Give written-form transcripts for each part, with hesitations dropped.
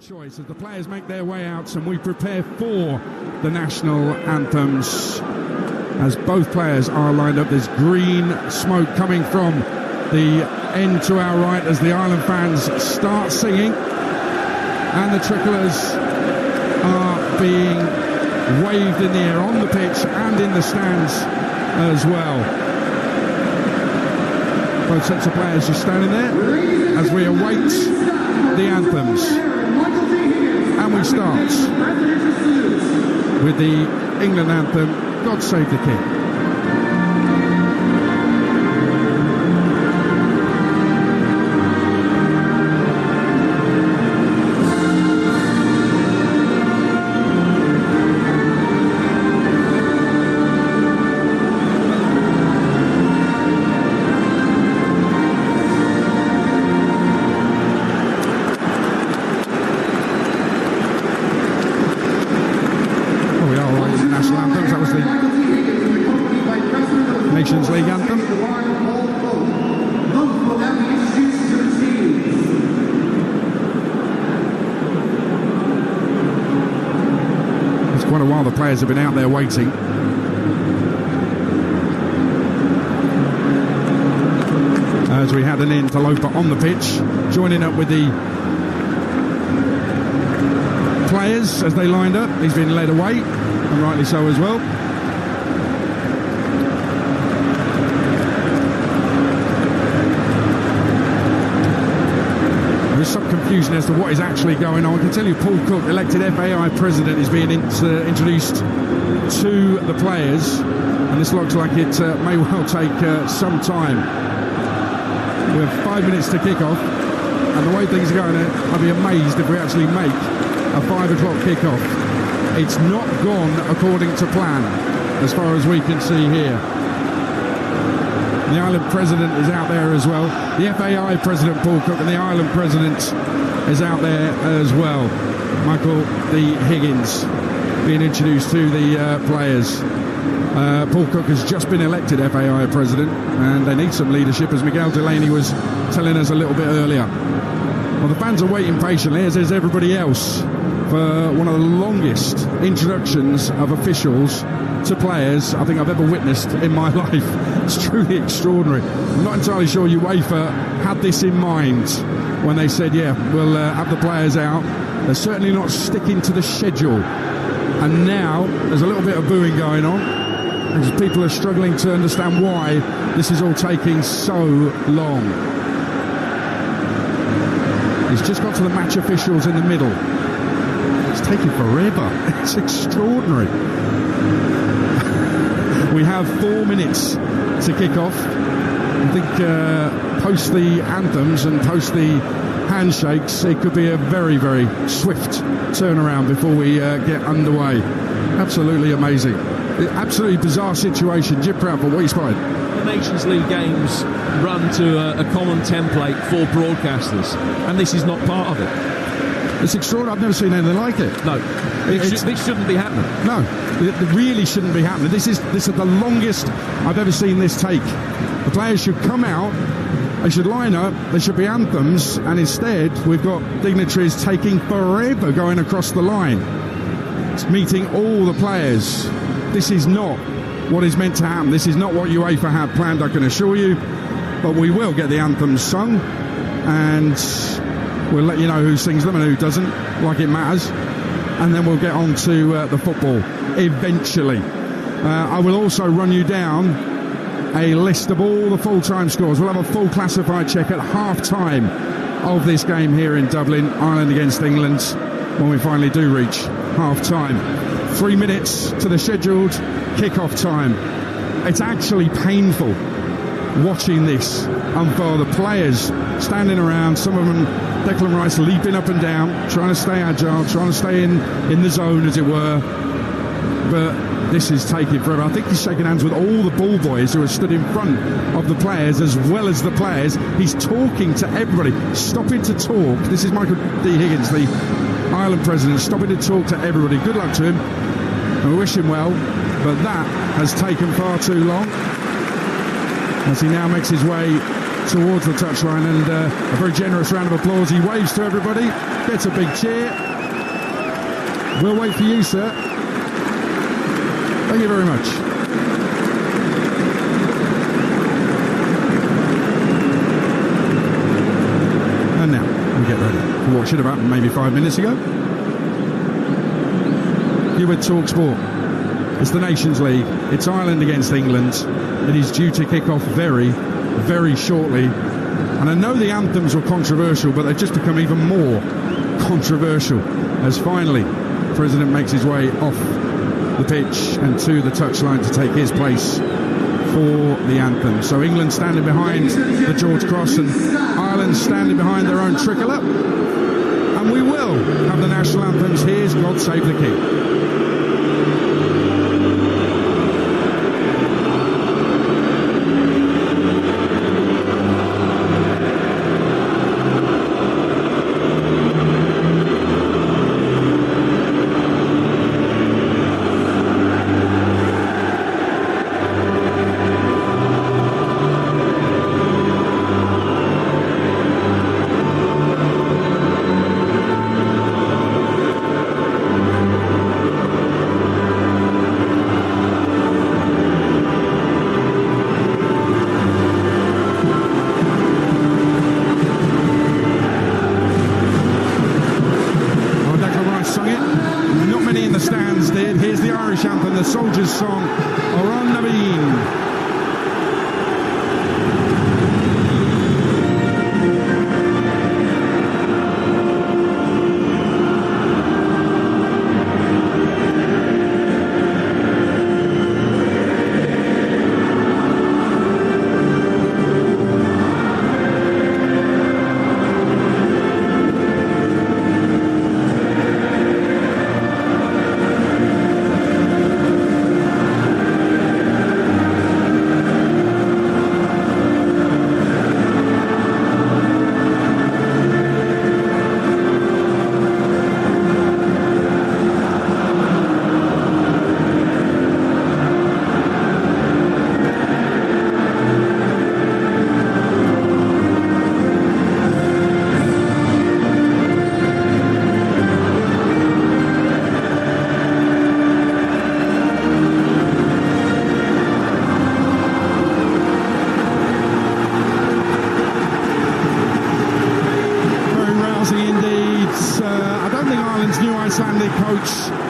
choice as the players make their way out and we prepare for the national anthems. As both players are lined up, there's green smoke coming from the end to our right as the Ireland fans start singing, and the tricolours are being waved in the air on the pitch and in the stands as well. Both sets of players just standing there as we await the anthems. And we start with the England anthem, God Save the King. Nations League anthem. It's quite a while the players have been out there waiting. As we had an interloper on the pitch, joining up with the players as they lined up. He's been led away, and rightly so as well. There's some confusion as to what is actually going on. I can tell you Paul Cook, elected FAI president, is being introduced to the players, and this looks like it may well take some time. We have 5 minutes to kick off, and the way things are going, I'd be amazed if we actually make a 5 o'clock kick-off. It's not gone according to plan, as far as we can see here. The Ireland president is out there as well. The FAI president, Paul Cook, and the Ireland president is out there as well. Michael D. Higgins being introduced to the players. Paul Cook has just been elected FAI president, and they need some leadership, as Miguel Delaney was telling us a little bit earlier. Well, the fans are waiting patiently, as is everybody else, for one of the longest introductions of officials to players I think I've ever witnessed in my life. It's truly extraordinary. I'm not entirely sure UEFA had this in mind when they said, yeah, we'll have the players out. They're certainly not sticking to the schedule. And now there's a little bit of booing going on, because people are struggling to understand why this is all taking so long. He's just got to the match officials in the middle. It's taking forever. It's extraordinary. We have 4 minutes to kick off. I think post the anthems and post the handshakes, it could be a very, very swift turnaround before we get underway. Absolutely amazing. Absolutely bizarre situation. Jim Proudfoot, what are you spotted? The Nations League games run to a common template for broadcasters, and this is not part of it. It's extraordinary. I've never seen anything like it. No, this shouldn't be happening. No, it really shouldn't be happening. This is the longest I've ever seen this take. The players should come out, they should line up, there should be anthems, and instead we've got dignitaries taking forever going across the line. It's meeting all the players. This is not what is meant to happen. This is not what UEFA had planned, I can assure you. But we will get the anthems sung, and we'll let you know who sings them and who doesn't, like it matters. And then we'll get on to the football eventually. I will also run you down a list of all the full-time scores. We'll have a full classified check at half-time of this game here in Dublin, Ireland against England, when we finally do reach half-time. 3 minutes to the scheduled kick-off time. It's actually painful watching this unfold. The players standing around, some of them, Declan Rice, leaping up and down, trying to stay agile, trying to stay in the zone, as it were. But this is taking forever. I think he's shaking hands with all the ball boys who are stood in front of the players, as well as the players. He's talking to everybody, stopping to talk. This is Michael D. Higgins, the Ireland president, stopping to talk to everybody. Good luck to him, and we wish him well. But that has taken far too long, as he now makes his way towards the touchline, and a very generous round of applause. He waves to everybody, gets a big cheer. We'll wait for you, sir. Thank you very much. And now we get ready for what should have happened maybe 5 minutes ago. You're with Talksport. It's the Nations League. It's Ireland against England. It is due to kick off very, very shortly. And I know the anthems were controversial, but they've just become even more controversial as finally President makes his way off the pitch and to the touchline to take his place for the anthem. So England standing behind the George Cross and Ireland standing behind their own tricolour. And we will have the national anthems. Here's God Save the King. Song Oran Nabeen.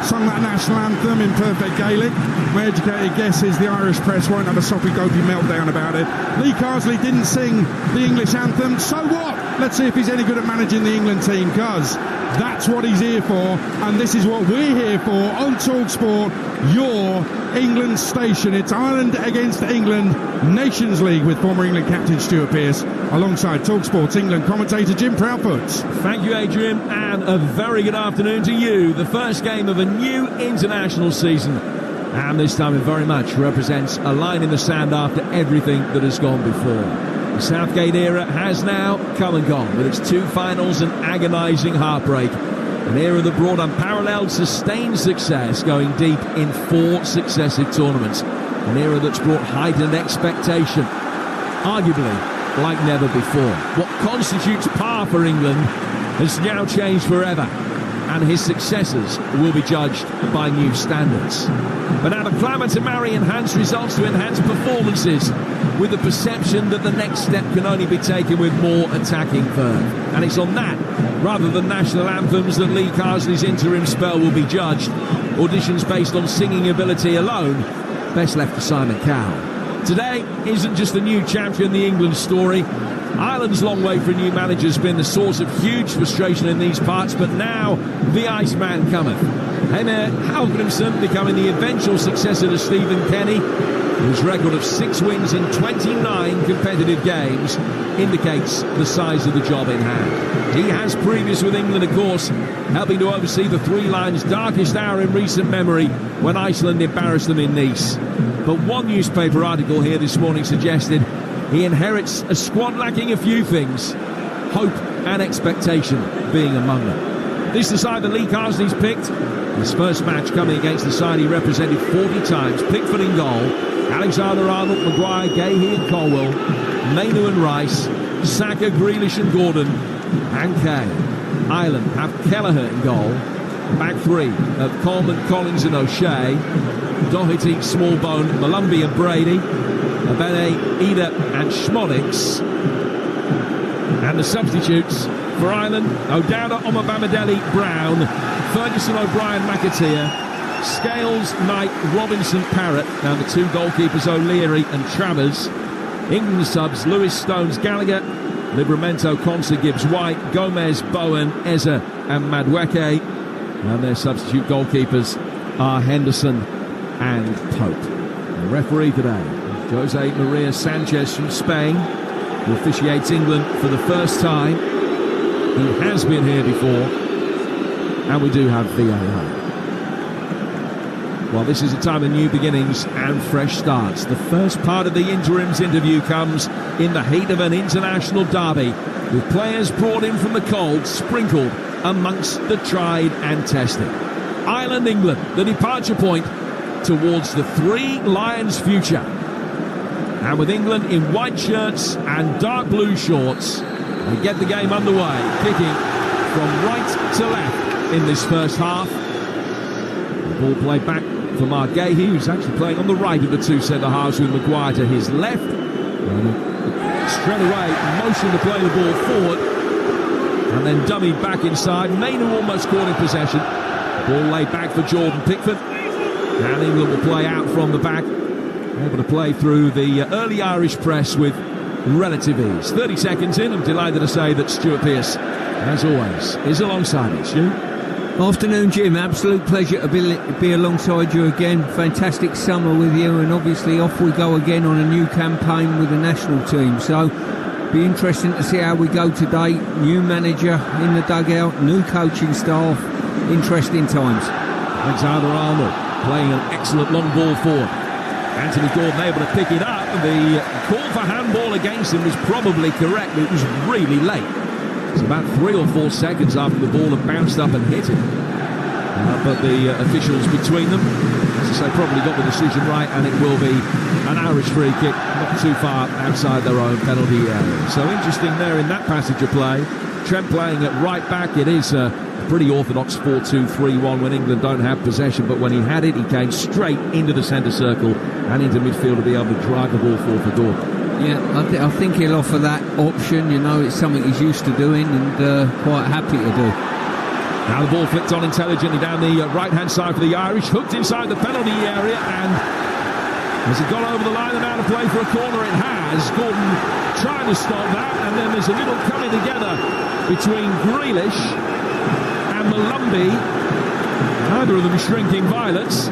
Sung that national anthem in perfect Gaelic. My educated guess is the Irish press won't have a soppy-dopey meltdown about it. Lee Carsley didn't sing the English anthem, so what? Let's see if he's any good at managing the England team, because that's what he's here for, and this is what we're here for on Talksport, your England station. It's Ireland against England, Nations League, with former England captain Stuart Pearce, alongside Talksport's England commentator Jim Proudfoot. Thank you, Adrian, and a very good afternoon to you. The first game of a new international season, and this time it very much represents a line in the sand after everything that has gone before. The Southgate era has now come and gone, with its 2 finals and agonising heartbreak. An era that brought unparalleled sustained success, going deep in 4 successive tournaments. An era that's brought heightened expectation, arguably like never before. What constitutes par for England has now changed forever, and his successors will be judged by new standards. But now the clamour to marry enhanced results to enhanced performances, with the perception that the next step can only be taken with more attacking verve. And it's on that, rather than national anthems, that Lee Carsley's interim spell will be judged. Auditions based on singing ability alone, best left to Simon Cowell. Today isn't just a new chapter in the England story. Ireland's long way for a new manager has been the source of huge frustration in these parts, but now the Iceman cometh. Heimir Hallgrímsson becoming the eventual successor to Stephen Kenny, whose record of 6 wins in 29 competitive games indicates the size of the job in hand. He has previous with England, of course, helping to oversee the Three Lions' darkest hour in recent memory when Iceland embarrassed them in Nice. But one newspaper article here this morning suggested he inherits a squad lacking a few things, hope and expectation being among them. This is the side that Lee Carsley's picked. His first match coming against the side he represented 40 times. Pickford in goal, Alexander-Arnold, Maguire, Gahey and Colwell. Mainu and Rice, Saka, Grealish and Gordon, and Kane. Ireland have Kelleher in goal. Back three of Coleman, Collins and O'Shea. Doherty, Smallbone, Malumbi and Brady. Abene, Ida and Schmolix. And the substitutes for Ireland: O'Dowda, Omobamidele, Brown, Ferguson, O'Brien, McAteer, Scales, Knight, Robinson, Parrott. Now the two goalkeepers, O'Leary and Travers. England subs: Lewis, Stones, Gallagher, Livramento, Conser, Gibbs, White, Gomez, Bowen, Eze and Madueke. And their substitute goalkeepers are Henderson and Pope. The referee today, Jose Maria Sanchez from Spain, who officiates England for the first time. He has been here before, and we do have VAR. Well, this is a time of new beginnings and fresh starts. The first part of the interims interview comes in the heat of an international derby, with players brought in from the cold, sprinkled amongst the tried and tested. Ireland, England, the departure point towards the Three Lions future. And with England in white shirts and dark blue shorts, they get the game underway, kicking from right to left in this first half. The ball played back for Mark Gahey, who's actually playing on the right of the two centre-halves, with Maguire to his left. Straight away, motion to play the ball forward, and then dummied back inside. Maynard almost caught in possession. Ball laid back for Jordan Pickford, and England will play out from the back, able to play through the early Irish press with relative ease. 30 seconds in, I'm delighted to say that Stuart Pearce, as always, is alongside us. Stu? Afternoon, Jim. Absolute pleasure to be alongside you again. Fantastic summer with you, and obviously off we go again on a new campaign with the national team. So be interesting to see how we go today. New manager in the dugout, new coaching staff. Interesting times. Alexander-Arnold playing an excellent long ball forward. Anthony Gordon able to pick it up. The call for handball against him was probably correct, but it was really late. It's about 3 or 4 seconds after the ball had bounced up and hit him. But the officials between them, as I say, probably got the decision right, and it will be an Irish free kick, not too far outside their own penalty area. So interesting there in that passage of play. Trent playing at right back. It is a pretty orthodox 4-2-3-1 when England don't have possession, but when he had it, he came straight into the centre circle and into midfield to be able to drive the ball forward for Gordon. Yeah, I think he'll offer that option. You know, it's something he's used to doing and quite happy to do. Now the ball flicked on intelligently down the right-hand side for the Irish, hooked inside the penalty area, and has it gone over the line and out of play for a corner? It has. Gordon trying to stop that, and then there's a little coming together between Grealish and Malumbi. Neither of them shrinking violets. A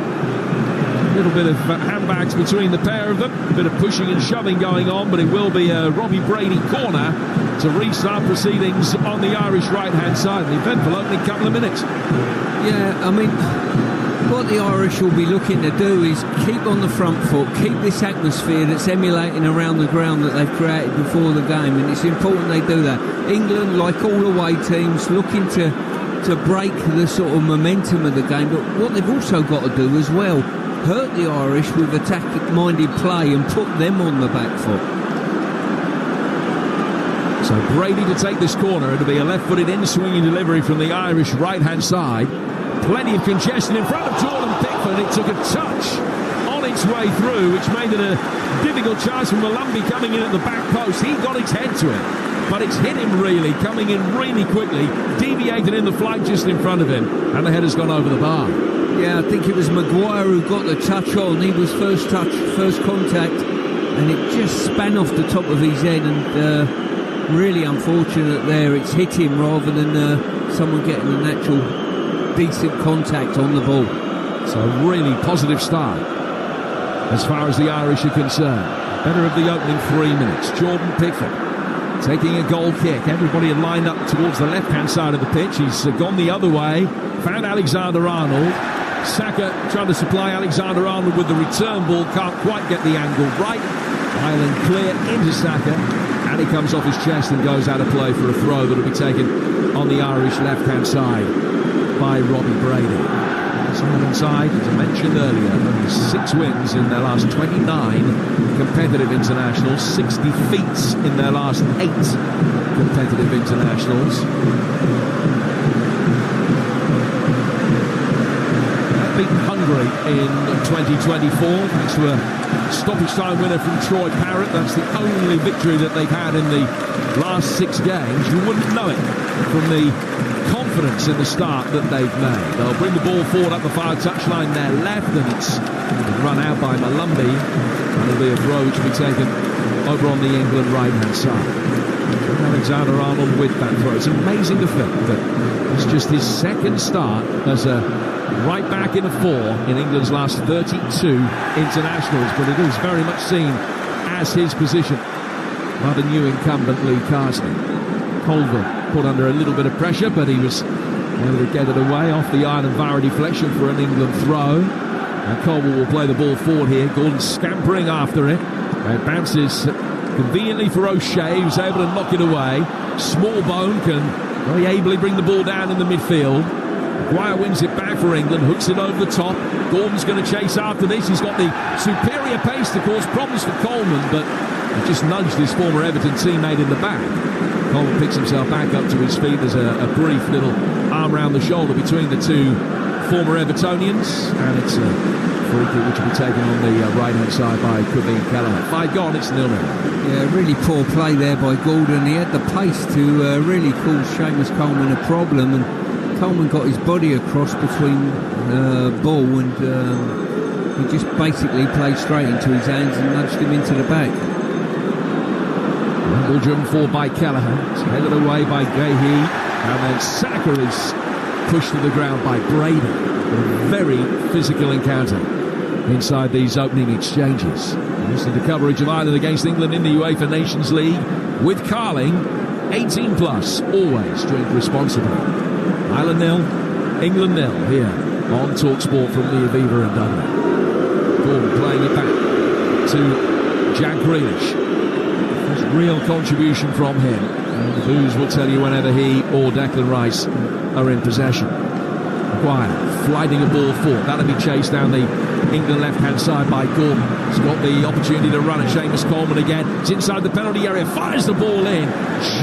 little bit of handbags between the pair of them, a bit of pushing and shoving going on, but it will be a Robbie Brady corner to restart proceedings on the Irish right-hand side. The eventful opening couple of minutes. Yeah, I mean, what the Irish will be looking to do is keep on the front foot, keep this atmosphere that's emulating around the ground that they've created before the game, and it's important they do that. England, like all away teams, looking to break the sort of momentum of the game, but what they've also got to do as well, hurt the Irish with attack-minded play and put them on the back foot. So Brady to take this corner. It'll be a left-footed in-swinging delivery from the Irish right-hand side. Plenty of congestion in front of Jordan Pickford. It took a touch on its way through, which made it a difficult chance for Malumbi coming in at the back post. He got his head to it, but it's hit him really, coming in really quickly, deviated in the flight just in front of him, and the header's gone over the bar. Yeah, I think it was Maguire who got the touch on. He was first contact, and it just span off the top of his head, and really unfortunate there. It's hit him rather than someone getting a natural decent contact on the ball. So really positive start as far as the Irish are concerned. Better of the opening 3 minutes. Jordan Pickford taking a goal kick. Everybody had lined up towards the left-hand side of the pitch. He's gone the other way. Found Alexander-Arnold. Saka trying to supply Alexander-Arnold with the return ball. Can't quite get the angle right. Ireland clear into Saka. And he comes off his chest and goes out of play for a throw that will be taken on the Irish left-hand side by Robbie Brady. Side inside, as I mentioned earlier, only 6 wins in their last 29 competitive internationals, 60 defeats in their last 8 competitive internationals. Beaten Hungary in 2024 thanks to a stoppage time winner from Troy Parrott. That's the only victory that they've had in the last 6 games. You wouldn't know it from the confidence in the start that they've made. They'll bring the ball forward up the far touchline there left, and it's run out by Malumbi, and it'll be a throw which will be taken over on the England right-hand side. Alexander-Arnold with that throw. It's amazing to think that it's just his second start as a right back in a 4 in England's last 32 internationals, but it is very much seen as his position by the new incumbent Lee Carsley. Colville put under a little bit of pressure, but he was able to get it away off the iron and Vara deflection for an England throw. And Colville will play the ball forward here. Gordon scampering after it. It bounces conveniently for O'Shea, who's able to knock it away. Smallbone can very ably bring the ball down in the midfield. Maguire wins it back for England, hooks it over the top. Gordon's going to chase after this. He's got the superior pace to cause problems for Coleman, but he just nudged his former Everton teammate in the back. Coleman picks himself back up to his feet. There's a brief little arm round the shoulder between the two former Evertonians, and it's a free kick which will be taken on the right-hand side by Kevin Kelleher. 5 gone, it's 0-0. Yeah, really poor play there by Gordon. He had the pace to really cause Seamus Coleman a problem, and Coleman got his body across between ball, and he just basically played straight into his hands and nudged him into the back. Ball driven forward by Kelleher. It's headed away by Gahey. And then Saka is pushed to the ground by Brady. A very physical encounter inside these opening exchanges. Listen to coverage of Ireland against England in the UEFA Nations League with Carling. 18 plus. Always drink responsibly. Ireland 0, England 0 here on Talksport from the Aviva and Dudley. Gordon playing it back to Jack Grealish. Real contribution from him. And the booze will tell you whenever he or Declan Rice are in possession. Maguire flighting a ball forward. That'll be chased down the England left-hand side by Gordon. He's got the opportunity to run at Seamus Coleman again. It's inside the penalty area. Fires the ball in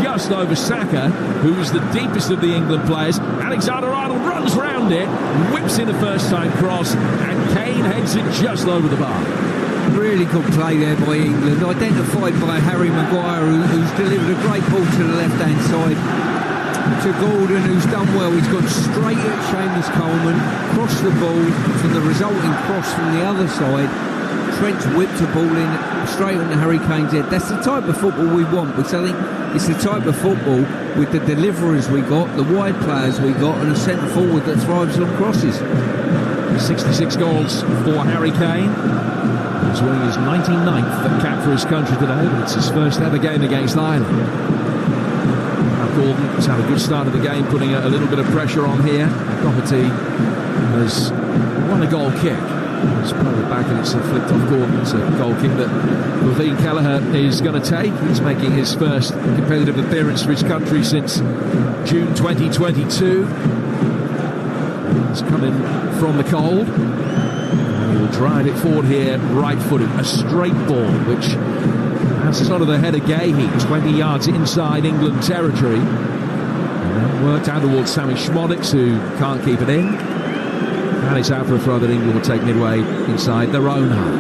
just over Saka, who's the deepest of the England players. Alexander-Arnold runs round it, whips in a first-time cross, and Kane heads it just over the bar. Really good play there by England, identified by Harry Maguire, who's delivered a great ball to the left-hand side to Gordon, who's done well. He's gone straight at Seamus Coleman, crossed the ball from the resulting cross from the other side. Trent's whipped the ball in straight on the Harry Kane's head. That's the type of football we want, because I think it's the type of football with the deliverers we got, the wide players we got, and a centre forward that thrives on crosses. 66 goals for Harry Kane. He's winning his 99th cap for his country today, but it's his first ever game against Ireland. Now Gordon has had a good start of the game, putting a little bit of pressure on here. Doherty has won a goal kick. He's played it back and it's flicked off Gordon. It's a goal kick that Kevin Kelleher is going to take. He's making his first competitive appearance for his country since June 2022. He's coming from the cold. He will drive it forward here, right-footed. A straight ball, which passes onto the head of Gahey, 20 yards inside England territory. And then worked out towards Sammy Schmodix, who can't keep it in. And it's out for a throw that England will take midway inside their own half.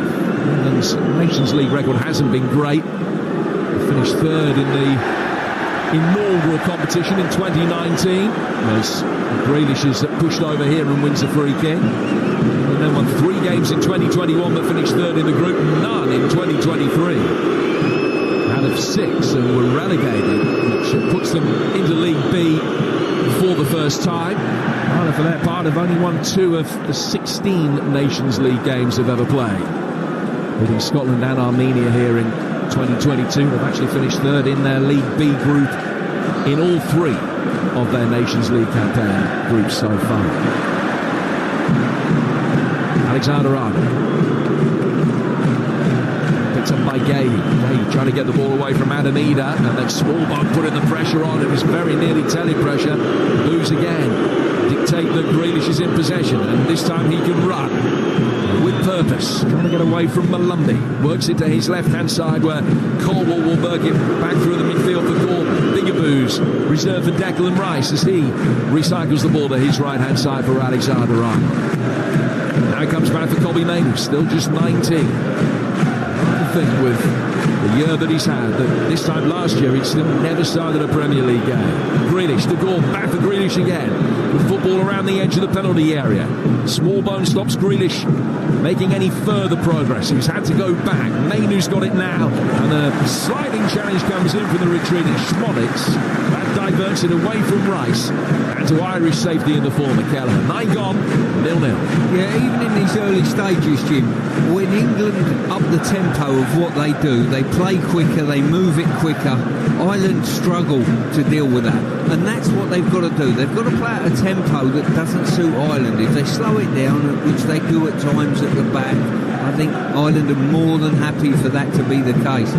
England's Nations League record hasn't been great. They finished 3rd in the inaugural competition in 2019, as Grealish is pushed over here and wins a free kick. And then won 3 games in 2021 but finished 3rd in the group, none in 2023 out of 6, and were relegated, which puts them into League B for the first time. Ireland, for their part, have only won 2 of the 16 Nations League games they've ever played, beating Scotland and Armenia here in 2022. They've actually finished 3rd in their League B group in all 3 of their Nations League campaign groups so far. Alexander-Arnold picked up by Gahey. Trying to get the ball away from Adanida, and then Smallbone putting the pressure on. It was very nearly telepressure. Lose again. dictate that Grealish is in possession, and this time he can run with purpose, trying to get away from Malumbi. Works it to his left-hand side where Colwell will work it back through the midfield for Gordon. Bigaboo's reserved for Declan Rice as he recycles the ball to his right-hand side for Alexander-Arnold. Now he comes back for Kobbie Mainoo, still just 19. I think with the year that he's had, that this time last year he'd still never started a Premier League game. Grealish to Gordon, back for Grealish again, with football around the edge of the penalty area. Smallbone stops Grealish making any further progress. He's had to go back. Mainoo's got it now, and a sliding challenge comes in from the retreating Schmolitz. That diverts it away from Rice and to Irish safety in the form of Kelleher. 9 gone, 0-0. Yeah, even in these early stages, Jim, when England up the tempo of what they do, they play quicker, they move it quicker. Ireland struggle to deal with that, and that's what they've got to do. They've got to play at a tempo that doesn't suit Ireland. If they slow it down, which they do at times at the back, I think Ireland are more than happy for that to be the case.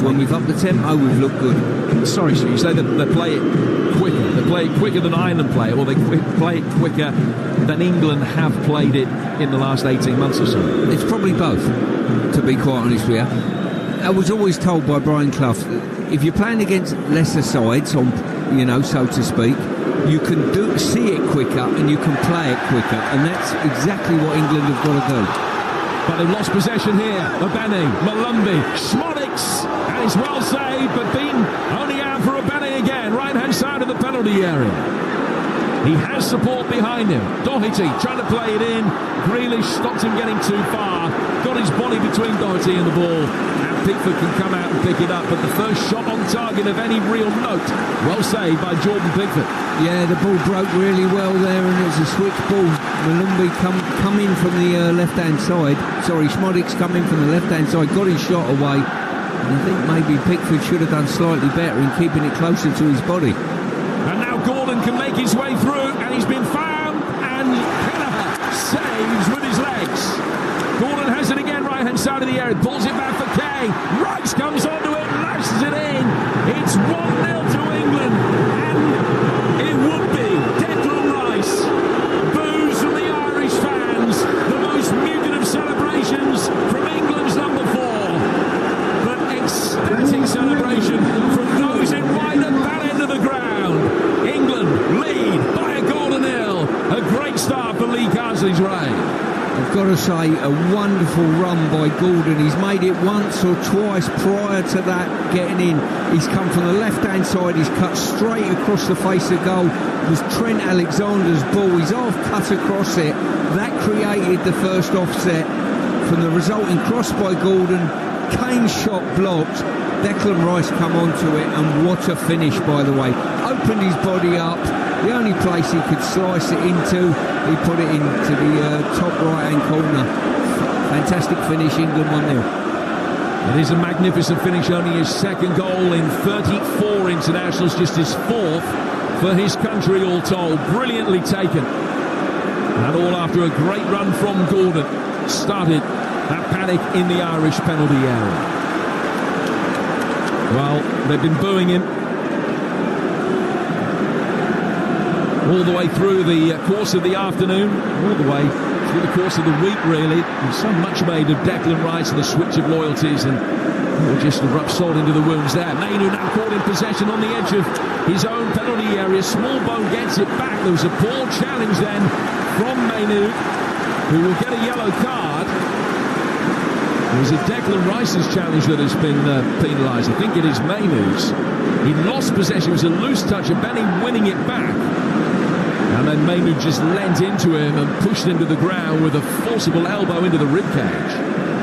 When we've upped the tempo, we've looked good. Sorry, so you say that they play it quicker. They play it quicker than Ireland play it, or they play it quicker than England have played it in the last 18 months or so? It's probably both, to be quite honest with you. I was always told by Brian Clough, if you're playing against lesser sides, on, so to speak, you can see it quicker and you can play it quicker, and that's exactly what England have got to do. But they've lost possession here. Obene, Malumbi, Schmolitz, and it's well saved, but been only out for Obene again, right-hand side of the penalty area. He has support behind him. Doherty trying to play it in. Grealish stopped him getting too far. Got his body between Doherty and the ball. And Pickford can come out and pick it up. But the first shot on target of any real note, well saved by Jordan Pickford. Yeah, the ball broke really well there, and it's a switch ball. Malumbi come in from the left-hand side. Sorry, Schmolitz come in from the left-hand side, got his shot away. And I think maybe Pickford should have done slightly better in keeping it closer to his body. And now Gordon can make his way through, and he's been found, and Kelleher saves with his legs. Gordon has it again, right-hand side of the area, pulls it back for Kay. Rice comes onto it, lashes it in. It's 1-0 to England, and it would be Declan Rice. Boos from the Irish fans, the most muted of celebrations from England's number 4. But ecstatic celebration from those in white at that end of the ground. England lead by a goal to 0. A great start for Lee Carsley's reign. I've got to say, a wonderful run by Gordon. He's made it once or twice prior to that getting in. He's come from the left-hand side, he's cut straight across the face of goal. It was Trent Alexander's ball. He's half cut across it. That created the first offset from the resulting cross by Gordon. Kane's shot blocked. Declan Rice come onto it, and what a finish, by the way. Opened his body up. The only place he could slice it into, he put it into the top right-hand corner. Fantastic finish, England 1-0. It is a magnificent finish, only his second goal in 34 internationals, just his 4th for his country all told. Brilliantly taken. And all after a great run from Gordon. Started that panic in the Irish penalty area. Well, they've been booing him all the way through the course of the afternoon, all the way through the course of the week, really. There's so much made of Declan Rice and the switch of loyalties, and just to rub salt into the wounds there. Mainoo now caught in possession on the edge of his own penalty area. Smallbone gets it back. There was a poor challenge then from Mainoo, who will get a yellow card. Was it Declan Rice's challenge that has been penalised? I think it is Mainoo's. He lost possession. It was a loose touch of Benny winning it back. And then Mainoo just leant into him and pushed him to the ground with a forcible elbow into the ribcage.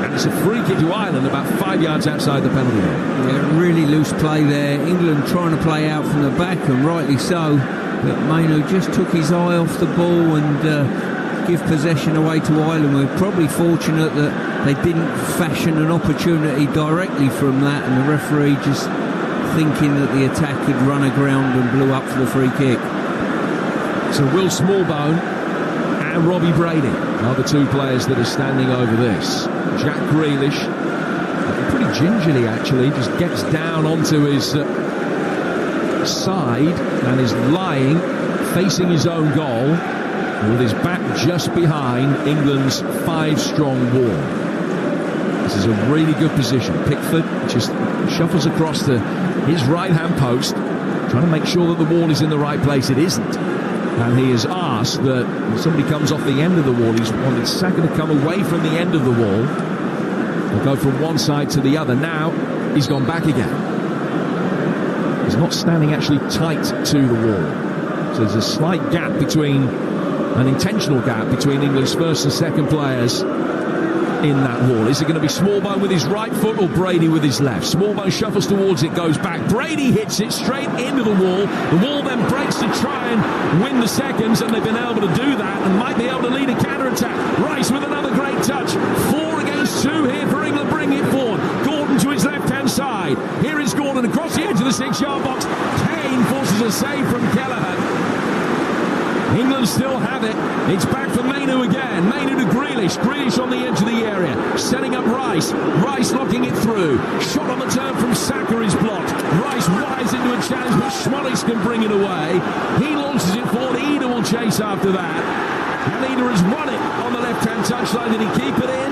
And it's a free kick to Ireland about 5 yards outside the penalty area. Yeah, really loose play there. England trying to play out from the back, and rightly so. But Mainoo just took his eye off the ball and give possession away to Ireland. We're probably fortunate that they didn't fashion an opportunity directly from that, and the referee just thinking that the attack had run aground and blew up for the free kick. So Will Smallbone and Robbie Brady are the two players that are standing over this. Jack Grealish, pretty gingerly actually, just gets down onto his side and is lying, facing his own goal. with his back just behind England's 5-strong wall. This is a really good position. Pickford just shuffles across to his right-hand post, trying to make sure that the wall is in the right place. It isn't. And he has asked that when somebody comes off the end of the wall, he's wanted Saka to come away from the end of the wall and go from one side to the other. Now he's gone back again. He's not standing actually tight to the wall. So there's a slight gap between, an intentional gap between England's first and second players in that wall. Is it going to be Smallbone with his right foot or Brady with his left? Smallbone shuffles towards it, goes back. Brady hits it straight into the wall. The wall then breaks to try and win the seconds, and they've been able to do that and might be able to lead a counter-attack. Rice with another great touch. 4 against 2 here for England, bring it forward. Gordon to his left-hand side. Here is Gordon across the edge of the 6-yard box. Kane forces a save from Kelleher. England still have it. It's back for Mainu again. Mainu to Grealish. Grealish on the edge of the area. Setting up Rice. Rice knocking it through. Shot on the turn from Saka is blocked. Rice wires into a challenge, but Schmollis can bring it away. He launches it forward. Ida will chase after that. And Ida has won it on the left-hand touchline. Did he keep it in?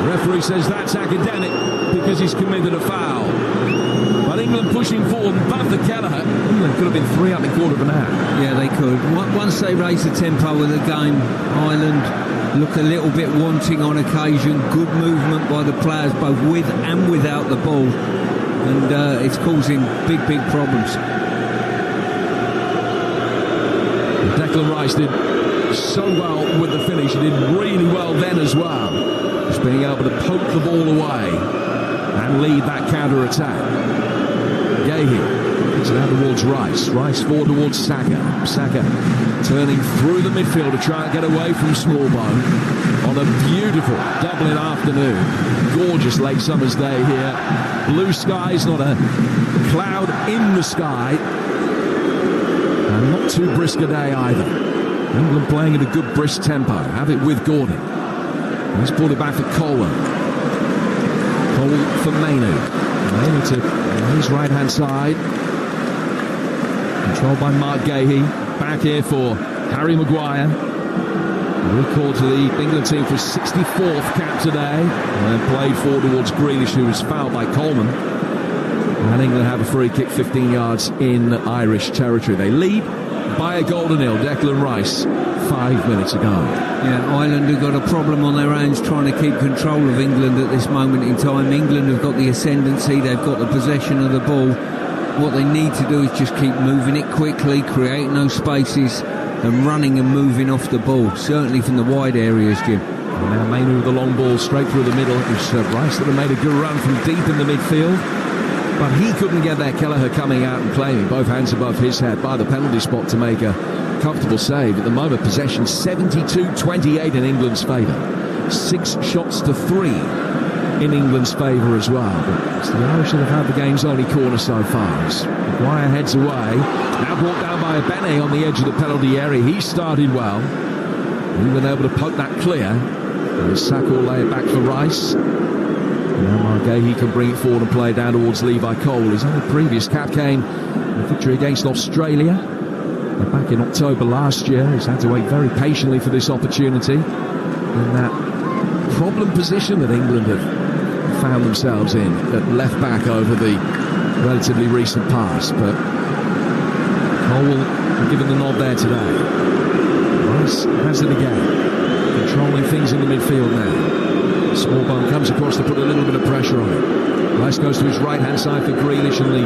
The referee says that's academic because he's committed a foul. But England pushing forward, but the Kelleher. England could have been 3 up in quarter of an hour. Yeah, they could. Once they raise the tempo of the game, Ireland look a little bit wanting on occasion. Good movement by the players, both with and without the ball. And it's causing big problems. Declan Rice did so well with the finish. He did really well then as well. Just being able to poke the ball away and lead that counter-attack. Gahey gets it out towards Rice. Rice forward towards Saka. Saka turning through the midfield to try and get away from Smallbone on a beautiful Dublin afternoon. Gorgeous late summer's day here. Blue skies, not a cloud in the sky. And not too brisk a day either. England playing at a good brisk tempo. Have it with Gordon. He's pulled it back for Colwell. Cole for Mainu. Mainu to his right-hand side. Controlled by Mark Gahey. Back here for Harry Maguire. Recalled to the England team for his 64th cap today. And then played forward towards Grealish, who was fouled by Coleman. And England have a free kick 15 yards in Irish territory. They lead by a goal to nil. Declan Rice 5 minutes ago. Yeah, Ireland have got a problem on their hands trying to keep control of England at this moment in time. England have got the ascendancy, they've got the possession of the ball. What they need to do is just keep moving it quickly, creating those spaces and running and moving off the ball, certainly from the wide areas, Jim. And now Mainu with the long ball straight through the middle. It was Rice that had made a good run from deep in the midfield, but he couldn't get there. Kelleher coming out and claiming both hands above his head by the penalty spot to make a comfortable save. At the moment, possession 72-28 in England's favour. 6 shots to 3 in England's favour as well. But it's the Irish that have had the game's only corner so far. As Maguire heads away. Now brought down by Bene on the edge of the penalty area. He started well. England able to poke that clear. And Saka will lay it back for Rice. Now Margay, can bring it forward and play down towards Levi Cole. His only previous cap came in a victory against Australia back in October last year. He's had to wait very patiently for this opportunity in that problem position that England have found themselves in at left back over the relatively recent past. But Cole will be given the nod there today. Rice has it again, controlling things in the midfield now. Smallbone comes across to put a little bit of pressure on it. Rice goes to his right-hand side for Grealish, and the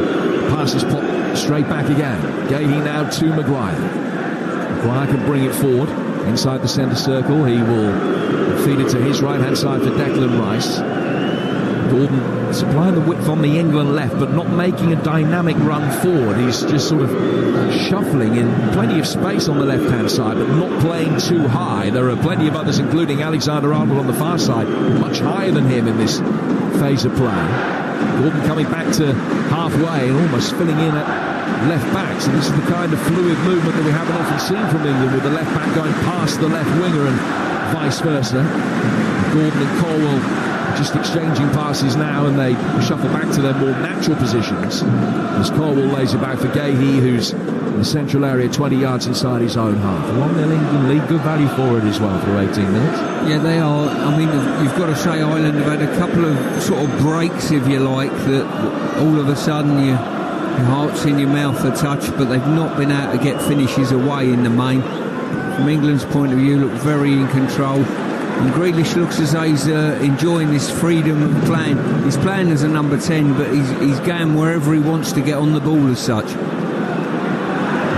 pass is popped straight back again. Gahey now to Maguire. Maguire can bring it forward inside the centre circle. He will feed it to his right-hand side for Declan Rice. Gordon supplying the width on the England left, but not making a dynamic run forward. He's just sort of shuffling in plenty of space on the left-hand side, but not playing too high. There are plenty of others, including Alexander-Arnold on the far side, much higher than him in this phase of play. Gordon coming back to halfway and almost filling in at left back. So this is the kind of fluid movement that we haven't often seen from England, with the left back going past the left winger and vice versa. Gordon and Colwell just exchanging passes now, and they shuffle back to their more natural positions as Colwell lays it back for Gahey, who's in the central area, 20 yards inside his own half. 1-0 England lead, good value for it as well through 18 minutes. Yeah, they are. I mean, you've got to say Ireland have had a couple of sort of breaks, if you like, that all of a sudden your heart's in your mouth a touch, but they've not been able to get finishes away in the main. From England's point of view, look very in control. And Grealish looks as though he's enjoying this freedom of playing. He's playing as a number 10, but he's going wherever he wants to get on the ball as such.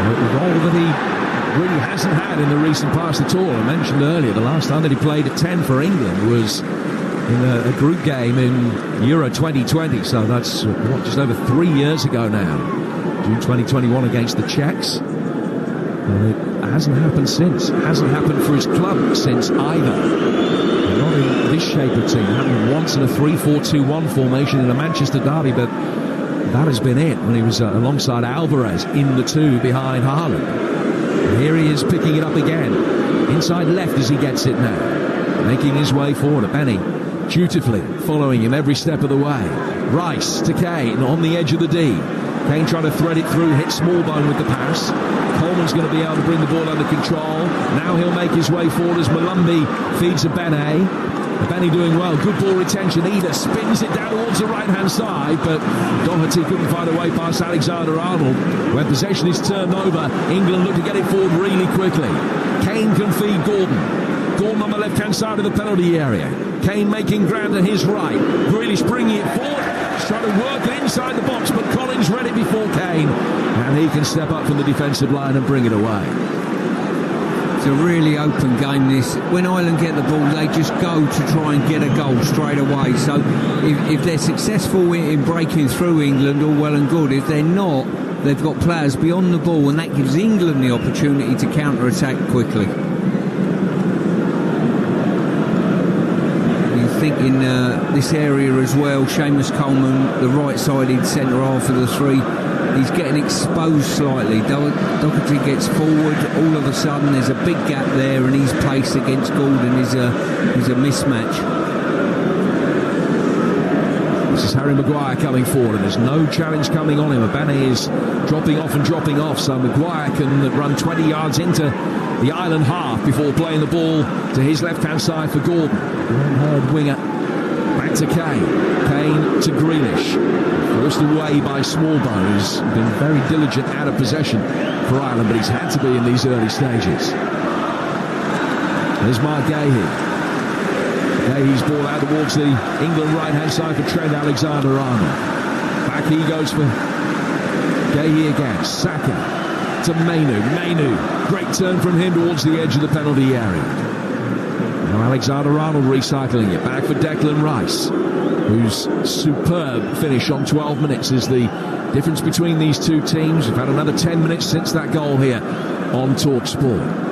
The role that he really hasn't had in the recent past at all. I mentioned earlier, the last time that he played at 10 for England was in a group game in Euro 2020, so that's just over 3 years ago now. June 2021 against the Czechs. And it hasn't happened since. It hasn't happened for his club since either. Not in this shape of team. It happened once in a 3-4-2-1 formation in a Manchester derby, but that has been it when he was alongside Alvarez in the two behind Haaland. And here he is picking it up again. Inside left as he gets it now. Making his way forward. Benny dutifully following him every step of the way. Rice to Kane on the edge of the D. Kane trying to thread it through, hit Smallbone with the pass. Coleman's going to be able to bring the ball under control. Now he'll make his way forward as Malumbi feeds a Bene. Benny doing well, good ball retention. Eder spins it down towards the right-hand side, but Doherty couldn't find a way past Alexander-Arnold. When possession is turned over, England look to get it forward really quickly. Kane can feed Gordon. Gordon on the left-hand side of the penalty area. Kane making ground to his right. Grealish bringing it forward. Trying to work it inside the box, but Collins read it before Kane. And he can step up from the defensive line and bring it away. It's a really open game, this. When Ireland get the ball, they just go to try and get a goal straight away. So if they're successful in breaking through England, all well and good. If they're not, they've got players beyond the ball, and that gives England the opportunity to counter-attack quickly. think in this area as well, Seamus Coleman, the right-sided centre-half of the three, he's getting exposed slightly. Doherty gets forward, all of a sudden there's a big gap there, and his pace against Gordon is a mismatch. This is Harry Maguire coming forward, and there's no challenge coming on him. Abane is dropping off, so Maguire can run 20 yards into the Ireland half before playing the ball to his left-hand side for Gordon. Long-haired winger, back to Kane to Grealish. Forced away by Smallbone, who's been very diligent out of possession for Ireland, but he's had to be in these early stages. There's Mark Gahey. He's ball out towards the England right-hand side for Trent Alexander-Arnold. Back he goes for Gahey again. Saka to Mainu. Great turn from him towards the edge of the penalty area. Now Alexander-Arnold recycling it. Back for Declan Rice, whose superb finish on 12 minutes is the difference between these two teams. We've had another 10 minutes since that goal here on Talksport.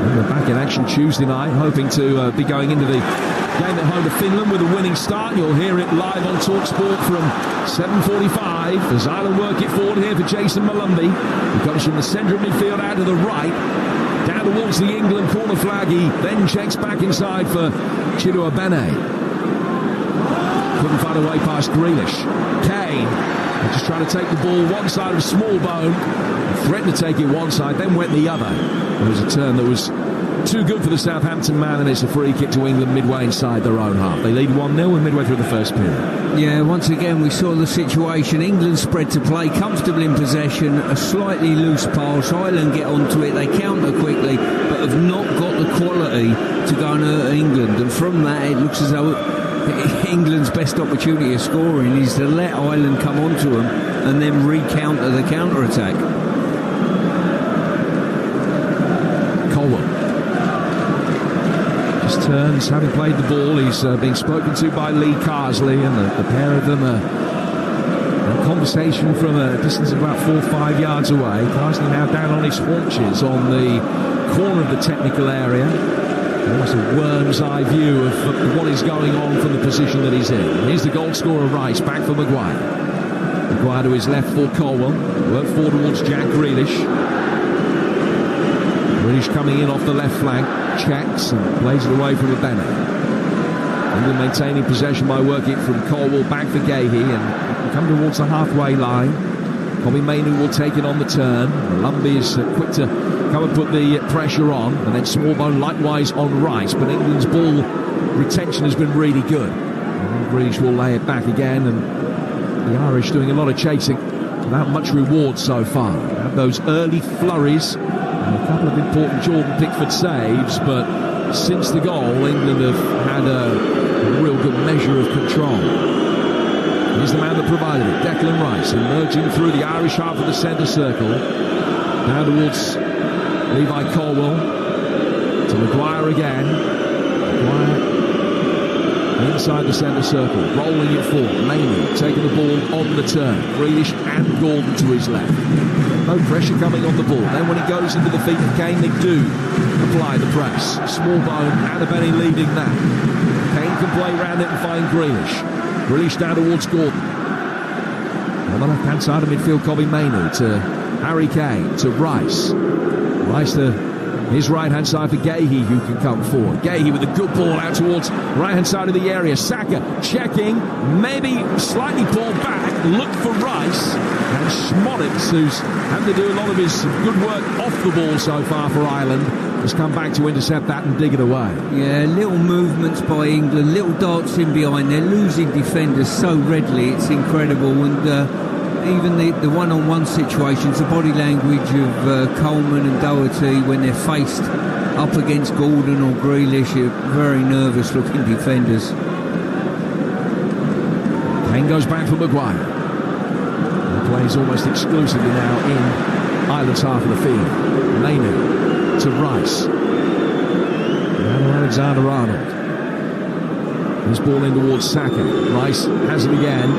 We're back in action Tuesday night, hoping to be going into the game at home to Finland with a winning start. You'll hear it live on Talksport from 7:45 as Ireland work it forward here for Jason Malumbi. He comes from the centre of midfield out to the right, down towards the England corner flag. He then checks back inside for Chido Abane. Couldn't find a way past Grealish. Kane just trying to take the ball one side of Smallbone, threatened to take it one side, then went the other. It was a turn that was too good for the Southampton man, and it's a free kick to England midway inside their own half. They lead 1-0 and midway through the first period. Yeah, once again we saw the situation. England spread to play, comfortable in possession, a slightly loose pass. Ireland get onto it, they counter quickly, but have not got the quality to go and hurt England. And from that, it looks as though England's best opportunity of scoring is to let Ireland come onto them and then recounter the counter-attack. Colwell just turns, having played the ball. He's being spoken to by Lee Carsley, and the pair of them are in conversation from a distance of about 4 or 5 yards away. Carsley now down on his haunches on the corner of the technical area. Almost a worm's eye view of what is going on from the position that he's in. Here's the goal scorer Rice, back for Maguire. Maguire to his left for Colwell. Work forward towards Jack Grealish. Grealish coming in off the left flank, checks and plays it away from Abane. England maintaining possession by working it from Colwell back for Gahey, and come towards the halfway line. Kobbie Mainoo will take it on the turn. Lumby is quick to come and put the pressure on, and then Smallbone likewise on Rice. But England's ball retention has been really good. And Grealish will lay it back again, and the Irish doing a lot of chasing without much reward so far. Have those early flurries and a couple of important Jordan Pickford saves, but since the goal, England have had a real good measure of control. He's the man that provided it, Declan Rice, emerging through the Irish half of the centre circle. Now towards Levi Colwill. To Maguire again. Maguire inside the centre circle, rolling it forward. Mainoo taking the ball on the turn. Grealish and Gordon to his left. No pressure coming on the ball. Then when he goes into the feet of Kane, they do apply the press. Smallbone and Benny leading that. Kane can play round it and find Grealish. Grealish down towards Gordon. On the left-hand side of midfield, Kobbie Mainoo to Harry Kane, to Rice. Rice to his right-hand side for Gahey, who can come forward. Gahey with a good ball out towards right-hand side of the area. Saka checking, maybe slightly pulled back, look for Rice. And Schmolitz, who's had to do a lot of his good work off the ball so far for Ireland, has come back to intercept that and dig it away. Yeah, little movements by England, little darts in behind. They're losing defenders so readily, it's incredible. And even the one-on-one situations, the body language of Coleman and Doherty when they're faced up against Gordon or Grealish, are very nervous-looking defenders. Kane goes back for Maguire. He plays almost exclusively now in Ireland's half of the field. Mainoo to Rice. Now Alexander-Arnold. His ball in towards Saka. Rice has it again.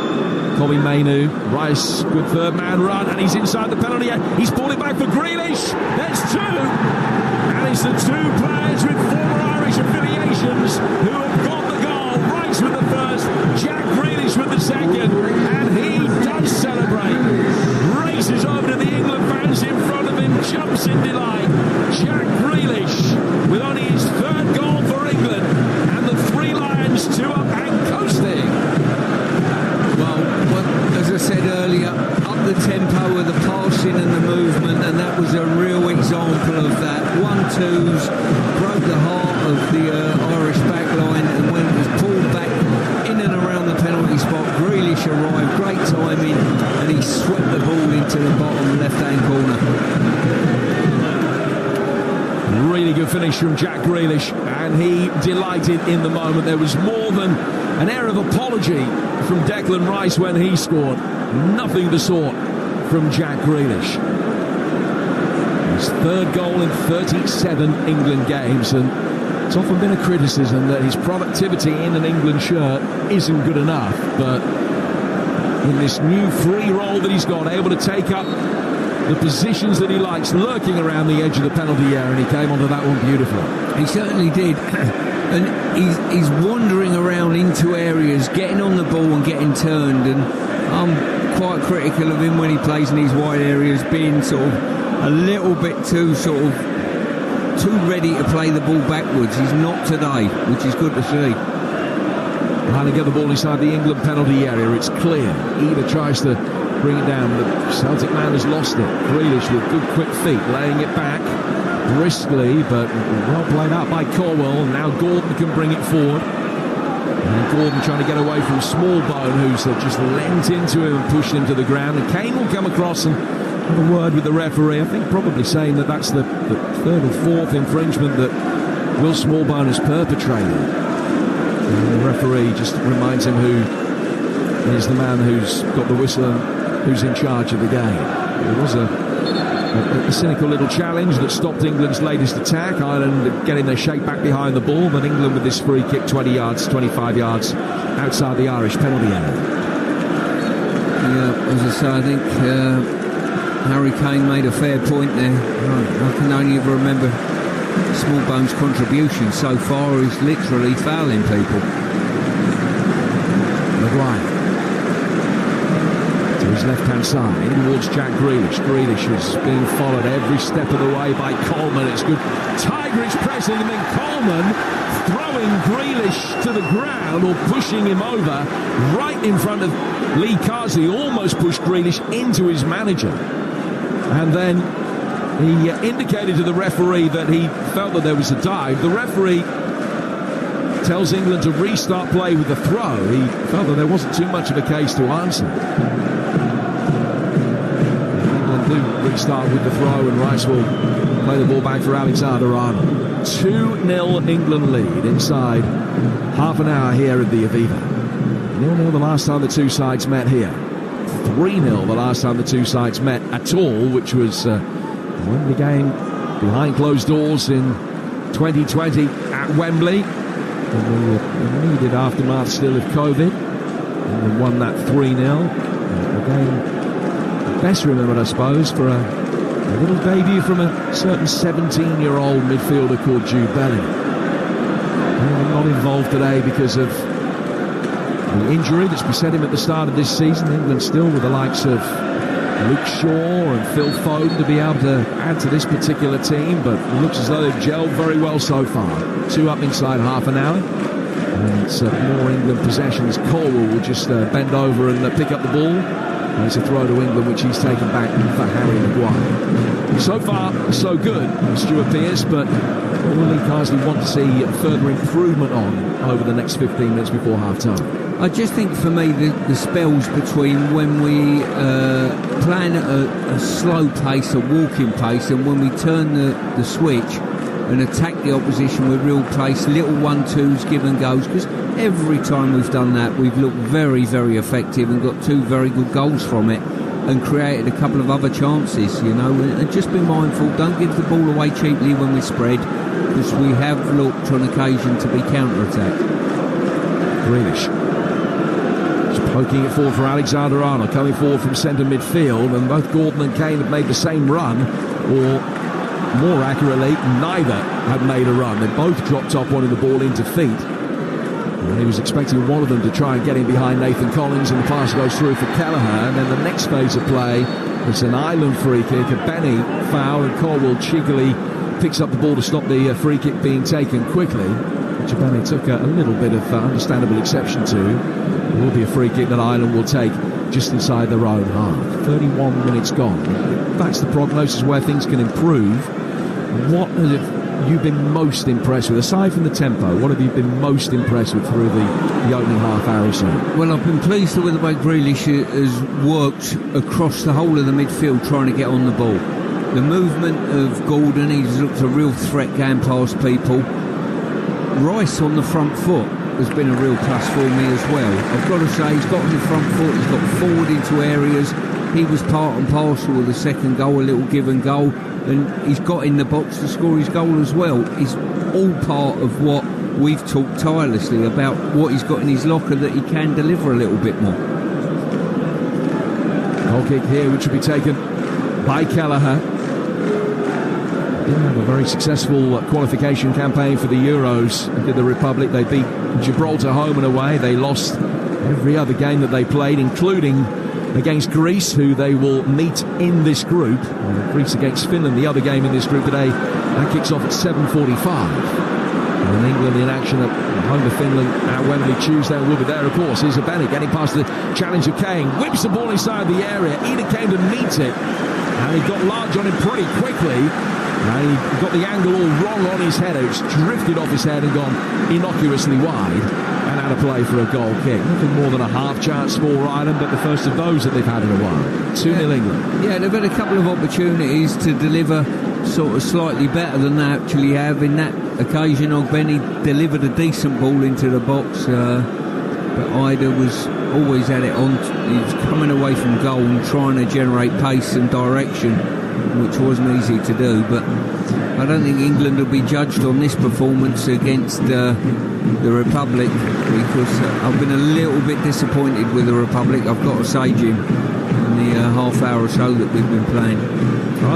Kobbie Mainoo. Rice, good third man run, and he's inside the penalty area. He's brought it back for Grealish. There's two. And it's the two players with former Irish affiliations who have got the goal. Rice with the first, Jack Grealish with the second, and he does celebrate. Races over to the England fans in front of him, jumps in delight. Jack Grealish with only his third goal for England, and the Three Lions 2 up and coasting. Well, as I said earlier, up the tempo of the passing and the movement, and that was a real example of that. 1-2s broke the heart of the Irish backline, and when it was pulled back in and around the penalty spot, Grealish arrived, great timing, and he swept the ball into the bottom left-hand corner. Really good finish from Jack Grealish, and he delighted in the moment. There was more than an air of apology from Declan Rice when he scored. Nothing of the sort from Jack Grealish. His third goal in 37 England games, and it's often been a criticism that his productivity in an England shirt isn't good enough, but in this new free role that he's got, able to take up the positions that he likes, lurking around the edge of the penalty area, and he came onto that one beautifully. He certainly did. And he's wandering around into areas, getting on the ball and getting turned, and I'm quite critical of him when he plays in these wide areas, being sort of a little bit too ready to play the ball backwards. He's not today, which is good to see. Trying to get the ball inside the England penalty area. It's clear. Eva tries to bring it down. The Celtic man has lost it. Grealish with good quick feet, laying it back briskly, but well played out by Colwill. Now Gordon can bring it forward. And Gordon trying to get away from Smallbone, who's just leant into him and pushed him to the ground. And Kane will come across and have a word with the referee. I think probably saying that that's the third or fourth infringement that Will Smallbone has perpetrated. And the referee just reminds him who is the man who's got the whistle and who's in charge of the game. It was a cynical little challenge that stopped England's latest attack. Ireland getting their shape back behind the ball, but England with this free kick 20 yards, 25 yards outside the Irish penalty area. Yeah, as I say, I think Harry Kane made a fair point there. I can only ever remember Smallbone's contribution so far is literally fouling people. Maguire to his left-hand side, in towards Jack Grealish. Grealish is being followed every step of the way by Coleman. It's good Tigerish pressing, and then Coleman throws throwing Grealish to the ground or pushing him over right in front of Lee Carsley, almost pushed Grealish into his manager. And then he indicated to the referee that he felt that there was a dive. The referee tells England to restart play with the throw. He felt that there wasn't too much of a case to answer. England do restart with the throw, and Rice will play the ball back for Alexander-Arnold. 2-0 England lead inside half an hour here at the Aviva. 0-0 the last time the two sides met here. 3-0 the last time the two sides met at all, which was the Wembley game behind closed doors in 2020 at Wembley. And we were immediate aftermath still of COVID. And we won that 3-0. The game best remembered, I suppose, for a little debut from a certain 17-year-old midfielder called Jude Bellingham. Not involved today because of the injury that's beset him at the start of this season. England still with the likes of Luke Shaw and Phil Foden to be able to add to this particular team, but it looks as though they've gelled very well so far. 2 up inside half an hour, and it's more England possessions. Colwell will just bend over and pick up the ball. And it's a throw to England, which he's taken back for Harry Maguire. So far, so good, Stuart Pearce, but what will Lee Carsley want to see further improvement on over the next 15 minutes before half-time? I just think for me the spells between when we playing at a slow pace, a walking pace, and when we turn the switch and attack the opposition with real pace, little 1-2s, give and goes, because every time we've done that we've looked very, very effective and got 2 very good goals from it and created a couple of other chances, you know, and just be mindful, don't give the ball away cheaply when we spread, because we have looked on occasion to be counter-attacked. Grealish poking it forward for Alexander-Arnold, coming forward from centre midfield, and both Gordon and Kane have made the same run, or more accurately, neither had made a run. They both dropped off wanting the ball into feet. And he was expecting one of them to try and get in behind Nathan Collins, and the pass goes through for Kelleher, and then the next phase of play, it's an Ireland free kick, a Benny foul, and Colwell cheekily picks up the ball to stop the free kick being taken quickly, which Benny took a little bit of understandable exception to. It will be a free kick that Ireland will take just inside their own half. 31 minutes gone. That's the prognosis where things can improve. What have you been most impressed with? Aside from the tempo, what have you been most impressed with through the opening half hour or so? Well, I've been pleased with the way Grealish has worked across the whole of the midfield trying to get on the ball. The movement of Gordon, he's looked a real threat going past people. Rice on the front foot has been a real plus for me as well. I've got to say, he's got on the front foot, he's got forward into areas. He was part and parcel of the second goal, a little give and go, and he's got in the box to score his goal as well. It's all part of what we've talked tirelessly about, what he's got in his locker, that he can deliver a little bit more. Goal kick here, which will be taken by Kelleher. Didn't have a very successful qualification campaign for the Euros. Did the Republic. They beat Gibraltar home and away. They lost every other game that they played, including against Greece, who they will meet in this group. Greece against Finland, the other game in this group today. That kicks off at 7:45. And England in action at home to Finland at Wembley Tuesday. Will be there, of course. Here's a Benny getting past the challenge of Kane. Whips the ball inside the area. Eden came to meet it. And he got large on him pretty quickly. And he got the angle all wrong on his head. It's drifted off his head and gone innocuously wide. And out of play for a goal kick. Nothing more than a half chance for Ireland, but the first of those that they've had in a while. 2-0 England. Yeah, they've had a couple of opportunities to deliver sort of slightly better than they actually have. In that occasion, Ogbeni delivered a decent ball into the box, but Ida was always at it on. He was coming away from goal and trying to generate pace and direction, which wasn't easy to do. But I don't think England will be judged on this performance against the Republic, because I've been a little bit disappointed with the Republic, I've got to say, Jim, in the half hour or so that we've been playing.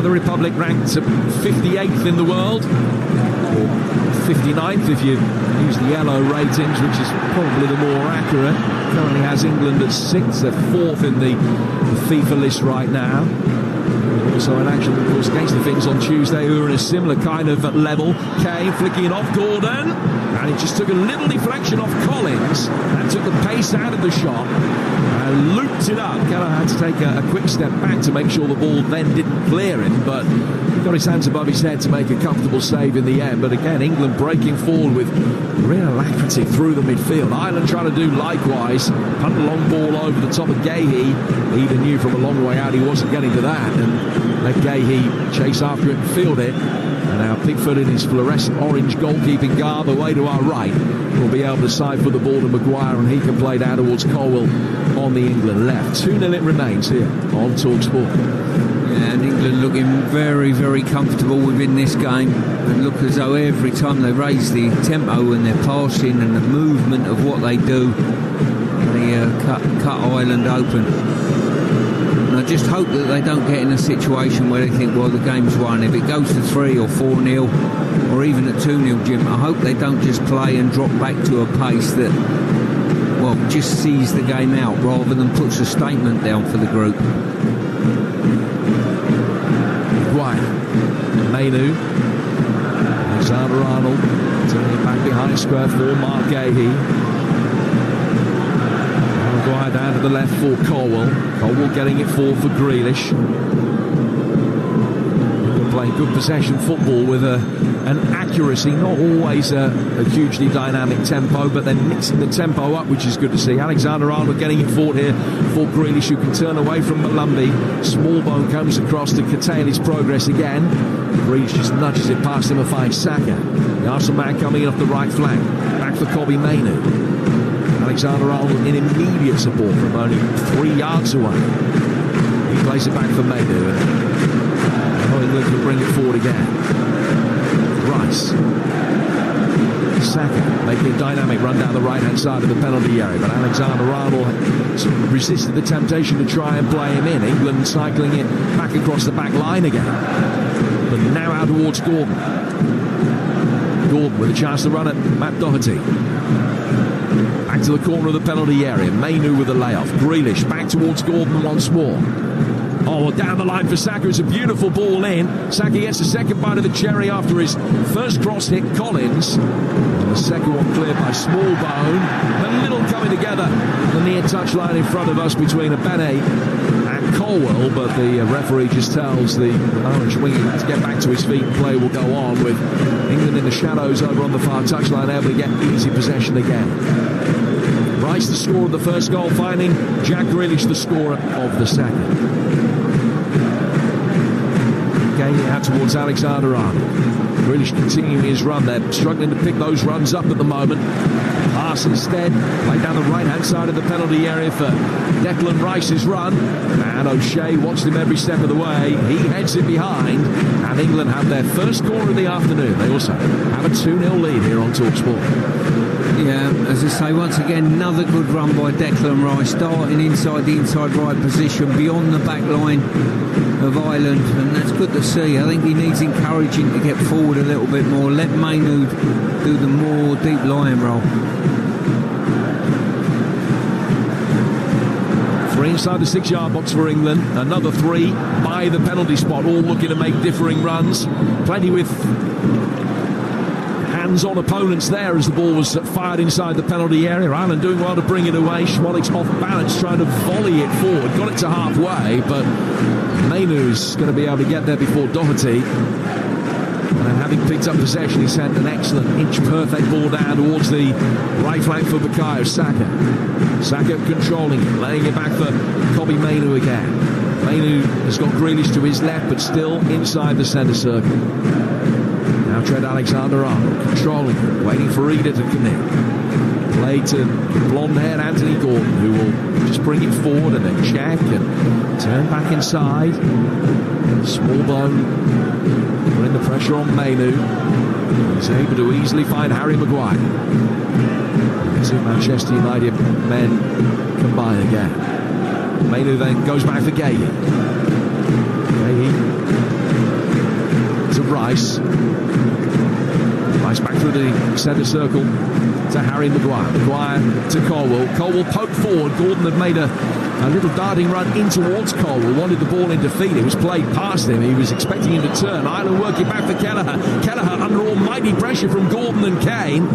The Republic ranked 58th in the world, or 59th if you use the yellow ratings, which is probably the more accurate. Currently has England at 6th, they're 4th in the FIFA list right now. Also in action, of course, against the Finns on Tuesday, who were in a similar kind of level. Kane flicking it off Gordon, and it just took a little deflection off Collins and took the pace out of the shot and looped it up. Keller had to take a quick step back to make sure the ball then didn't clear him, but he got his hands above his head to make a comfortable save in the end. But again, England breaking forward with real alacrity through the midfield. Ireland trying to do likewise. Punt a long ball over the top of Gahey. He even knew from a long way out he wasn't getting to that, and let Gahey chase after it and field it. And now Pickford in his fluorescent orange goalkeeping garb away to our right will be able to side for the ball to Maguire, and he can play down towards Colwell on the England left. 2-0 it remains here on Talksport. Yeah, and England looking very, very comfortable within this game, and look as though every time they raise the tempo and their passing and the movement of what they do, they cut Ireland open. And I just hope that they don't get in a situation where they think, well, the game's won. If it goes to 3 or 4-0 or even at 2-0, Jim, I hope they don't just play and drop back to a pace that, well, just sees the game out rather than puts a statement down for the group. Maguire, Mainu, Alexander-Arnold turning it back behind square for Mark Gahey. Maguire down to the left for Colwell. Colwell getting it forward for Grealish. They're playing good possession football with an accuracy, not always a hugely dynamic tempo, but they're mixing the tempo up, which is good to see. Alexander-Arnold getting it forward here for Grealish, who can turn away from Malumbi. Smallbone comes across to curtail his progress again. Grealish just nudges it past him and finds Saka. The Arsenal man coming in off the right flank. Back for Kobbie Mainoo. Alexander-Arnold in immediate support from only 3 yards away. He plays it back for Mainoo, and England can bring it forward again. Rice. Saka making a dynamic run down the right-hand side of the penalty area, but Alexander-Arnold resisted the temptation to try and play him in. England cycling it back across the back line again. But now out towards Gordon. Gordon with a chance to run at Matt Doherty. Back to the corner of the penalty area. Mainoo with a layoff. Grealish back towards Gordon once more. Oh, down the line for Saka. It's a beautiful ball in. Saka gets the second bite of the cherry after his first cross hit Collins. And the second one cleared by Smallbone. A little coming together. The near touchline in front of us between Abene and Colwell, but the referee just tells the Orange winger to get back to his feet and play will go on, with England in the shadows over on the far touchline, able to get easy possession again. Rice the scorer of the first goal, finding Jack Grealish the scorer of the second. Gahey out towards Alexander-Arnold. Grealish continuing his run there, struggling to pick those runs up at the moment. Pass instead, played down the right-hand side of the penalty area for Declan Rice's run. And O'Shea watched him every step of the way. He heads it behind, and England have their first corner of the afternoon. They also have a 2-0 lead here on Talksport. Yeah, as I say, once again, another good run by Declan Rice, starting inside the inside right position, beyond the back line of Ireland, and that's good to see. I think he needs encouraging to get forward a little bit more. Let Mainoo do the more deep lying role. 3 inside the 6-yard box for England. Another 3 by the penalty spot, all looking to make differing runs. Plenty with hands-on opponents there as the ball was fired inside the penalty area. Ireland doing well to bring it away. Schwolek's off balance, trying to volley it forward. Got it to halfway, but Mainoo's going to be able to get there before Doherty. And having picked up possession, he sent an excellent inch-perfect ball down towards the right flank for Bukayo Saka. Saka controlling it, laying it back for Kobbie Mainoo again. Mainoo has got Grealish to his left, but still inside the centre circle. Now Trent Alexander-Arnold controlling it, waiting for Ida to commit. Play to blonde-haired Anthony Gordon, who will just bring it forward and then check and turn back inside. Smallbone putting the pressure on Mainoo. He's able to easily find Harry Maguire. The 2 Manchester United men combine again. Mainoo then goes back for Gahey. Gahey to Rice. Rice back through the centre circle to Harry Maguire. Maguire to Colwell. Colwell poked forward. Gordon had made a A little darting run in towards Colwell, wanted the ball in defeat. It was played past him. He was expecting him to turn. Ireland working back for Kelleher. Kelleher under almighty pressure from Gordon and Kane.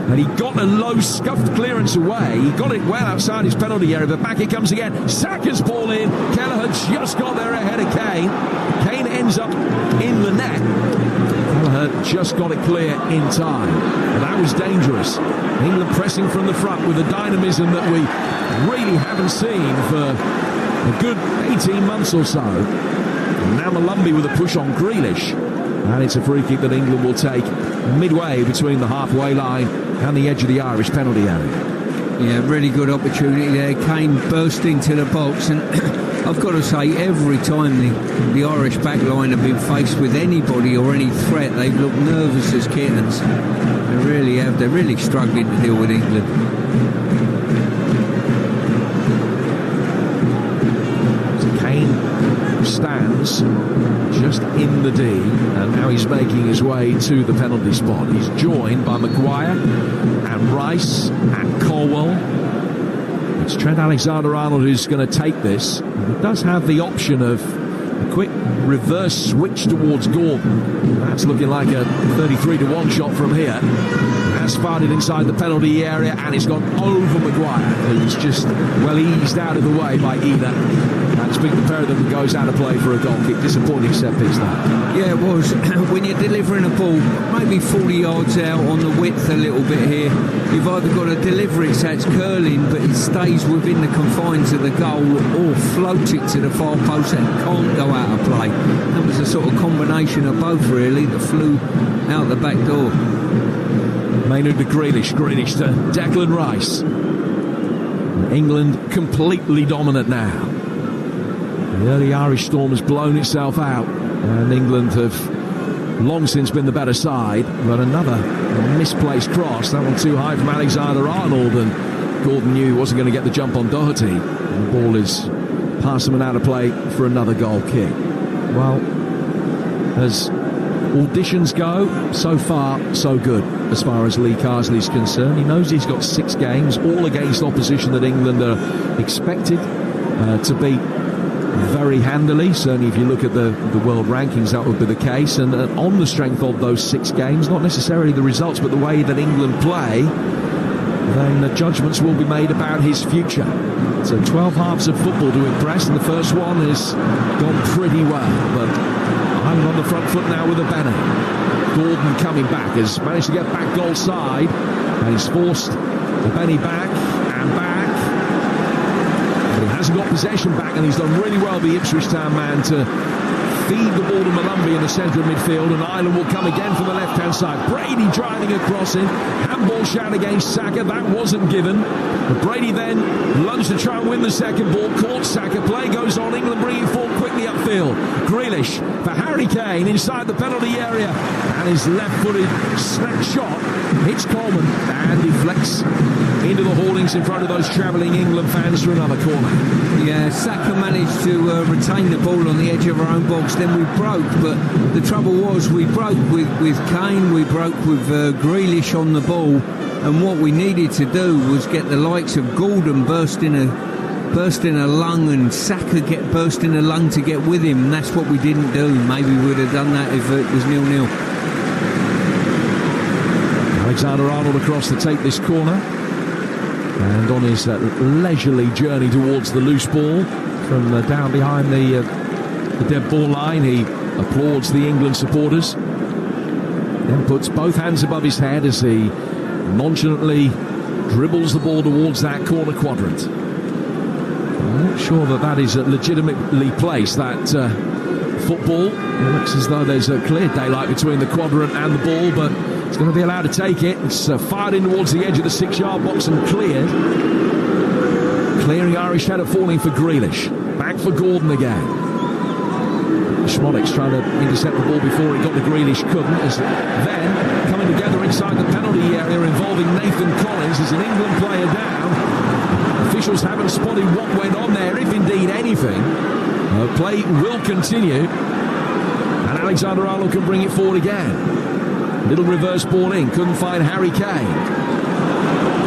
And he got a low, scuffed clearance away. He got it well outside his penalty area, but back it comes again. Saka's ball in. Kelleher just got there ahead of Kane. Kane ends up in the net. Kelleher just got it clear in time. And that was dangerous. England pressing from the front with a dynamism that we really haven't seen for a good 18 months or so. And now Malumbi with a push on Grealish. And it's a free kick that England will take midway between the halfway line and the edge of the Irish penalty area. Yeah, really good opportunity there. Kane burst into the box, and I've got to say, every time the Irish backline have been faced with anybody or any threat, they've looked nervous as kittens. They really have. They're really struggling to deal with England. So Kane stands just in the D, and now he's making his way to the penalty spot. He's joined by Maguire and Rice and Colwell. It's Trent Alexander-Arnold who's going to take this. He does have the option of a quick reverse switch towards Gordon. That's looking like a 33-1 shot from here. Has fired it inside the penalty area, and it's gone over Maguire, who's just well eased out of the way by Eder. And it's been the pair of them that goes out of play for a goal kick. Disappointing set piece that. Yeah, it was. When you're delivering a ball maybe 40 yards out on the width a little bit here, you've either got to deliver it so it's curling but it stays within the confines of the goal, or float it to the far post and can't go out of play. That was a sort of combination of both really that flew out the back door. Maynard to Grealish, Grealish to Declan Rice. England completely dominant now. The early Irish storm has blown itself out, and England have long since been the better side. But another misplaced cross, that one too high from Alexander-Arnold, and Gordon knew he wasn't going to get the jump on Doherty. And the ball is past him and out of play for another goal kick. Well, as auditions go, so far so good as far as Lee Carsley's concerned. He knows he's got 6 games, all against opposition that England are expected to beat very handily. Certainly if you look at the world rankings, that would be the case. And on the strength of those 6 games, not necessarily the results, but the way that England play, then the judgments will be made about his future. So 12 halves of football to impress, and the first one has gone pretty well. But I'm on the front foot now with a Benny. Gordon coming back, has managed to get back goal side, and he's forced the Benny back and back. But he hasn't got possession back, and he's done really well, the Ipswich Town man, to feed the ball to Malumbi in the centre of midfield, and Ireland will come again from the left-hand side. Brady driving across him, handball shot against Saka, that wasn't given. But Brady then lunged to try and win the second ball, caught Saka, play goes on, England bringing it forward quickly upfield. Grealish for Harry Kane inside the penalty area, and his left-footed snap shot hits Coleman and deflects into the hoardings in front of those travelling England fans for another corner. Yeah, Saka managed to retain the ball on the edge of our own box. Then we broke, but the trouble was we broke with Kane, we broke with Grealish on the ball, and what we needed to do was get the likes of Gordon burst in a lung, and Saka get burst in a lung to get with him, and that's what we didn't do. Maybe we would have done that if it was 0-0. Alexander-Arnold across to take this corner, and on his leisurely journey towards the loose ball from down behind the dead ball line, he applauds the England supporters, then puts both hands above his head as he nonchalantly dribbles the ball towards that corner quadrant. I'm not sure that is legitimately placed, that football. It looks as though there's a clear daylight between the quadrant and the ball, but it's going to be allowed to take it. It's fired in towards the edge of the 6-yard box and cleared. Clearing Irish header falling for Grealish. Back for Gordon again. Schmodek's trying to intercept the ball before he got the Grealish, couldn't. As then coming together inside the penalty area involving Nathan Collins as an England player down. Officials haven't spotted what went on there, if indeed anything. Play will continue, and Alexander-Arnold can bring it forward again. Little reverse ball in, couldn't find Harry Kane.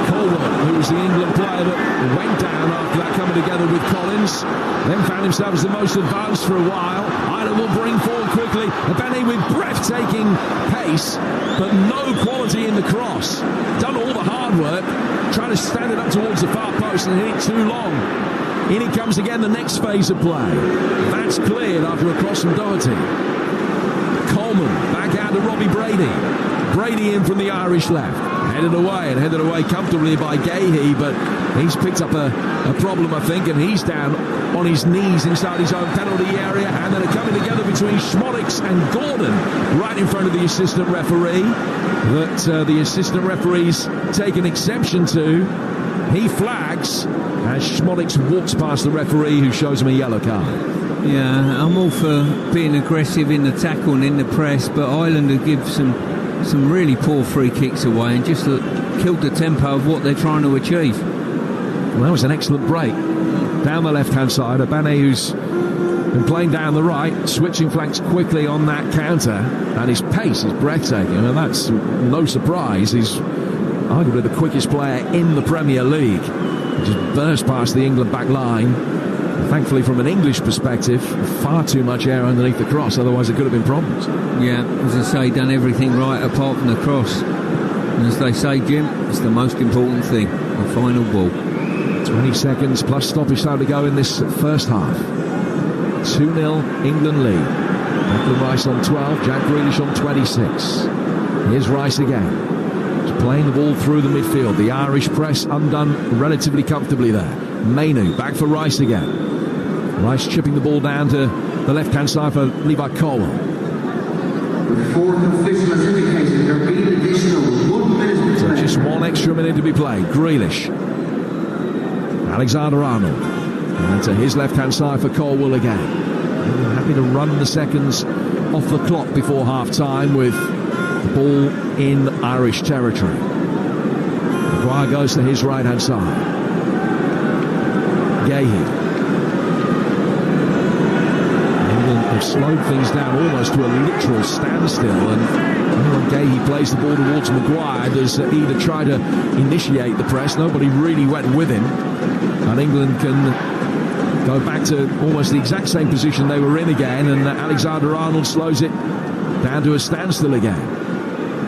Colwell, who was the England player that went down after that, coming together with Collins. Then found himself as the most advanced for a while. Ireland will bring forward quickly. Abene with breathtaking pace, but no quality in the cross. Done all the hard work, trying to stand it up towards the far post and hit it too long. In it comes again the next phase of play. That's cleared after a cross from Doherty. Coleman back out to Robbie Brady. Brady in from the Irish left. Headed away comfortably by Gahey, but he's picked up a problem, I think, and he's down on his knees inside his own penalty area, and then are coming together between Schmolix and Gordon right in front of the assistant referee, that the assistant referee's taken exception to. He flags as Schmolix walks past the referee, who shows him a yellow card. Yeah, I'm all for being aggressive in the tackle and in the press, but Ireland have given some really poor free kicks away and just killed the tempo of what they're trying to achieve. Well, that was an excellent break down the left-hand side. Abene, who's been playing down the right, switching flanks quickly on that counter, and his pace is breathtaking. And that's no surprise. He's arguably the quickest player in the Premier League. He just burst past the England back line. Thankfully, from an English perspective, far too much air underneath the cross, otherwise there could have been problems. Yeah, as I say, done everything right apart from the cross. And as they say, Jim, it's the most important thing, the final ball. 20 seconds plus stoppage time to go in this first half. 2-0 England lead. Declan Rice on 12, Jack Grealish on 26. Here's Rice again. He's playing the ball through the midfield. The Irish press undone relatively comfortably there. Mainu back for Rice again. Rice chipping the ball down to the left-hand side for Levi Colwell. The fourth official has indicated there will be an additional 1 minute. So just 1 extra minute to be played. Grealish. Alexander-Arnold. And to his left-hand side for Colwell again. And happy to run the seconds off the clock before half-time with the ball in Irish territory. Maguire goes to his right-hand side. Gahey. England have slowed things down almost to a literal standstill, and when Gahey plays the ball towards Maguire, does either try to initiate the press. Nobody really went with him, and England can go back to almost the exact same position they were in again, and Alexander-Arnold slows it down to a standstill again.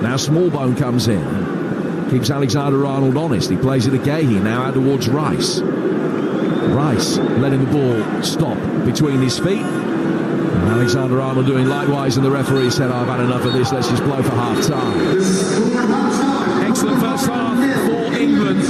Now Smallbone comes in, keeps Alexander-Arnold honest. He plays it to Gahey, now out towards Rice. Rice letting the ball stop between his feet, and Alexander-Arnold doing likewise, and the referee said, I've had enough of this, let's just blow for half-time. Excellent first half for England.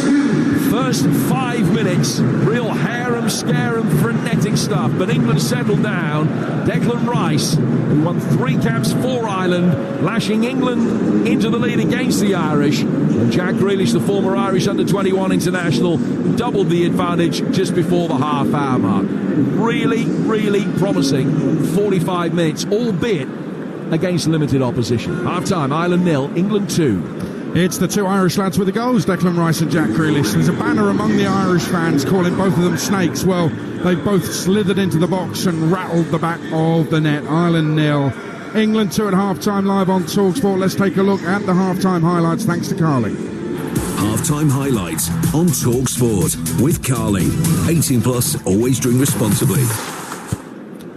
First 5 minutes, real harem-scarum frenetic stuff, but England settled down. Declan Rice, who won 3 caps for Ireland, lashing England into the lead against the Irish, and Jack Grealish, the former Irish under-21 international, doubled the advantage just before the half-hour mark. Really, really promising 45 minutes, albeit against limited opposition. Half-time, Ireland 0, England 2. It's the two Irish lads with the goals, Declan Rice and Jack Grealish. There's a banner among the Irish fans calling both of them snakes. Well, they both slithered into the box and rattled the back of the net. Ireland 0, England 2 at half-time, live on Talksport. Let's take a look at the half-time highlights, thanks to Carling. Half-time highlights on Talksport with Carling. 18 plus, always drink responsibly.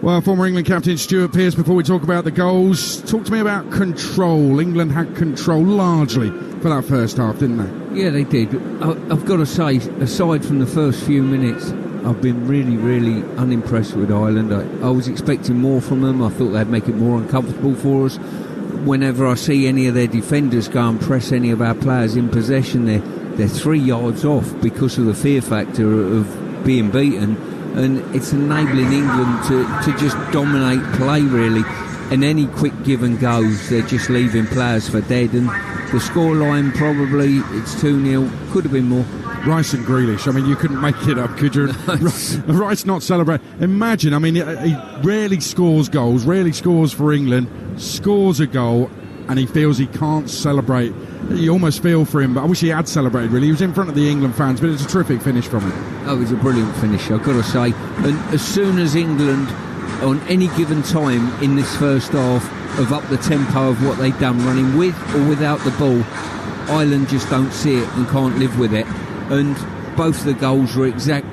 Well, former England captain Stuart Pearce, before we talk about the goals, talk to me about control. England had control largely for that first half, didn't they? Yeah, they did. I've got to say, aside from the first few minutes, I've been really, really unimpressed with Ireland. I was expecting more from them. I thought they'd make it more uncomfortable for us. Whenever I see any of their defenders go and press any of our players in possession, they're 3 yards off because of the fear factor of being beaten. And it's enabling England to just dominate play, really. And any quick give and goes, they're just leaving players for dead. And the scoreline, probably, it's 2-0. Could have been more. Rice and Grealish, I mean, you couldn't make it up, could you? Rice not celebrate. Imagine, I mean, he rarely scores goals, rarely scores for England, scores a goal, and he feels he can't celebrate. You almost feel for him, but I wish he had celebrated, really. He was in front of the England fans, but it's a terrific finish from him. Oh, it was a brilliant finish, I've got to say. And as soon as England, on any given time in this first half, have upped the tempo of what they've done, running with or without the ball, Ireland just don't see it and can't live with it. And both the goals were exact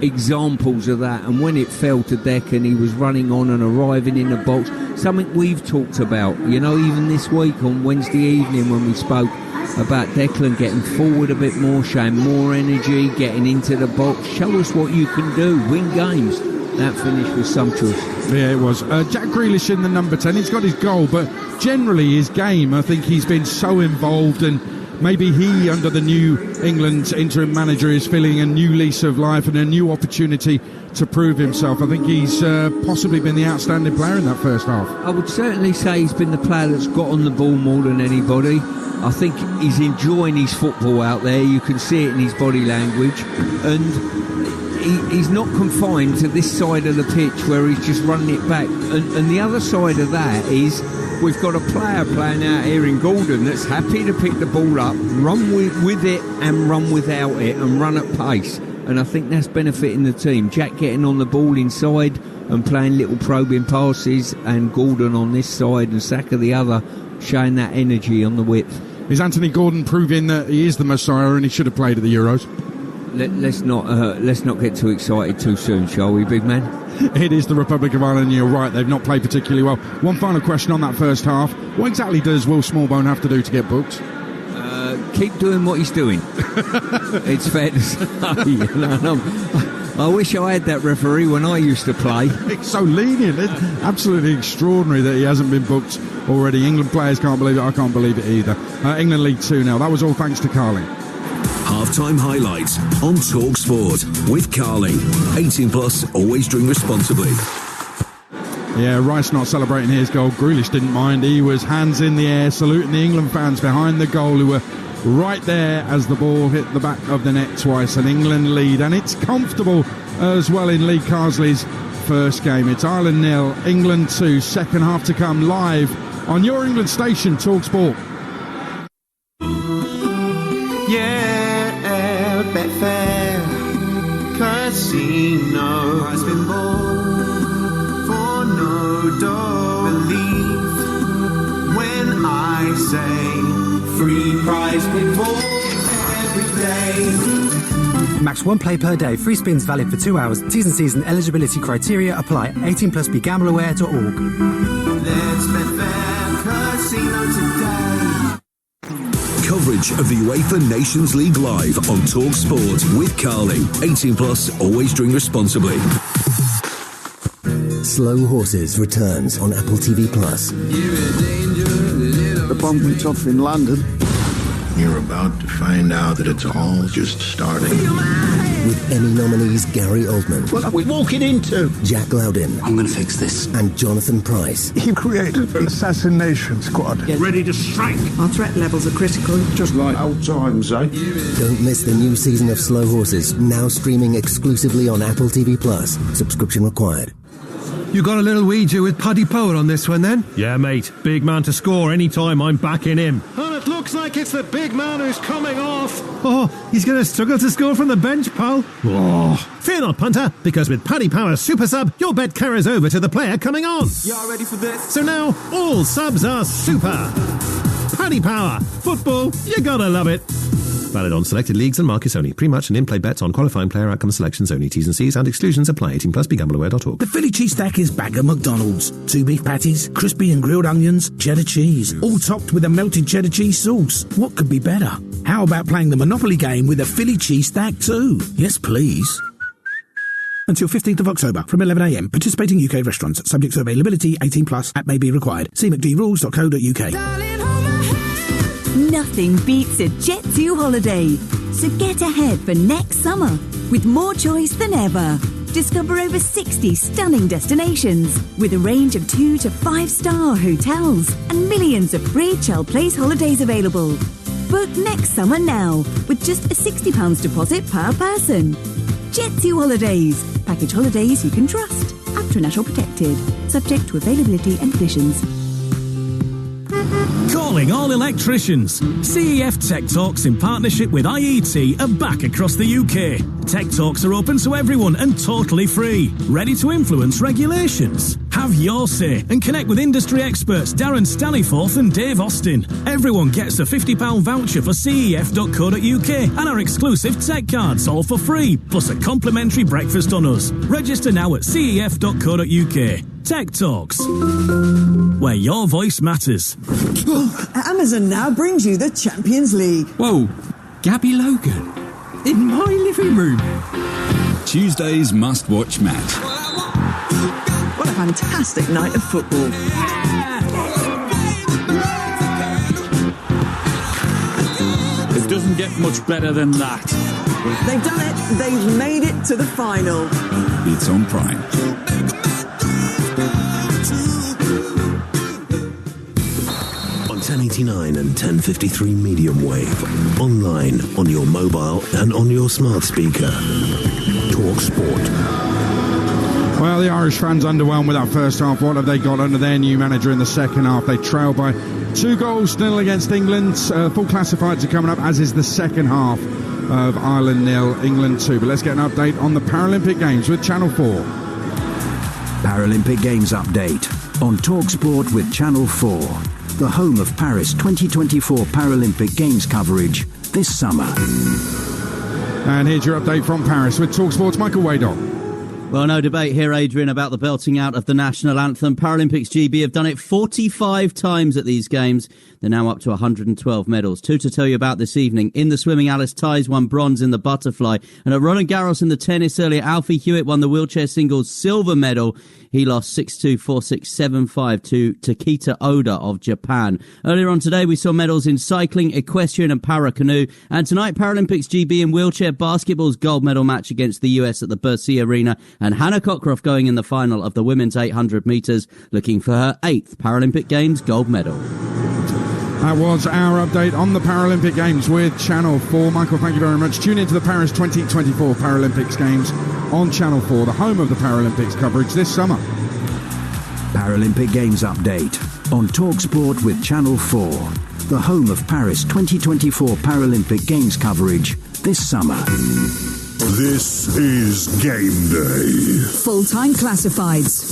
examples of that. And when it fell to deck and he was running on and arriving in the box, something we've talked about, you know, even this week on Wednesday evening when we spoke about Declan getting forward a bit more, showing more energy, getting into the box. Show us what you can do, win games. That finish was sumptuous. Yeah, it was. Jack Grealish in the number 10. He's got his goal, but generally his game, I think he's been so involved, and maybe he, under the new England interim manager, is feeling a new lease of life and a new opportunity to prove himself. I think he's possibly been the outstanding player in that first half. I would certainly say he's been the player that's got on the ball more than anybody. I think he's enjoying his football out there. You can see it in his body language. And he's not confined to this side of the pitch where he's just running it back. And the other side of that is we've got a player playing out here in Gordon that's happy to pick the ball up, run with it and run without it, and run at pace. And I think that's benefiting the team. Jack getting on the ball inside and playing little probing passes, and Gordon on this side and Saka the other, showing that energy on the width. Is Anthony Gordon proving that he is the Messiah and he should have played at the Euros? Let's not get too excited too soon, shall we, big man? It is the Republic of Ireland, you're right, they've not played particularly well. One final question on that first half. What exactly does Will Smallbone have to do to get booked? Keep doing what he's doing. It's fair to say. I wish I had that referee when I used to play. It's so lenient. It's absolutely extraordinary that he hasn't been booked already. England players can't believe it. I can't believe it either. England lead 2-0. That was all thanks to Carling. Half-time highlights on Talksport with Carling. 18 plus, always drink responsibly. Yeah, Rice not celebrating his goal. Grealish didn't mind. He was hands in the air, saluting the England fans behind the goal who were right there as the ball hit the back of the net twice. An England lead, and it's comfortable as well in Lee Carsley's first game. It's Ireland 0, England 2. Second half to come live on your England station, Talksport. Yeah, Betfair Casino. Prize been bought for no dough. Believe when I say free prize been bought every day. Max 1 play per day. Free spins valid for 2 hours. T's and C's and eligibility criteria apply. 18 plus begambleaware.org. Let's Betfair Casino today. Coverage of the UEFA Nations League live on Talksport with Carling. 18 plus, always drink responsibly. Slow Horses returns on Apple TV+. The bump went off in London. You're about to find out that it's all just starting. With Emmy nominees Gary Oldman. What are we walking into? Jack Loudon. I'm going to fix this. And Jonathan Pryce. He created an assassination squad. Get ready to strike. Our threat levels are critical. Just like old times, eh? Don't miss the new season of Slow Horses, now streaming exclusively on Apple TV+. Subscription required. You got a little Ouija with Paddy Power on this one, then? Yeah, mate. Big man to score anytime. I'm backing him. And it looks like it's the big man who's coming off. Oh, he's going to struggle to score from the bench, pal. Oh. Fear not, punter, because with Paddy Power's super sub, your bet carries over to the player coming on. Y'all ready for this? So now, all subs are super. Paddy Power. Football, you gotta love it. Valid on selected leagues and markets only. Pre-match and in-play bets on qualifying player outcome selections only. T's and C's and exclusions apply. 18 plus begambleaware.org. The Philly cheese stack is back at McDonald's. 2 beef patties, crispy and grilled onions, cheddar cheese, all topped with a melted cheddar cheese sauce. What could be better? How about playing the Monopoly game with a Philly cheese stack too? Yes, please. Until 15th of October from 11am. Participating UK restaurants. Subject to availability. 18 plus. App may be required. See mcdrules.co.uk. Nothing beats a Jet2 holiday. So get ahead for next summer with more choice than ever. Discover over 60 stunning destinations with a range of 2 to 5-star hotels and millions of free Child Place holidays available. Book next summer now with just a £60 deposit per person. Jet2 Holidays. Package holidays you can trust. After National Protected. Subject to availability and conditions. Carling Calling all electricians. CEF Tech Talks in partnership with IET are back across the UK. Tech Talks are open to everyone and totally free. Ready to influence regulations? Have your say and connect with industry experts Darren Stanleyforth and Dave Austin. Everyone gets a £50 voucher for CEF.co.uk and our exclusive tech cards, all for free, plus a complimentary breakfast on us. Register now at CEF.co.uk. Tech Talks, where your voice matters. Amazon now brings you the Champions League. Whoa, Gabby Logan, in my living room. Tuesday's must-watch match. What a fantastic night of football. It doesn't get much better than that. They've done it. They've made it to the final. It's on Prime. On 1089 and 1053 medium wave. Online, on your mobile and on your smart speaker. Talksport. Well, the Irish fans underwhelmed with that first half. What have they got under their new manager in the second half? They trailed by 2-0 against England. Full classifieds are coming up, as is the second half of Ireland 0, England 2. But let's get an update on the Paralympic Games with Channel 4. Paralympic Games update on Talksport with Channel 4. The home of Paris 2024 Paralympic Games coverage this summer. And here's your update from Paris with Talksport's Michael Waddock. Well, no debate here, Adrian, about the belting out of the national anthem. Paralympics GB have done it 45 times at these games. They're now up to 112 medals. Two to tell you about this evening. In the swimming, Alice Tighe won bronze in the butterfly. And at Roland Garros in the tennis earlier, Alfie Hewitt won the wheelchair singles silver medal. He lost 6-2, 4-6, 7-5 to Takita Oda of Japan. Earlier on today, we saw medals in cycling, equestrian and para-canoe. And tonight, Paralympics GB in wheelchair basketball's gold medal match against the US at the Bercy Arena. And Hannah Cockcroft going in the final of the women's 800 metres, looking for her 8th Paralympic Games gold medal. That was our update on the Paralympic Games with Channel 4. Michael, thank you very much. Tune into the Paris 2024 Paralympics Games on Channel 4, the home of the Paralympics coverage this summer. Paralympic Games update on Talksport with Channel 4. The home of Paris 2024 Paralympic Games coverage this summer. This is game day. Full-time classifieds.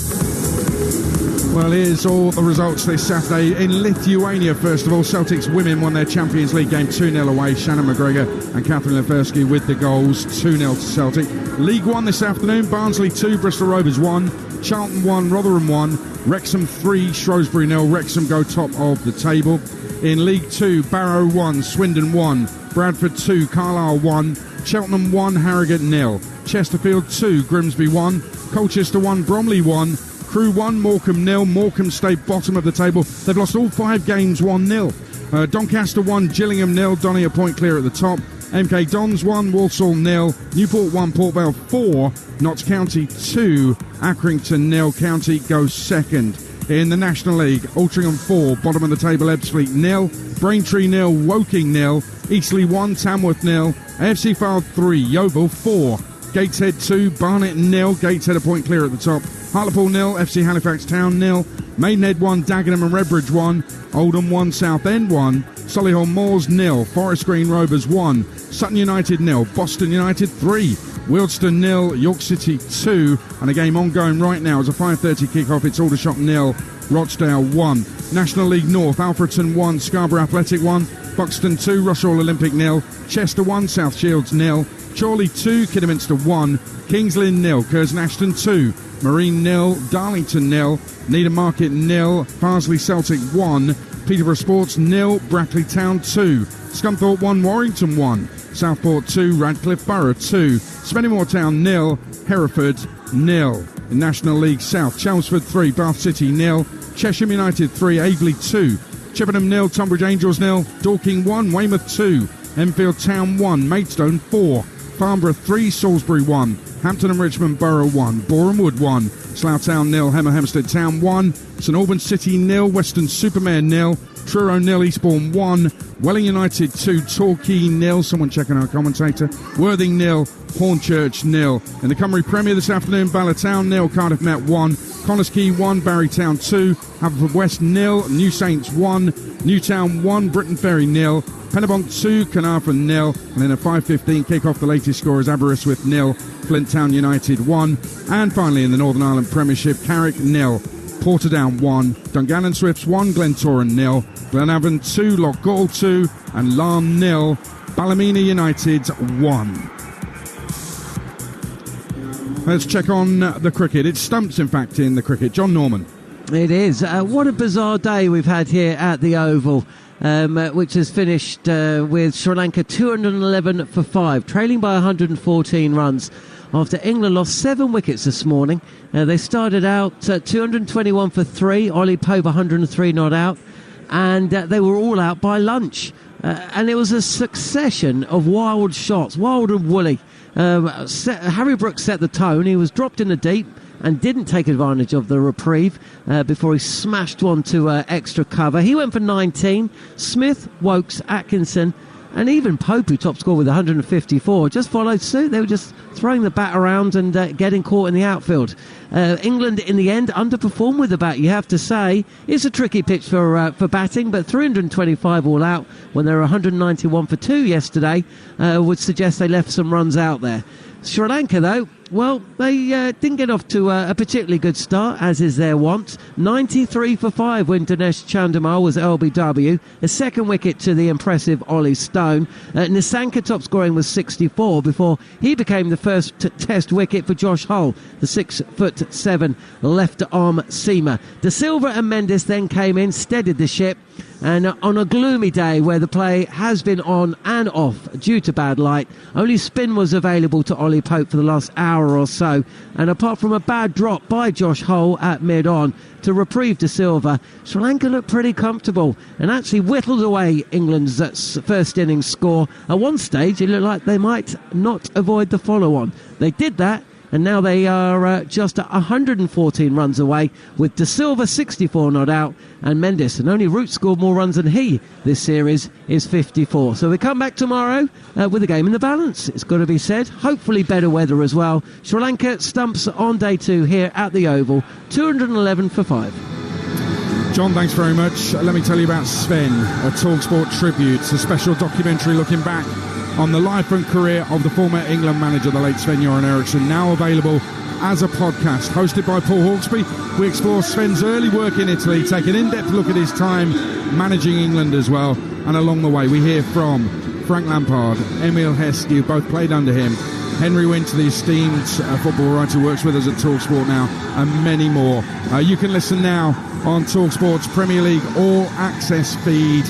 Well, here's all the results this Saturday in Lithuania. First of all, Celtics women won their Champions League game 2-0 away. Shannon McGregor and Catherine Leversky with the goals, 2-0 to Celtic. League 1 this afternoon, Barnsley 2, Bristol Rovers 1, Charlton 1, Rotherham 1, Wrexham 3, Shrewsbury 0. Wrexham go top of the table. In League 2, Barrow 1, Swindon 1, Bradford 2, Carlisle 1, Cheltenham 1, Harrogate 0, Chesterfield 2, Grimsby 1, Colchester 1, Bromley 1, Crewe 1, Morecambe 0. Morecambe stay bottom of the table. They've lost all 5 games 1-0. Doncaster 1, Gillingham 0. Donny a point clear at the top. MK Dons 1, Walsall 0. Newport 1, Port Vale 4. Notts County 2. Accrington 0. County goes second. In the National League, Altrincham 4, bottom of the table, Ebbsfleet 0. Braintree 0, Woking 0. Eastleigh 1, Tamworth 0. AFC Fylde 3, Yeovil 4. Gateshead 2, Barnet 0. Gateshead a point clear at the top. Hartlepool 0, FC Halifax Town 0. Maidenhead 1, Dagenham and Redbridge 1. Oldham 1, Southend 1. Solihull Moors 0. Forest Green Rovers 1. Sutton United 0. Boston United 3. Wealdstone 0. York City 2. And a game ongoing right now as a 5:30 kick-off. It's Aldershot 0. Rochdale 1. National League North, Alfreton 1. Scarborough Athletic 1. Buxton 2. Rushall Olympic 0. Chester 1. South Shields 0. Chorley 2. Kidderminster 1. Kings Lynn 0. Curzon Ashton 2. Marine 0. Darlington 0. Needham Market 0. Farsley Celtic 1. Peterborough Sports 0. Brackley Town 2. Scunthorpe 1. Warrington 1. Southport 2. Radcliffe Borough 2. Spennymoor Town 0. Hereford 0. In National League South, Chelmsford 3. Bath City 0. Chesham United 3. Aveley 2. Chippenham 0. Tunbridge Angels 0. Dorking 1. Weymouth 2. Enfield Town 1. Maidstone 4. Farnborough 3. Salisbury 1. Hampton and Richmond Borough 1. Boreham Wood 1. Slough Town 0, Hemel Hempstead Town 1, St Albans City 0, Weston Supermare 0, Truro 0, Eastbourne 1, Welling United 2, Torquay 0, someone checking our commentator, Worthing 0, Hornchurch 0. In the Cymru Premier this afternoon, Ballatown 0, Cardiff Met 1, Connors Quay 1, Barrytown 2, Haverfordwest 0, New Saints 1, Newtown 1, Britton Ferry 0, Pennebont 2, Carnarvon 0, and in a 5:15 kick-off, the latest score is Aberystwyth 0, Flint Town United 1, and finally in the Northern Ireland Premiership, Carrick 0, Portadown 1, Dungannon Swifts 1, Glentoran 0, Glenavon 2, Loughgall 2, and Larne 0, Ballymena United 1. Let's check on the cricket. It's stumps, in fact, in the cricket. John Norman. It is. What a bizarre day we've had here at the Oval, which has finished with Sri Lanka 211 for 5, trailing by 114 runs after England lost 7 wickets this morning. They started out 221 for 3, Ollie Pope 103 not out, and they were all out by lunch. And it was a succession of wild shots, wild and woolly. Harry Brooks set the tone. He was dropped in the deep and didn't take advantage of the reprieve before he smashed one to extra cover. He went for 19. Smith, Wokes, Atkinson, and even Pope, who top scored with 154, just followed suit. They were just throwing the bat around and getting caught in the outfield. England, in the end, underperformed with the bat, you have to say. It's a tricky pitch for batting, but 325 all out when they were 191 for 2 yesterday would suggest they left some runs out there. Sri Lanka, though, well, they didn't get off to a particularly good start, as is their wont. 93 for 5 when Dinesh Chandimal was LBW. A second wicket to the impressive Ollie Stone. Nissanka top scoring was 64 before he became the first test wicket for Josh Hull, the 6'7" left arm seamer. De Silva and Mendes then came in, steadied the ship. And on a gloomy day where the play has been on and off due to bad light, only spin was available to Ollie Pope for the last hour or so. And apart from a bad drop by Josh Hull at mid-on to reprieve De Silva, Sri Lanka looked pretty comfortable and actually whittled away England's first innings score. At one stage, it looked like they might not avoid the follow-on. They did that. And now they are just 114 runs away with De Silva 64 not out, and Mendes, and only Root scored more runs than he this series, is 54. So we come back tomorrow with a game in the balance, it's got to be said. Hopefully better weather as well. Sri Lanka stumps on day 2 here at the Oval, 211 for 5. John, thanks very much. Let me tell you about Sven, a Talksport tribute, a special documentary looking back on the life and career of the former England manager, the late Sven-Göran Eriksson, now available as a podcast. Hosted by Paul Hawksby, we explore Sven's early work in Italy, take an in-depth look at his time managing England as well, and along the way we hear from Frank Lampard, Emil Heskey, who both played under him, Henry Winter, the esteemed football writer who works with us at Talksport now, and many more. You can listen now on Talksport's Premier League All Access feed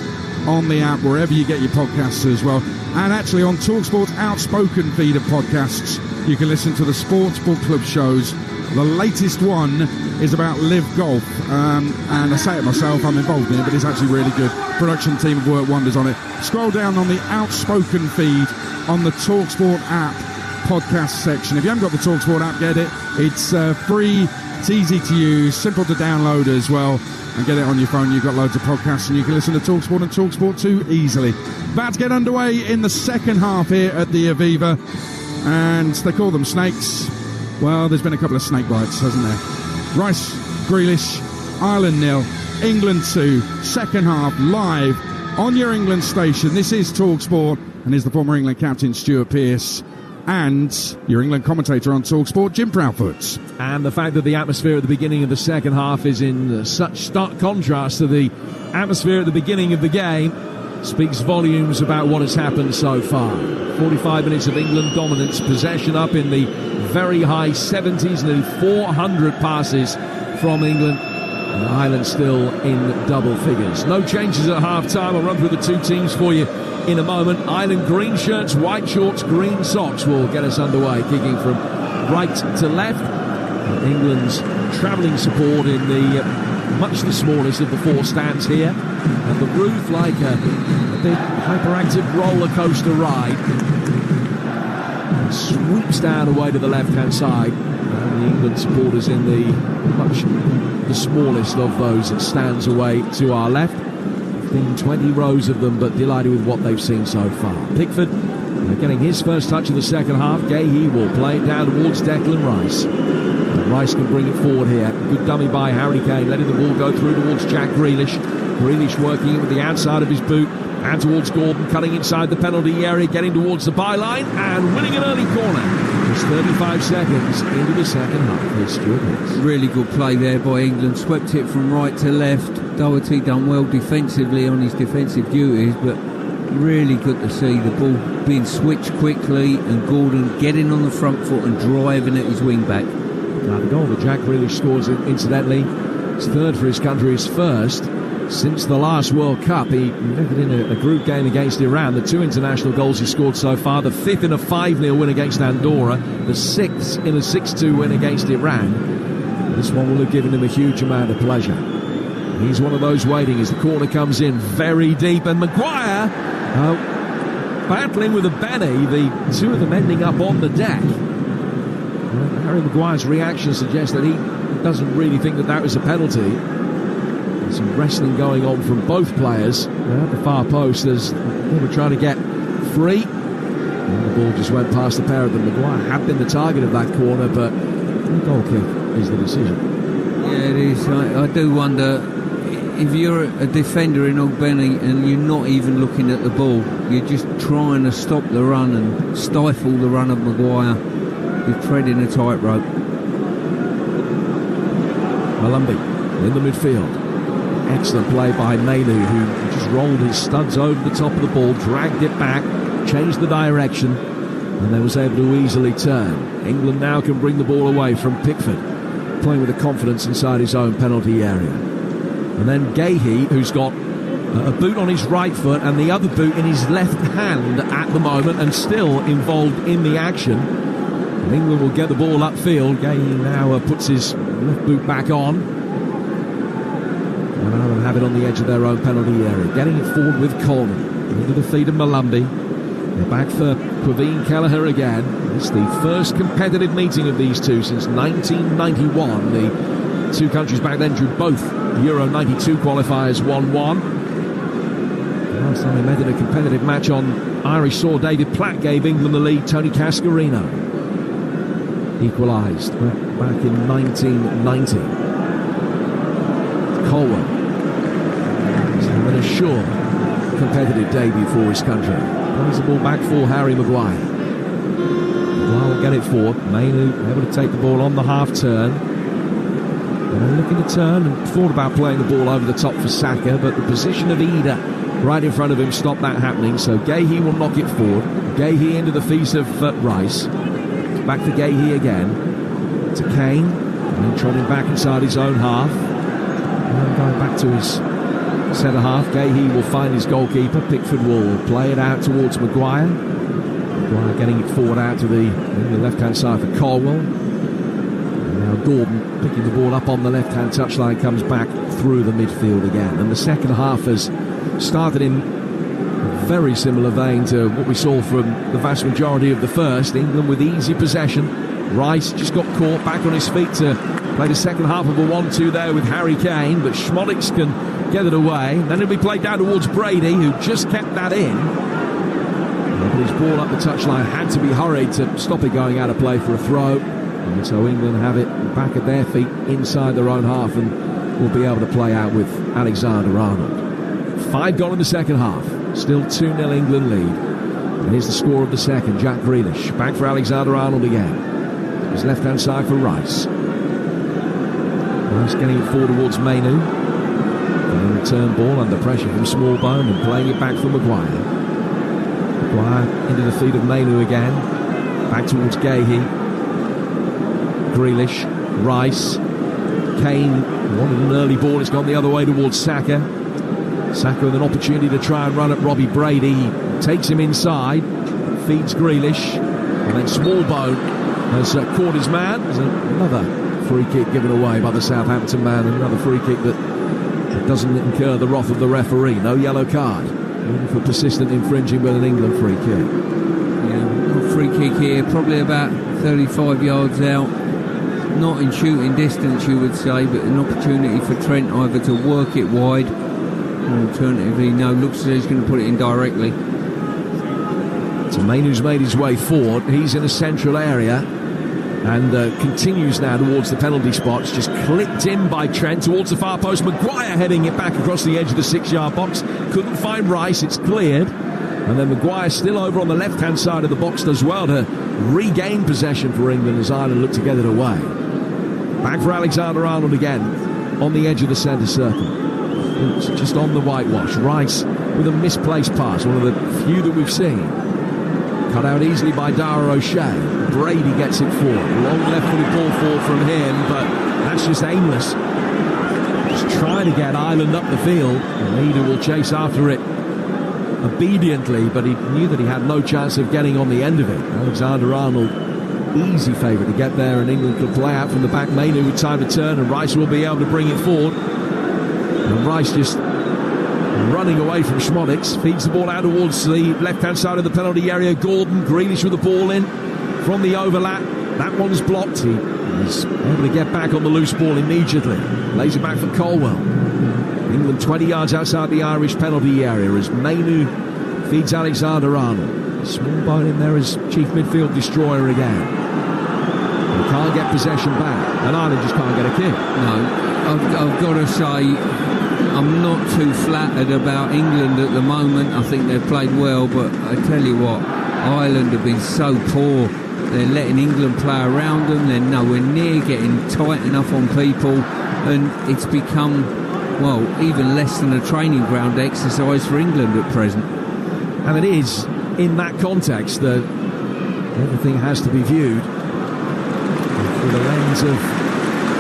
on the app, wherever you get your podcasts as well. And actually on TalkSport's Outspoken feed of podcasts, you can listen to the Sports Book Club shows. The latest one is about Live Golf, and I say it myself, I'm involved in it, but it's actually really good. Production team have worked wonders on it. Scroll down on the Outspoken feed on the TalkSport app podcast section. If you haven't got the TalkSport app, get it. It's free, it's easy to use, simple to download as well. And get it on your phone. You've got loads of podcasts and you can listen to TalkSport and TalkSport 2 easily. About to get underway in the second half here at the Aviva, and they call them snakes. Well, there's been a couple of snake bites, hasn't there? Rice, Grealish, Ireland 0, England 2, second half live on your England station. This is TalkSport, and is the former England captain Stuart Pearce and your England commentator on TalkSport, Jim Proudfoot. And the fact that the atmosphere at the beginning of the second half is in such stark contrast to the atmosphere at the beginning of the game speaks volumes about what has happened so far. 45 minutes of England dominance, possession up in the very high 70s, nearly 400 passes from England, and Ireland still in double figures. No changes at half-time. I'll run through the two teams for you in a moment. Ireland green shirts, white shorts, green socks will get us underway, kicking from right to left. England's travelling support in the much the smallest of the 4 stands here, and the roof like a big hyperactive roller coaster ride sweeps down away to the left hand side, and the England supporters in the smallest of those stands away to our left. 20 rows of them, but delighted with what they've seen so far. Pickford getting his first touch of the second half. Gahey will play it down towards Declan Rice. And Rice can bring it forward here. Good dummy by Harry Kane, letting the ball go through towards Jack Grealish. Grealish working it with the outside of his boot and towards Gordon, cutting inside the penalty area, getting towards the byline and winning an early corner. Just 35 seconds into the second half. Here's Stuart Hicks. Really good play there by England. Swept it from right to left. Doherty done well defensively on his defensive duties, but really good to see the ball being switched quickly and Gordon getting on the front foot and driving at his wing back. Now the goal that Jack Grealish scores, incidentally, his third for his country, his first since the last World Cup. He led in a group game against Iran. The 2 international goals he scored so far, the 5th in a 5-0 win against Andorra, the 6th in a 6-2 win against Iran. This one will have given him a huge amount of pleasure. He's one of those waiting as the corner comes in very deep, and Maguire battling with a Benny, the two of them ending up on the deck. Harry Maguire's reaction suggests that he doesn't really think that was a penalty. There's some wrestling going on from both players at the far post as they were trying to get free. And the ball just went past the pair of them. Maguire had been the target of that corner, but the goal kick is the decision. Yeah, it is. I do wonder if you're a defender in Ogbeni and you're not even looking at the ball, you're just trying to stop the run and stifle the run of Maguire. You're treading a tightrope. Malumbi in the midfield. Excellent play by Mainu, who just rolled his studs over the top of the ball, dragged it back, changed the direction, and then was able to easily turn. England now can bring the ball away from Pickford, playing with a confidence inside his own penalty area. And then Gahey, who's got a boot on his right foot and the other boot in his left hand at the moment, and still involved in the action. And England will get the ball upfield. Gahey now puts his left boot back on. And Ireland have it on the edge of their own penalty area. Getting it forward with Coleman. Into the feet of Malumbi. They're back for Praveen Kelleher again. It's the first competitive meeting of these two since 1991. The two countries back then drew both Euro 92 qualifiers 1-1. The last time they met in a competitive match on Irish soil, David Platt gave England the lead. Tony Cascarino equalised back in 1990. Colwell is having a sure competitive debut for his country. Plays the ball back for Harry Maguire. Maguire will get it forward. Mainu able to take the ball on the half turn. And looking to turn and thought about playing the ball over the top for Saka, but the position of Ida right in front of him stopped that happening. So Gahey will knock it forward. Gahey into the feet of Rice. It's back to Gahey again. To Kane. And trotting back inside his own half. And going back to his centre half, Gahey will find his goalkeeper. Pickford will play it out towards Maguire. Maguire getting it forward out to the left-hand side for Colwell. And now Gordon picking the ball up on the left-hand touchline, comes back through the midfield again. And the second half has started in a very similar vein to what we saw from the vast majority of the first. England with easy possession. Rice just got caught back on his feet to play the second half of a 1-2 there with Harry Kane, but Schmolix can get it away. Then it'll be played down towards Brady, who just kept that in. But his ball up the touchline had to be hurried to stop it going out of play for a throw. And so England have it back at their feet inside their own half and will be able to play out with Alexander-Arnold. 5 gone in the second half. Still 2-0 England lead. And here's the score of the second. Jack Grealish back for Alexander-Arnold again. His left-hand side for Rice. Rice getting it forward towards Mainu. And a return ball under pressure from Smallbone and playing it back for Maguire. Maguire into the feet of Mainu again. Back towards Gahey. Grealish. Rice. Kane wanted an early ball. It's gone the other way towards Saka. Saka with an opportunity to try and run at Robbie Brady. He takes him inside. Feeds Grealish. And then Smallbone has caught his man. There's another free kick given away by the Southampton man. Another free kick that doesn't incur the wrath of the referee. No yellow card. Even for persistent infringing with an England free kick. Yeah, free kick here. Probably about 35 yards out. not in shooting distance, you would say, but an opportunity for Trent either to work it wide, or alternatively, looks as though he's going to put it in directly. So Mainoo's made his way forward. He's in a central area and continues now towards the penalty spots. Just clipped in by Trent towards the far post. Maguire heading it back across the edge of the 6-yard box. Couldn't find Rice. It's cleared. And then Maguire still over on the left-hand side of the box as well to regain possession for England as Ireland look to get it away. Back for Alexander-Arnold again on the edge of the centre circle. It's just on the whitewash. Rice with a misplaced pass, one of the few that we've seen. Cut out easily by Dara O'Shea. Brady gets it forward. Long left-footed ball forward from him, but that's just aimless. Just trying to get Ireland up the field. And Leader will chase after it obediently, but he knew that he had no chance of getting on the end of it. Alexander-Arnold, easy favourite to get there, and England could play out from the back. Mainoo with time to turn, and Rice will be able to bring it forward. And Rice just running away from Schmodix, feeds the ball out towards the left-hand side of the penalty area. Gordon, Grealish with the ball in from the overlap. That one's blocked. He's able to get back on the loose ball immediately. Lays it back for Colwell. England 20 yards outside the Irish penalty area as Mainoo feeds Alexander-Arnold. Small bone in there as chief midfield destroyer again. They can't get possession back, and Ireland just can't get a kick. No, I've got to say, I'm not too flattered about England at the moment. I think they've played well, but I tell you what, Ireland have been so poor. They're letting England play around them. They're nowhere near getting tight enough on people, and it's become, well, even less than a training ground exercise for England at present. And it is in that context that everything has to be viewed through the lens of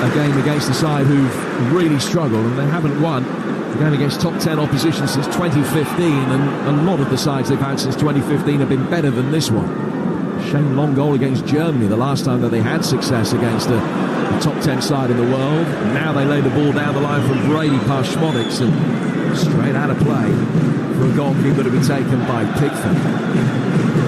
a game against a side who've really struggled, and they haven't won a game against top 10 opposition since 2015, and a lot of the sides they've had since 2015 have been better than this one. Shane Long goal against Germany, the last time that they had success against a top 10 side in the world. Now they lay the ball down the line from Brady past Schmodix and straight out of play for a goalkeeper to be taken by Pickford.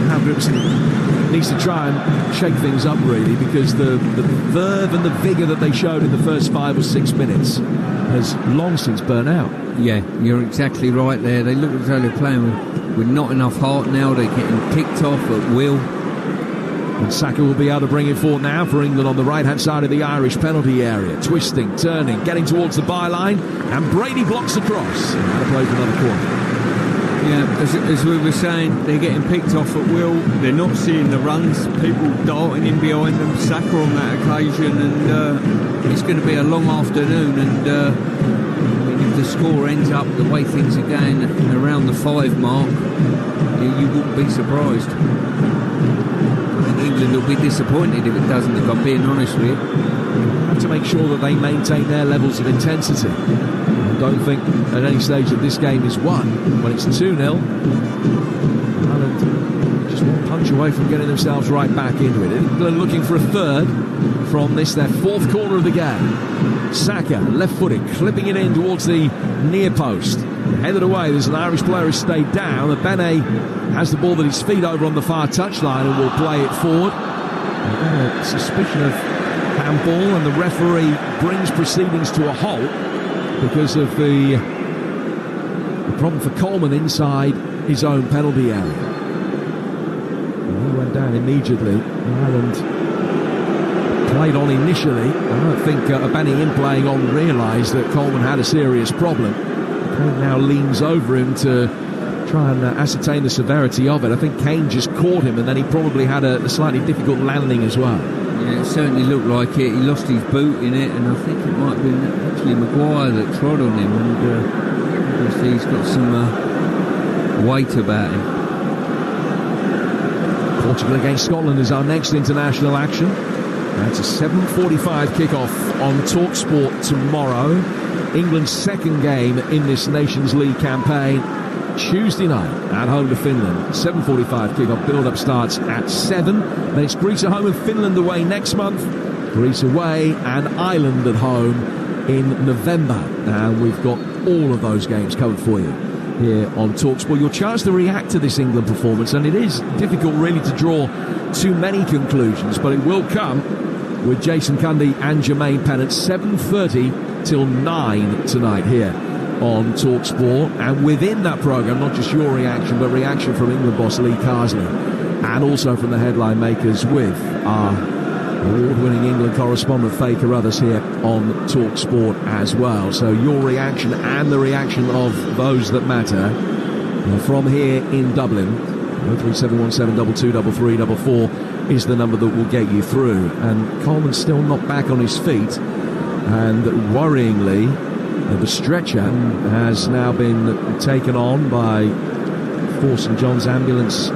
Now Grimson needs to try and shake things up really, because the verve and the vigour that they showed in the first 5 or 6 minutes has long since burnt out. Yeah, you're exactly right there. They look as though they're playing with not enough heart now. They're getting picked off at will. And Saka will be able to bring it forward now for England on the right-hand side of the Irish penalty area. Twisting, turning, getting towards the byline, and Brady blocks the cross. And that'll play for another corner. Yeah, as we were saying, they're getting picked off at will. They're not seeing the runs, people darting in behind them. Saka on that occasion, and it's going to be a long afternoon. And if the score ends up the way things are going around the 5 mark, you wouldn't be surprised. England will be disappointed if it doesn't, if I'm being honest with you. They have to make sure that they maintain their levels of intensity. I don't think at any stage that this game is won when it's 2-0. Ireland just one punch away from getting themselves right back into it. England looking for a third from this, their 4th corner of the game. Saka, left-footed, clipping it in towards the near post. Headed away, there's an Irish player who stayed down. Abene has the ball at his feet over on the far touchline and will play it forward. And a suspicion of handball, and the referee brings proceedings to a halt because of the problem for Coleman inside his own penalty area. And he went down immediately. Ireland played on initially. I don't think Abene in playing on realised that Coleman had a serious problem. Kane now leans over him to try and ascertain the severity of it. I think Kane just caught him, and then he probably had a slightly difficult landing as well. Yeah, it certainly looked like it. He lost his boot in it, and I think it might have been actually Maguire that trod on him, and obviously he's got some weight about him. Portugal against Scotland is our next international action. That's a 7:45 kickoff on Talksport tomorrow. England's 2nd game in this Nations League campaign. Tuesday night at home to Finland. 7:45 kickoff. Build-up starts at 7. Then it's Greece at home and Finland away next month. Greece away and Ireland at home in November. And we've got all of those games covered for you here on Talksport. Your chance to react to this England performance, and it is difficult really to draw too many conclusions, but it will come with Jason Cundy and Jermaine Pennant. 7:30 till 9 tonight here on Talksport. And within that programme, not just your reaction, but reaction from England boss Lee Carsley, and also from the headline makers with our award-winning England correspondent Faye Carruthers here on Talksport as well. So your reaction and the reaction of those that matter from here in Dublin. 03717223344 is the number that will get you through. And Coleman's still not back on his feet, and worryingly the stretcher has now been taken on by 4 St John's ambulance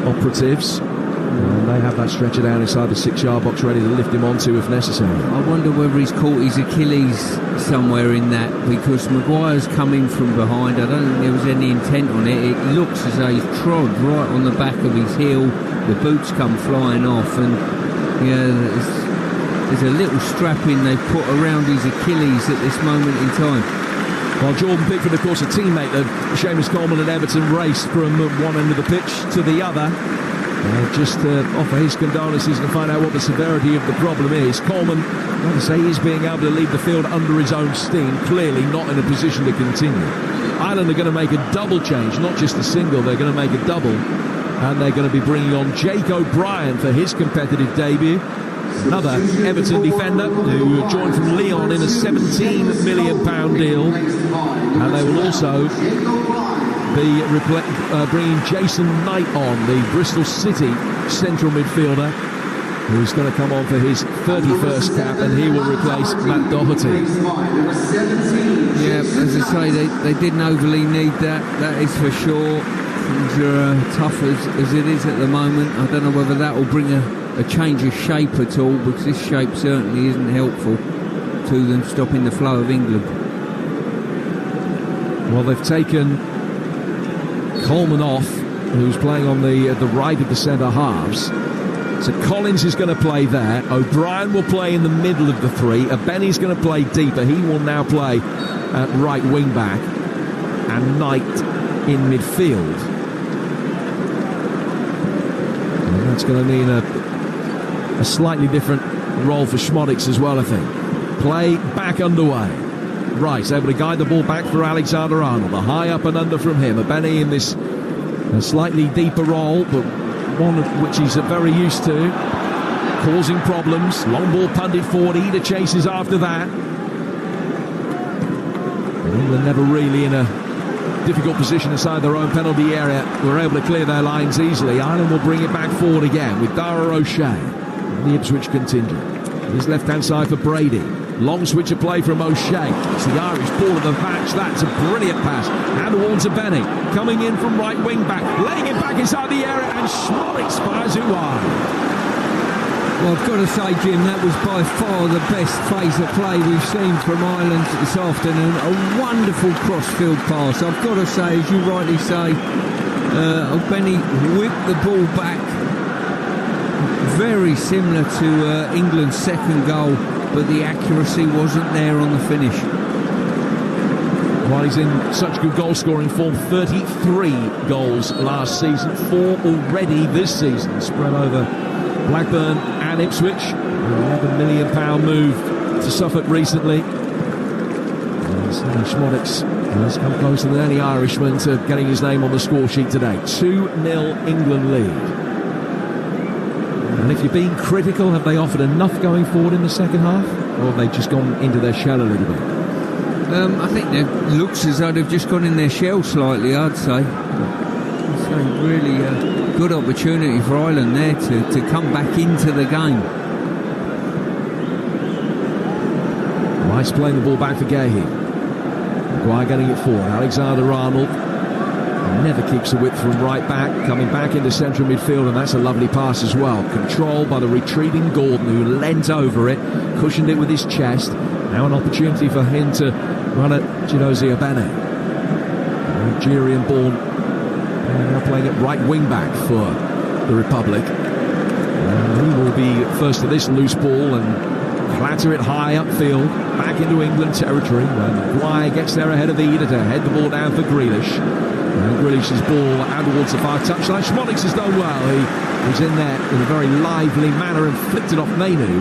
operatives, and they have that stretcher down inside the 6-yard box ready to lift him onto if necessary. I wonder whether he's caught his Achilles somewhere in that, because Maguire's come in from behind. I don't think there was any intent on it. It looks as though he's trod right on the back of his heel. The boots come flying off, and there's a little strapping they've put around his Achilles at this moment in time. Well, Jordan Pickford, of course, a teammate of Seamus Coleman at Everton, raced from one end of the pitch to the other. Just to offer his condolences and find out what the severity of the problem is. Coleman, like I say, is being able to leave the field under his own steam, clearly not in a position to continue. Ireland are going to make a double change, not just a single, they're going to make a double. And they're going to be bringing on Jake O'Brien for his competitive debut. Another Everton defender who joined from Lyon in a £17 million deal. And they will also be bringing Jason Knight on, the Bristol City central midfielder, who's going to come on for his 31st cap, and he will replace Matt Doherty. Yeah, as I say, they didn't overly need that is for sure. Things are tough as it is at the moment. I don't know whether that will bring a change of shape at all, because this shape certainly isn't helpful to them stopping the flow of England. Well, they've taken Coleman off, who's playing on the right of the centre halves. So Collins is going to play there. O'Brien will play in the middle of the three. Benny's going to play deeper. He will now play at right wing back, and Knight in midfield. And that's going to mean a slightly different role for Schmodix as well, I think. Play back underway. Rice able to guide the ball back for Alexander-Arnold. A high up and under from him. Benny in this slightly deeper role, but one of which he's very used to, causing problems. Long ball punted forward. Eder chases after that. England never really in a difficult position inside their own penalty area. We're able to clear their lines easily. Ireland will bring it back forward again with Dara O'Shea, the Ipswich contingent. His left-hand side for Brady. Long switch of play from O'Shea. It's the Irish ball of the match. That's a brilliant pass. And towards Benny. Coming in from right wing back. Laying it back inside the area, and Schmolitz fires it wide. Well, I've got to say, Jim, that was by far the best phase of play we've seen from Ireland this afternoon. A wonderful cross-field pass. I've got to say, as you rightly say, Benny whipped the ball back. Very similar to England's second goal, but the accuracy wasn't there on the finish. While he's in such good goal-scoring form, 33 goals last season, 4 already this season, spread over Blackburn and Ipswich. £11 million move to Suffolk recently. Schmodix has come closer than any Irishman to getting his name on the score sheet today. 2-0 England lead. And if you're being critical, have they offered enough going forward in the second half? Or have they just gone into their shell a little bit? I think it looks as though they've just gone in their shell slightly, I'd say. It's a really good opportunity for Ireland there to come back into the game. Rice playing the ball back for Gahey. Maguire getting it forward. Alexander-Arnold never keeps the width from right back, coming back into central midfield, and that's a lovely pass as well. Controlled by the retreating Gordon, who leant over it, cushioned it with his chest. Now an opportunity for him to run at Chidozie Obene. Nigerian-born, now playing at right wing-back for the Republic. And he will be first to this loose ball and clatter it high upfield, back into England territory, where Maguire gets there ahead of Eder to head the ball down for Grealish. And Grealish's ball out towards the far touchline. Schmolix has done well. He's in there in a very lively manner and flicked it off Mainu.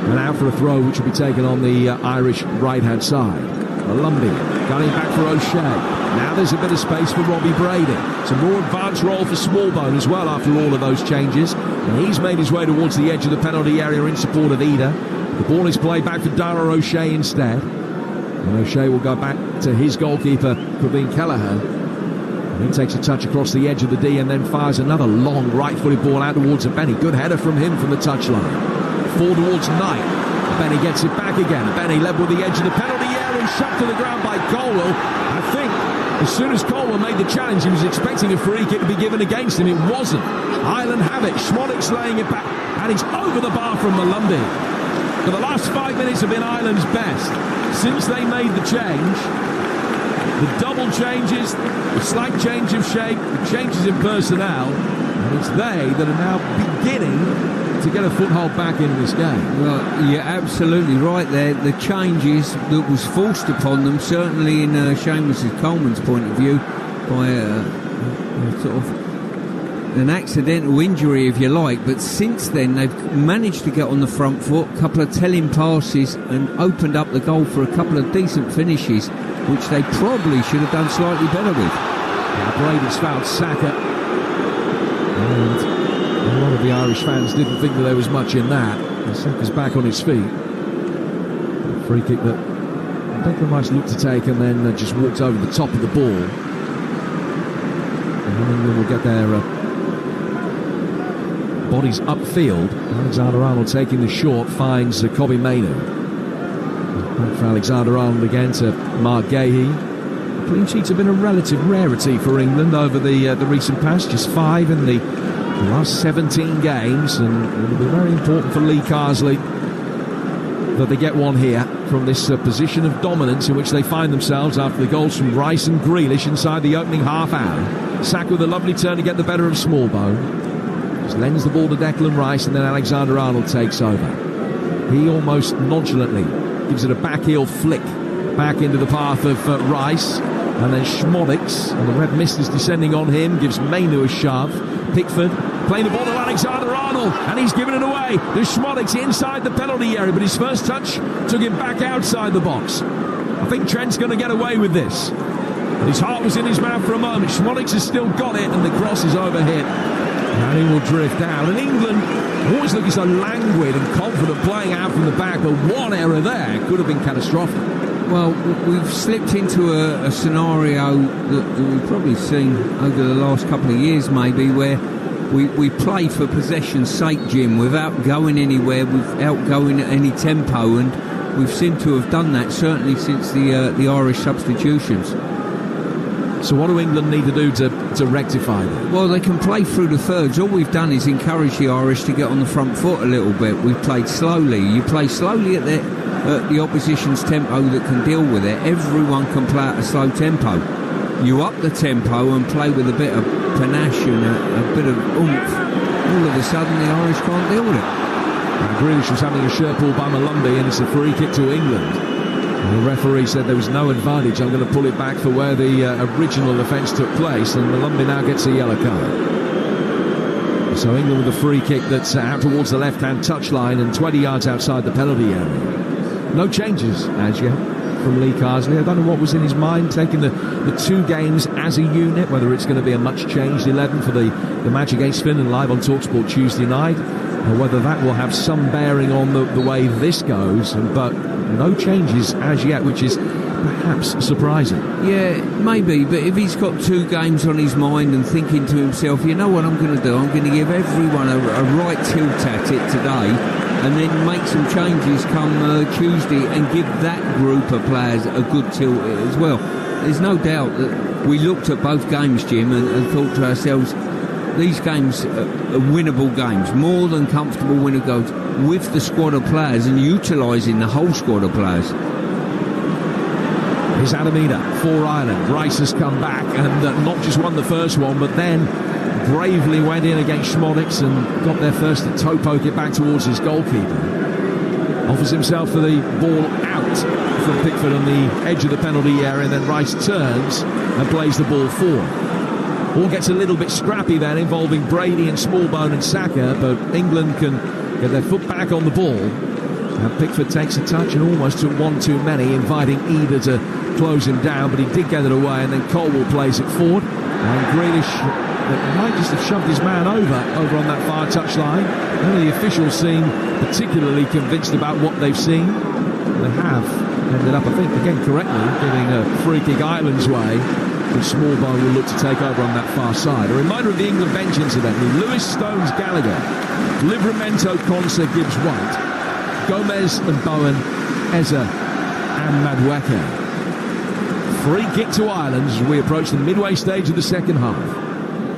And out for a throw, which will be taken on the Irish right-hand side. Malumbi gunning back for O'Shea. Now there's a bit of space for Robbie Brady. It's a more advanced role for Smallbone as well after all of those changes. And he's made his way towards the edge of the penalty area in support of Ida. The ball is played back for Dara O'Shea instead. And O'Shea will go back to his goalkeeper, Praveen Kelleher. And he takes a touch across the edge of the D and then fires another long right-footed ball out towards a Benny. Good header from him from the touchline. Forward towards Knight. Benny gets it back again. Benny led with the edge of the penalty area and shot to the ground by Colwell. I think as soon as Colwell made the challenge, he was expecting a free kick to be given against him. It wasn't. Ireland have it. Schmoddick's laying it back, and it's over the bar from Malumbi. For the last 5 minutes have been Ireland's best. Since they made the change, the double changes, the slight change of shape, the changes in personnel, and it's they that are now beginning to get a foothold back in this game. Well, you're absolutely right there. The changes that was forced upon them, certainly in Seamus Coleman's point of view, by sort of an accidental injury, if you like. But since then, they've managed to get on the front foot, a couple of telling passes, and opened up the goal for a couple of decent finishes, which they probably should have done slightly better with. Now Brady's fouled Saka, and a lot of the Irish fans didn't think that there was much in that. And Saka's back on his feet. A free kick that Declan Rice looked to take and then just walked over the top of the ball. And England will get their bodies upfield. Alexander-Arnold taking the short finds Kobe Mainu. Back for Alexander-Arnold again to Mark Gahey. Clean sheets have been a relative rarity for England over the recent past. Just 5 in the last 17 games, and it will be very important for Lee Carsley that they get one here from this position of dominance in which they find themselves after the goals from Rice and Grealish inside the opening half hour. Saka with a lovely turn to get the better of Smallbone. Just lends the ball to Declan Rice, and then Alexander-Arnold takes over. He almost nonchalantly gives it a back heel flick back into the path of Rice, and then Schmoddick's, and the red mist is descending on him, gives Mainu a shove. Pickford playing the ball to Alexander-Arnold, and he's given it away. There's Schmoddick's inside the penalty area, but his first touch took him back outside the box. I think Trent's going to get away with this. And his heart was in his mouth for a moment. Schmoddick's has still got it, and the cross is overhit. And he will drift down. And England always looking so languid and confident playing out from the back, but one error there could have been catastrophic. Well, we've slipped into a scenario that we've probably seen over the last couple of years maybe, where we play for possession's sake, Jim, without going anywhere, without going at any tempo, and we've seemed to have done that certainly since the Irish substitutions. So what do England need to do to rectify that? Well, they can play through the thirds. All we've done is encourage the Irish to get on the front foot a little bit. We've played slowly. You play slowly at the opposition's tempo that can deal with it. Everyone can play at a slow tempo. You up the tempo and play with a bit of panache and a bit of oomph. All of a sudden the Irish can't deal with it. Grealish was having a shirt pulled by Malumbi, and it's a free kick to England. And the referee said there was no advantage. I'm going to pull it back for where the original offence took place, and Malumbi now gets a yellow card. So England with a free kick that's out towards the left-hand touchline and 20 yards outside the penalty area. No changes as yet from Lee Carsley. I don't know what was in his mind, taking the two games as a unit, whether it's going to be a much changed 11 for the match against Finland live on Talksport Tuesday night, or whether that will have some bearing on the way this goes. But no changes as yet, which is perhaps surprising. Yeah, maybe, but if he's got two games on his mind and thinking to himself, you know what I'm going to do, I'm going to give everyone a right tilt at it today, and then make some changes come Tuesday and give that group of players a good tilt as well. There's no doubt that we looked at both games, Jim, and thought to ourselves, these games are winnable games, more than comfortable winner goals, with the squad of players and utilising the whole squad of players. Here's Adamida for Ireland. Rice has come back and not just won the first one, but then bravely went in against Schmoddick's and got there first to toe poke it back towards his goalkeeper. Offers himself for the ball out from Pickford on the edge of the penalty area, and then Rice turns and plays the ball forward. All gets a little bit scrappy then, involving Brady and Smallbone and Saka, but England can get their foot back on the ball. And Pickford takes a touch and almost took one too many, inviting Eder to close him down, but he did get it away, and then Colwell plays it forward. And Grealish might just have shoved his man over on that far touchline. None of the officials seem particularly convinced about what they've seen. They have ended up, I think, again correctly, giving a free kick Ireland's way. The Smallbone will look to take over on that far side. A reminder of the England bench, incidentally: Lewis, Stones, Gallagher, Livramento, Konsa, Gibbs, White, Gomez and Bowen, Eza and Madueke. Free kick to Ireland as we approach the midway stage of the second half.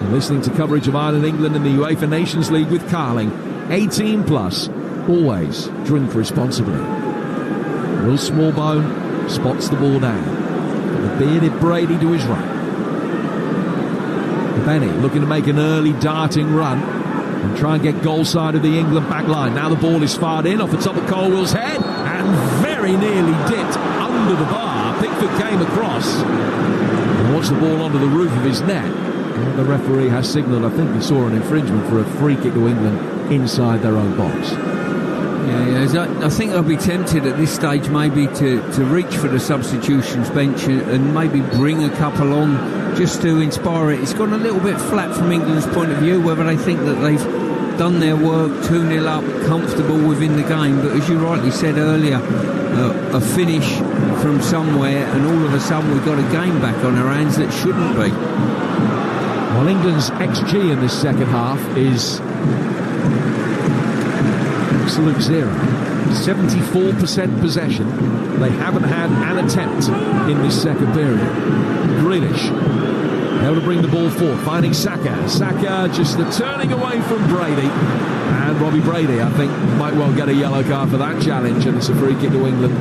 You're listening to coverage of Ireland-England in the UEFA Nations League with Carling. 18 plus. Always drink responsibly. Will Smallbone spots the ball down. The bearded Brady to his right. Benny looking to make an early darting run and try and get goal side of the England back line. Now the ball is fired in off the top of Colwell's head and very nearly dipped under the bar. Pickford came across and watched the ball onto the roof of his net. And the referee has signalled, I think he saw an infringement for a free kick to England inside their own box. Yeah, I think I'll be tempted at this stage maybe to reach for the substitutions bench and maybe bring a couple on just to inspire it. It's gone a little bit flat from England's point of view, whether they think that they've done their work, 2-0 up, comfortable within the game. But as you rightly said earlier, a finish from somewhere, and all of a sudden we've got a game back on our hands that shouldn't be. Well, England's XG in this second half is absolute zero. 74% possession. They haven't had an attempt in this second period. Grealish able to bring the ball forward, finding Saka. Saka just turning away from Brady. And Robbie Brady, I think, might well get a yellow card for that challenge, and it's a free kick to England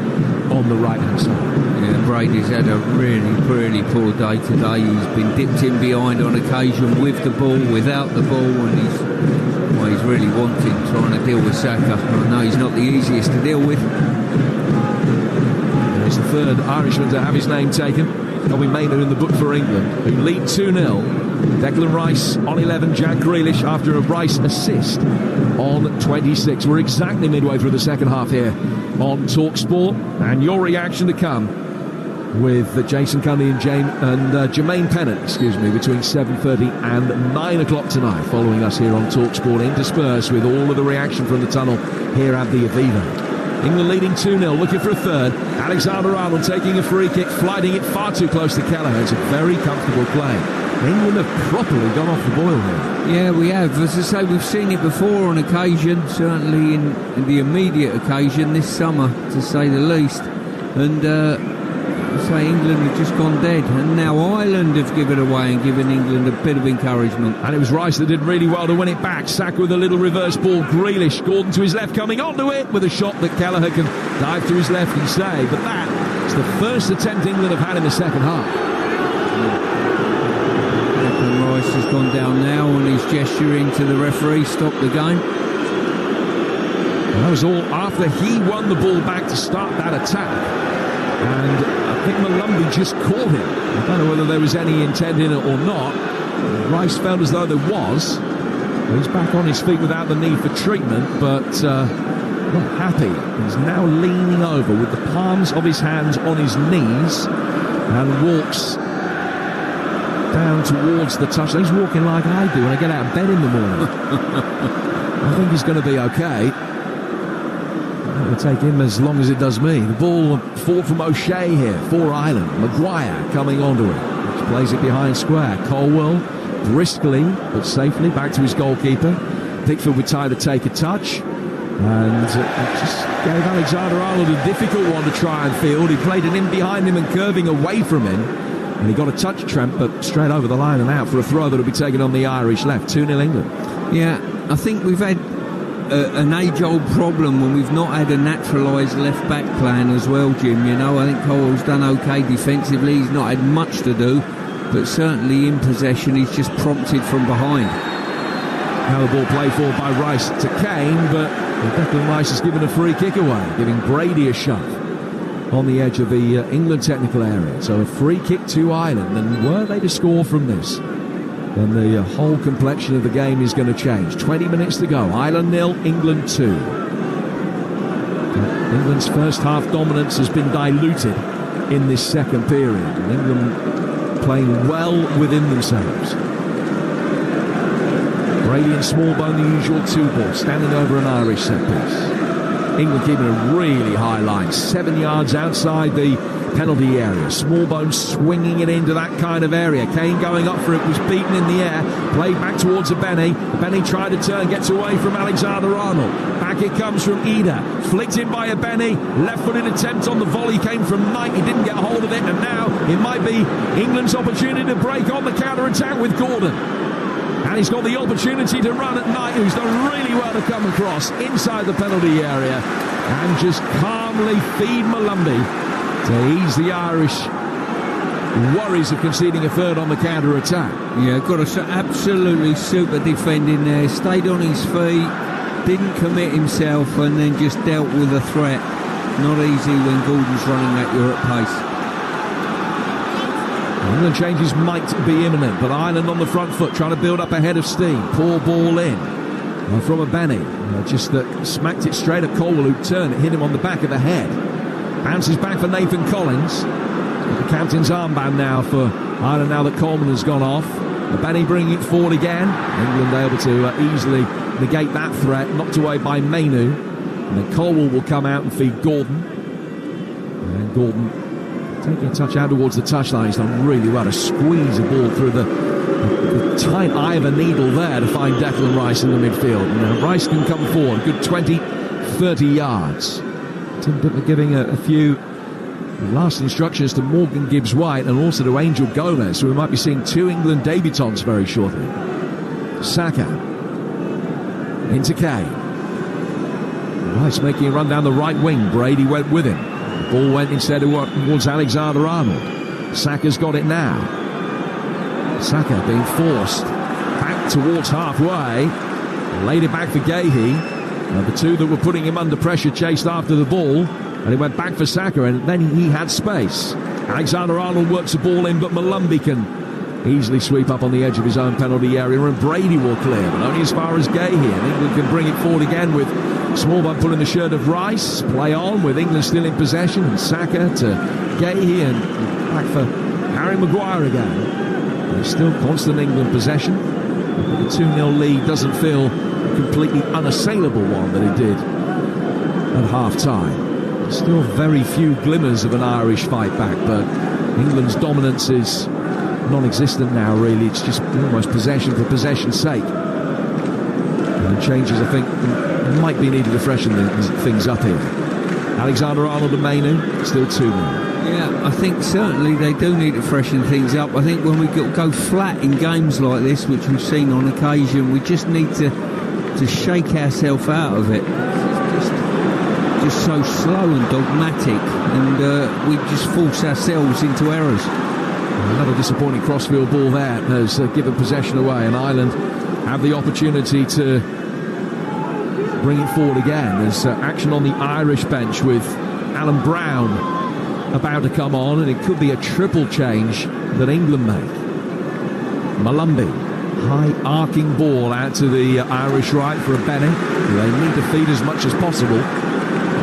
on the right-hand side. Yeah, Brady's had a really poor day today. He's been dipped in behind on occasion, with the ball, without the ball, and he's really wanting, trying to deal with Saka. I know he's not the easiest to deal with. And it's the third Irishman to have his name taken. Bobby Maynard in the book for England, who lead 2-0. Declan Rice on 11, Jack Grealish after a Rice assist on 26. We're exactly midway through the second half here on Talksport, and your reaction to come with Jason Cundy and Jermaine Pennant, between 7:30 and 9 o'clock tonight, following us here on Talksport, interspersed with all of the reaction from the tunnel here at the Aviva. England leading 2-0, looking for a third. Alexander-Arnold taking a free kick, flighting it far too close to Kelleher. It's a very comfortable play. England have properly gone off the boil here. Yeah, we have. As I say, we've seen it before on occasion, certainly in the immediate occasion this summer, to say the least. And England have just gone dead, and now Ireland have given away and given England a bit of encouragement. And it was Rice that did really well to win it back. Saka with a little reverse ball. Grealish, Gordon to his left, coming onto it with a shot that Kelleher can dive to his left and save. But that is the first attempt England have had in the second half. Declan Rice has gone down now and he's gesturing to the referee, stop the game. And that was all after he won the ball back to start that attack. And I think Malumbi just caught him. I don't know whether there was any intent in it or not. Rice felt as though there was. He's back on his feet without the need for treatment, but not happy. He's now leaning over with the palms of his hands on his knees and walks down towards the touchline. He's walking like I do when I get out of bed in the morning. I think he's going to be okay. It'll take him as long as it does me. The ball forward from O'Shea here for Ireland. Maguire coming onto it. Which plays it behind square. Colwell briskly but safely back to his goalkeeper. Pickford with time to take a touch. And just gave Alexander-Arnold a difficult one to try and field. He played it in behind him and curving away from him. And he got a touch, Trent, but straight over the line and out for a throw that will be taken on the Irish left. 2-0 England. Yeah, I think we've had an age-old problem when we've not had a naturalised left-back plan as well, Jim. You know, I think Colwell's done OK defensively. He's not had much to do, but certainly in possession he's just prompted from behind. Now the ball played forward by Rice to Kane, but Declan Rice has given a free kick away, giving Brady a shove on the edge of the England technical area. So a free kick to Ireland, and were they to score from this, then the whole complexion of the game is going to change. 20 minutes to go. Ireland 0, England 2. England's first half dominance has been diluted in this second period. And England playing well within themselves. Brady and Smallbone, the usual two ball, standing over an Irish set piece. England keeping a really high line, 7 yards outside the penalty area. Smallbone swinging it into that kind of area. Kane going up for it, was beaten in the air, played back towards Benny. Benny tried to turn, gets away from Alexander-Arnold. Back it comes from Ida, flicked in by Benny. Left-footed attempt on the volley came from Knight. He didn't get hold of it, and now it might be England's opportunity to break on the counter-attack with Gordon. And he's got the opportunity to run at Knight, who's done really well to come across inside the penalty area and just calmly feed Malumbi to ease the Irish worries of conceding a third on the counter-attack. Yeah, got a absolutely super defending there. Stayed on his feet, didn't commit himself, and then just dealt with a threat. Not easy when Gordon's running at you at pace. England changes might be imminent, but Ireland on the front foot, trying to build up a head of steam. Poor ball in from a Benny. Just smacked it straight at Colwell, who turned it, hit him on the back of the head. Bounces back for Nathan Collins. The captain's armband now for Ireland now that Coleman has gone off. Benny bringing it forward again. England able to easily negate that threat, knocked away by Mainu. And then Colwell will come out and feed Gordon. And Gordon taking a touch out towards the touchline. He's done really well to squeeze the ball through the tight eye of a needle there to find Declan Rice in the midfield. And Rice can come forward, good 20, 30 yards. Tim Bittler giving a few last instructions to Morgan Gibbs-White and also to Angel Gomez, so we might be seeing two England debutants very shortly. Saka into Kane. Rice making a run down the right wing. Brady went with him. The ball went instead towards Alexander-Arnold. Saka's got it now. Saka being forced back towards halfway. Laid it back for Gahey. The two that were putting him under pressure chased after the ball, and he went back for Saka, and then he had space. Alexander-Arnold works the ball in, but Malumbi can easily sweep up on the edge of his own penalty area, and Brady will clear, but only as far as Gahey. And England can bring it forward again with Smallbone pulling the shirt of Rice. Play on with England still in possession, and Saka to Gahey, and back for Harry Maguire again. There's still constant England possession. The 2-0 lead doesn't feel a completely unassailable one that it did at half-time. Still very few glimmers of an Irish fight back, but England's dominance is non-existent now, really. It's just almost possession for possession's sake. And changes, I think, might be needed to freshen things up here. Alexander-Arnold and Mainu, still 2-0. Yeah, I think certainly they do need to freshen things up. I think when we go flat in games like this, which we've seen on occasion, we just need to shake ourselves out of it. It's just so slow and dogmatic, and we just force ourselves into errors. Another disappointing crossfield ball there has given possession away, and Ireland have the opportunity to bring it forward again. There's action on the Irish bench with Alan Brown about to come on, and it could be a triple change that England make. Malumbi, high arcing ball out to the Irish right for a Benny. They need to feed as much as possible.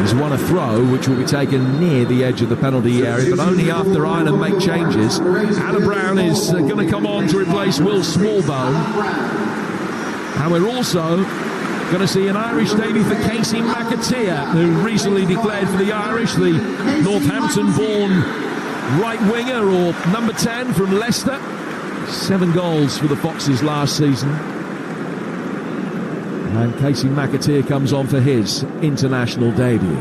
He's won a throw which will be taken near the edge of the penalty area, but only after Ireland make changes. Alan Brown is going to come on to replace Will Smallbone, and we're also going to see an Irish debut for Casey McAteer, who recently declared for the Irish, the Northampton-born right winger, or number 10 from Leicester. 7 goals for the Foxes last season. And Casey McAteer comes on for his international debut.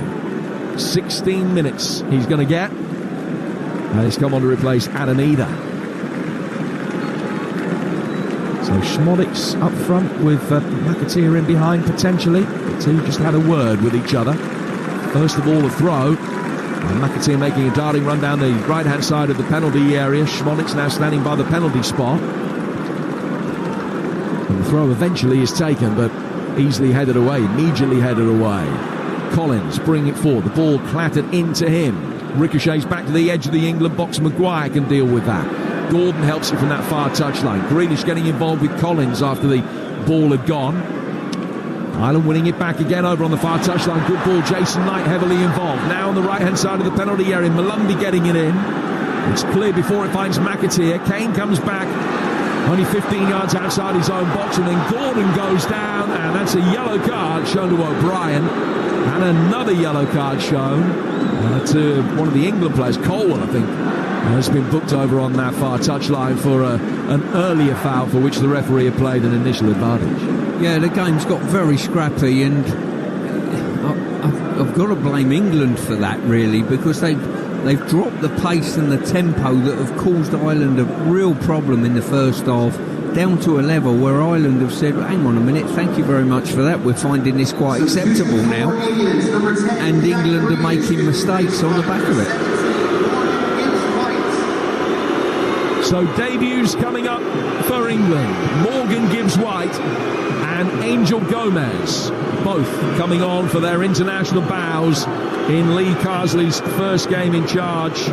16 minutes he's going to get. And he's come on to replace Adam Eder. So Schmodic's up front with McAteer in behind potentially. The two just had a word with each other. First of all, a throw. And McAteer making a darting run down the right-hand side of the penalty area. Schmodic's now standing by the penalty spot. And the throw eventually is taken, but easily headed away, immediately headed away. Collins bringing it forward. The ball clattered into him. Ricochets back to the edge of the England box. Maguire can deal with that. Gordon helps it from that far touchline. Grealish getting involved with Collins after the ball had gone. Ireland winning it back again over on the far touchline. Good ball. Jason Knight heavily involved. Now on the right-hand side of the penalty area. Malumbi getting it in. It's clear before it finds McAteer. Kane comes back. Only 15 yards outside his own box, and then Gordon goes down, and that's a yellow card shown to O'Brien, and another yellow card shown to one of the England players. Colwell, I think, has been booked over on that far touchline for an earlier foul for which the referee had played an initial advantage. Yeah, the game's got very scrappy, and I've got to blame England for that, really, because they've dropped the pace and the tempo that have caused Ireland a real problem in the first half, down to a level where Ireland have said, hang on a minute, thank you very much for that, we're finding this quite acceptable now. And England are making mistakes on the back of it. So debuts coming up for England. Morgan Gibbs-White and Angel Gomez, both coming on for their international bows in Lee Carsley's first game in charge.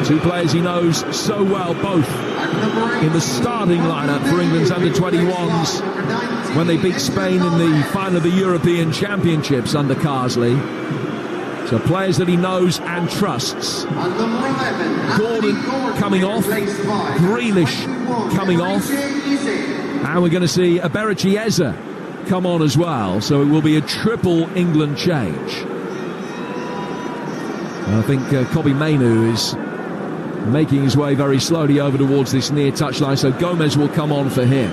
Two players he knows so well, both in the starting lineup for England's under-21s when they beat Spain in the final of the European Championships under Carsley. So players that he knows and trusts. Gordon coming off, Grealish coming off, and we're going to see Eberici Eze come on as well. So it will be a triple England change. I think Kobbie Mainoo is making his way very slowly over towards this near touchline, so Gomez will come on for him.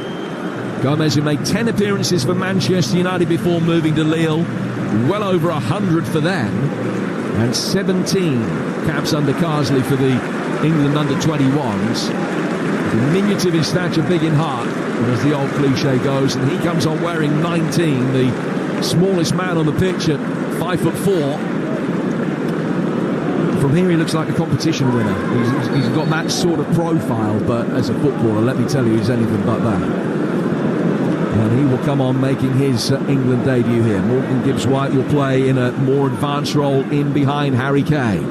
Gomez, who made 10 appearances for Manchester United before moving to Lille, well over 100 for them, and 17 caps under Carsley for the England under-21s. Diminutive in stature, big in heart, as the old cliche goes, and he comes on wearing 19, the smallest man on the pitch at 5'4". From here he looks like a competition winner. He's got that sort of profile, but as a footballer, let me tell you, he's anything but that. And he will come on making his England debut here. Morgan Gibbs-White will play in a more advanced role in behind Harry Kane.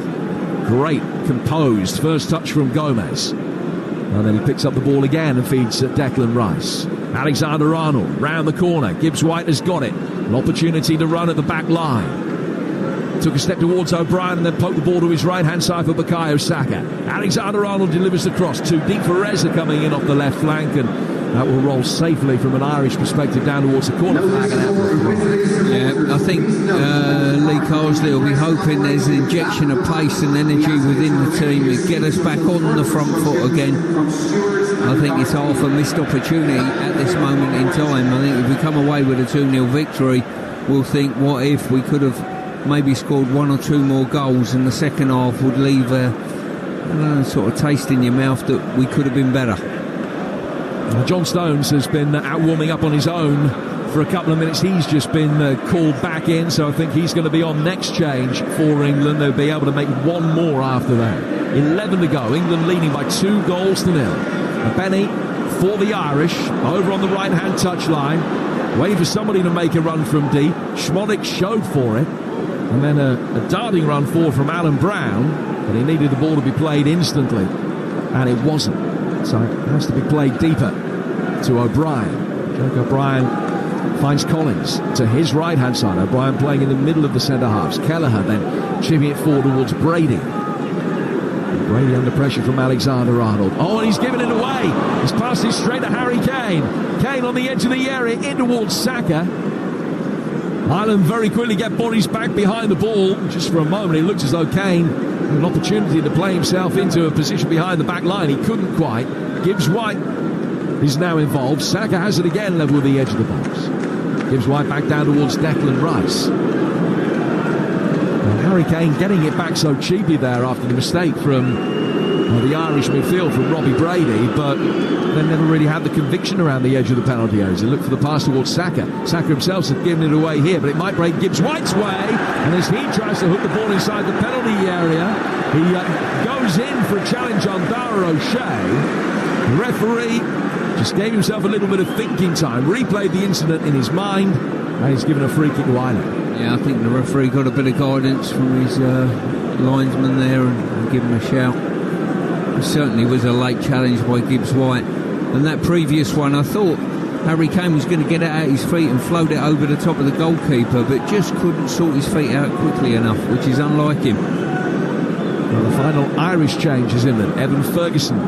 Great, composed first touch from Gomez. And then he picks up the ball again and feeds Declan Rice. Alexander-Arnold round the corner. Gibbs-White has got it. An opportunity to run at the back line. Took a step towards O'Brien and then poked the ball to his right-hand side for Bukayo Saka. Alexander-Arnold delivers the cross. Too deep for Reza coming in off the left flank, and that will roll safely from an Irish perspective down towards the corner flag and out for a try. Yeah, I think Lee Carsley will be hoping there's an injection of pace and energy within the team to get us back on the front foot again. I think it's half a missed opportunity at this moment in time. I think if we come away with a 2-0 victory, we'll think, what if we could have maybe scored one or two more goals, and the second half would leave a sort of taste in your mouth that we could have been better. John Stones has been out warming up on his own for a couple of minutes. He's just been called back in, so I think he's going to be on next change for England. They'll be able to make one more after that. 11 to go. England leading by 2-0. Benny for the Irish over on the right-hand touchline, waiting for somebody to make a run from deep. Schmodic showed for it. And then a darting run forward from Alan Brown, but he needed the ball to be played instantly, and it wasn't. So it has to be played deeper to O'Brien. Jack O'Brien finds Collins to his right-hand side. O'Brien playing in the middle of the centre-halves. Kelleher then chipping it forward towards Brady. Brady under pressure from Alexander-Arnold. Oh, and he's given it away. He's passed it straight to Harry Kane. Kane on the edge of the area, in towards Saka. Ireland very quickly get bodies back behind the ball. Just for a moment, it looked as though Kane had an opportunity to play himself into a position behind the back line. He couldn't quite. Gibbs-White is now involved. Saka has it again level with the edge of the box. Gibbs-White back down towards Declan Rice. And Harry Kane getting it back so cheaply there after the mistake from the Irish midfield from Robbie Brady, but they never really had the conviction around the edge of the penalty areas. They looked for the pass towards Saka. Saka himself has given it away here, but it might break Gibbs-White's way, and as he tries to hook the ball inside the penalty area, he goes in for a challenge on Dara O'Shea. The referee just gave himself a little bit of thinking time, replayed the incident in his mind, and he's given a free kick to Ireland. Yeah, I think the referee got a bit of guidance from his linesman there and give him a shout. It certainly was a late challenge by Gibbs-White. And that previous one, I thought Harry Kane was going to get it at his feet and float it over the top of the goalkeeper, but just couldn't sort his feet out quickly enough, which is unlike him. Well, the final Irish change is imminent. Evan Ferguson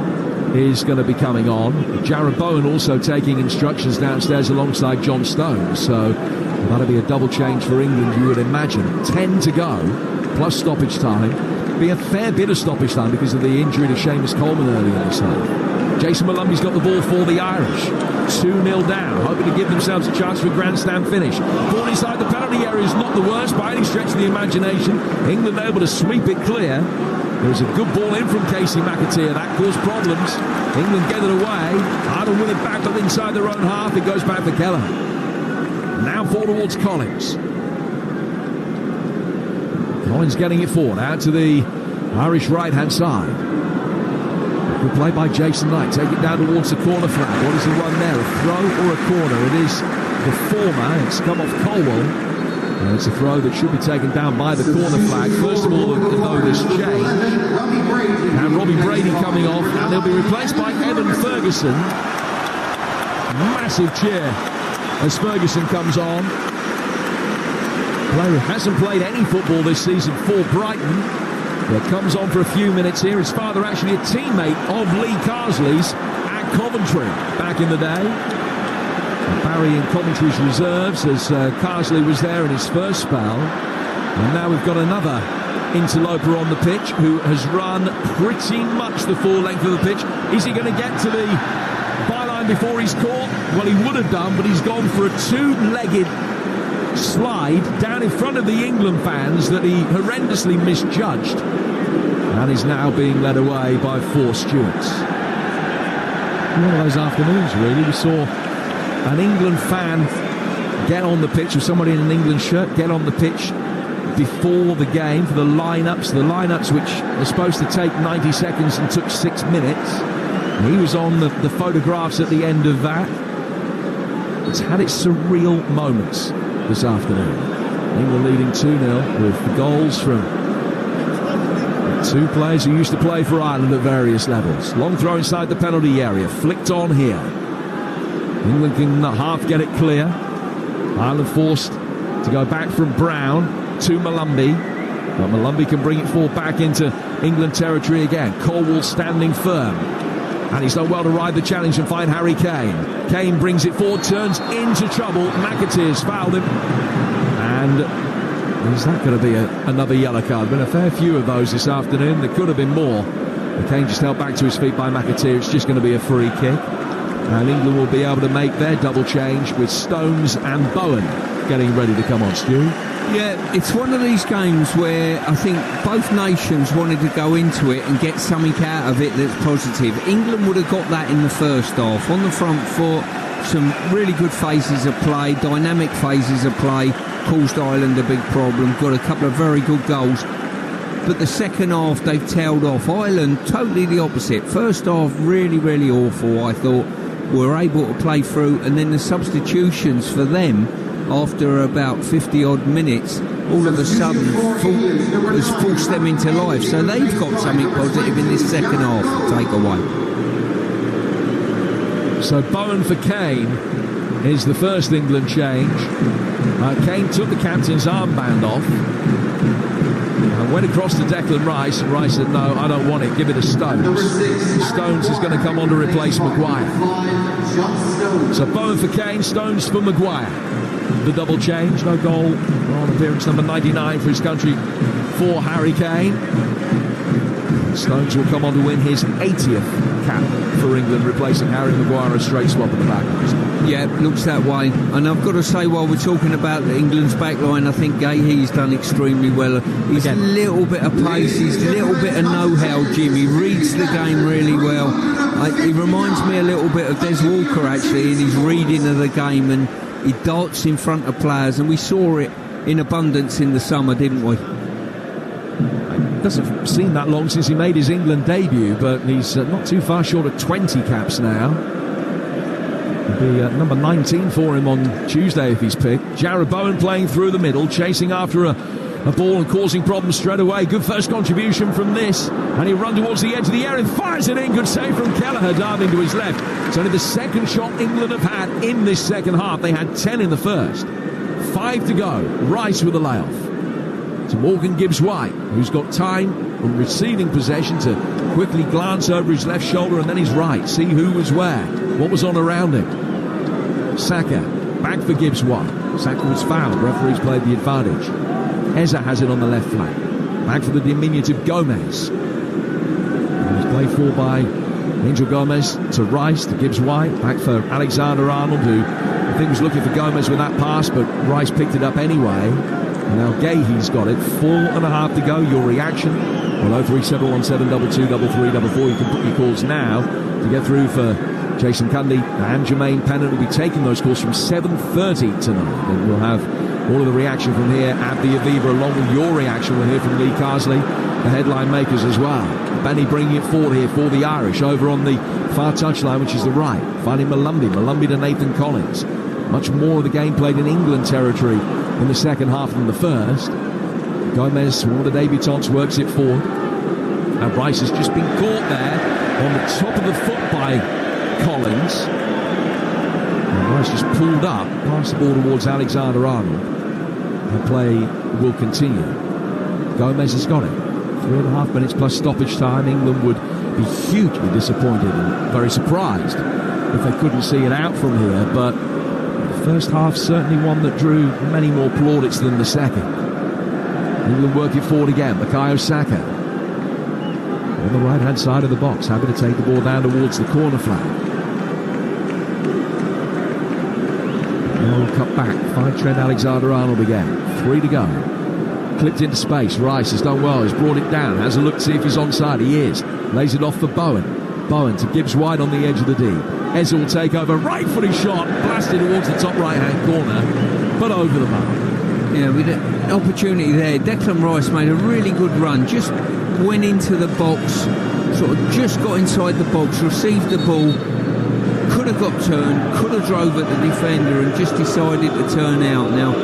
is going to be coming on. Jared Bowen also taking instructions downstairs alongside John Stones. So that'll be a double change for England, you would imagine. 10 to go, plus stoppage time. Be a fair bit of stoppage time because of the injury to Seamus Coleman earlier in this half. Jason Malumbi's got the ball for the Irish. 2-0 down, hoping to give themselves a chance for a grandstand finish. Ball inside the penalty area is not the worst by any stretch of the imagination. England able to sweep it clear. There was a good ball in from Casey McAteer. That caused problems. England get it away. Ireland win it back up inside their own half. It goes back for Keller. Now forward towards Collins. Collins getting it forward out to the Irish right-hand side. Good play by Jason Knight. Take it down towards the corner flag. What is the run there? A throw or a corner? It is the former. It's come off Colwell. And it's a throw that should be taken down by the corner flag. First of all, though, this change. And Robbie Brady coming off. And he'll be replaced by Evan Ferguson. Massive cheer as Ferguson comes on. Player who hasn't played any football this season for Brighton. But comes on for a few minutes here. His father actually a teammate of Lee Carsley's at Coventry back in the day. Barry in Coventry's reserves as Carsley was there in his first spell. And now we've got another interloper on the pitch who has run pretty much the full length of the pitch. Is he going to get to the byline before he's caught? Well, he would have done, but he's gone for a two-legged slide down in front of the England fans that he horrendously misjudged and is now being led away by four stewards. One of those afternoons, really. We saw an England fan get on the pitch, or somebody in an England shirt get on the pitch before the game for the lineups which are supposed to take 90 seconds and took 6 minutes. And he was on the photographs at the end of that. It's had its surreal moments this afternoon. England leading 2-0 with the goals from two players who used to play for Ireland at various levels. Long throw inside the penalty area, flicked on here. England can half get it clear. Ireland forced to go back from Brown to Malumbi, but Malumbi can bring it forward back into England territory again. Colwell standing firm. And he's done well to ride the challenge and find Harry Kane. Kane brings it forward, turns into trouble. McAteer's fouled him. And is that going to be another yellow card? Been a fair few of those this afternoon. There could have been more. But Kane just held back to his feet by McAteer. It's just going to be a free kick. And England will be able to make their double change with Stones and Bowen getting ready to come on, Stu. Yeah, it's one of these games where I think both nations wanted to go into it and get something out of it that's positive. England would have got that in the first half. On the front foot, some really good phases of play, dynamic phases of play, caused Ireland a big problem, got a couple of very good goals. But the second half, they've tailed off. Ireland, totally the opposite. First half, really, really awful, I thought. Were able to play through, and then the substitutions for them after about 50 odd minutes all of a sudden has forced them into life, so they've got something positive in this second half to take away. So Bowen for Kane is the first England change. Kane took the captain's armband off and went across to Declan Rice, and Rice said, no, I don't want it, give it to Stones. Stones is going to come on to replace Maguire. So Bowen for Kane, Stones for Maguire. The double change, no goal on appearance number 99 for his country for Harry Kane. Stones will come on to win his 80th cap for England, replacing Harry Maguire, a straight swap at the back. Yeah, looks that way. And I've got to say, while we're talking about England's backline, I think Gahey's done extremely well. He's a little bit of pace, he's a little bit of know-how, Jim. He reads the game really well. He reminds me a little bit of Des Walker, actually, in his reading of the game, and he darts in front of players, and we saw it in abundance in the summer, didn't we? It doesn't seem that long since he made his England debut, but he's not too far short of 20 caps now. It'll be number 19 for him on Tuesday if he's picked. Jared Bowen playing through the middle, chasing after a a ball and causing problems straight away. Good first contribution from this, and he run towards the edge of the area and fires it in. Good save from Kelleher, diving to his left. It's only the second shot England have had in this second half. They had 10 in the first. 5 to go. Rice with a layoff to Morgan Gibbs-White, who's got time on receiving possession to quickly glance over his left shoulder and then his right, see who was where, what was on around him. Saka, back for Gibbs-White. Saka was fouled, referees played the advantage. Eza has it on the left flank. Back for the diminutive Gomez. And he's played for by Angel Gomez to Rice, to Gibbs-White. Back for Alexander-Arnold, who I think was looking for Gomez with that pass, but Rice picked it up anyway. And now Gahey's got it. 4.5 to go. Your reaction? 103-717-223344. You can put your calls now to get through for Jason Cundy and Jermaine Pennant. Will be taking those calls from 7:30 tonight. And we'll have all of the reaction from here at the Aviva, along with your reaction. We'll hear from Lee Carsley, the headline makers as well. Benny bringing it forward here for the Irish, over on the far touchline, which is the right, finding Malumbi to Nathan Collins. Much more of the game played in England territory in the second half than the first. Gomez, one of the debutants, works it forward. Now Rice has just been caught there on the top of the foot by Collins. And Rice just pulled up, passed the ball towards Alexander-Arnold. The play will continue. Gomez has got it. 3.5 minutes plus stoppage time. England would be hugely disappointed and very surprised if they couldn't see it out from here, but the first half certainly one that drew many more plaudits than the second. England work it forward again. Bukayo Saka on the right hand side of the box, happy to take the ball down towards the corner flag. Now cut back, find Trent Alexander-Arnold again. 3 to go. Clipped into space. Rice has done well. He's brought it down. Has a look to see if he's onside. He is. Lays it off for Bowen. Bowen to Gibbs-White on the edge of the D. Eza will take over. Right footed shot. Blasted towards the top right hand corner. But over the mark. Yeah, with an opportunity there. Declan Rice made a really good run. Just went into the box. Sort of just got inside the box. Received the ball. Could have got turned. Could have drove at the defender and just decided to turn out. Now,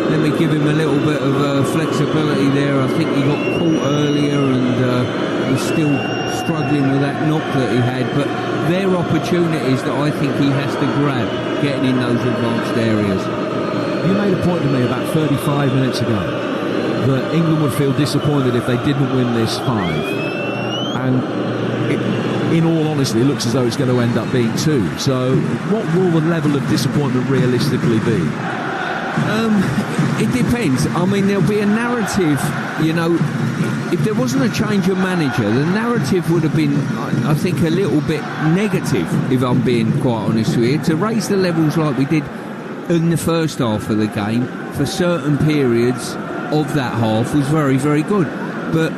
let me give him a little bit of flexibility there. I think he got caught earlier and was still struggling with that knock that he had. But they're opportunities that I think he has to grab, getting in those advanced areas. You made a point to me about 35 minutes ago that England would feel disappointed if they didn't win this 5. And in all honesty, it looks as though it's going to end up being 2. So what will the level of disappointment realistically be? It depends. I mean, there'll be a narrative, you know, if there wasn't a change of manager, the narrative would have been, I think, a little bit negative, if I'm being quite honest with you. To raise the levels like we did in the first half of the game for certain periods of that half was very, very good. But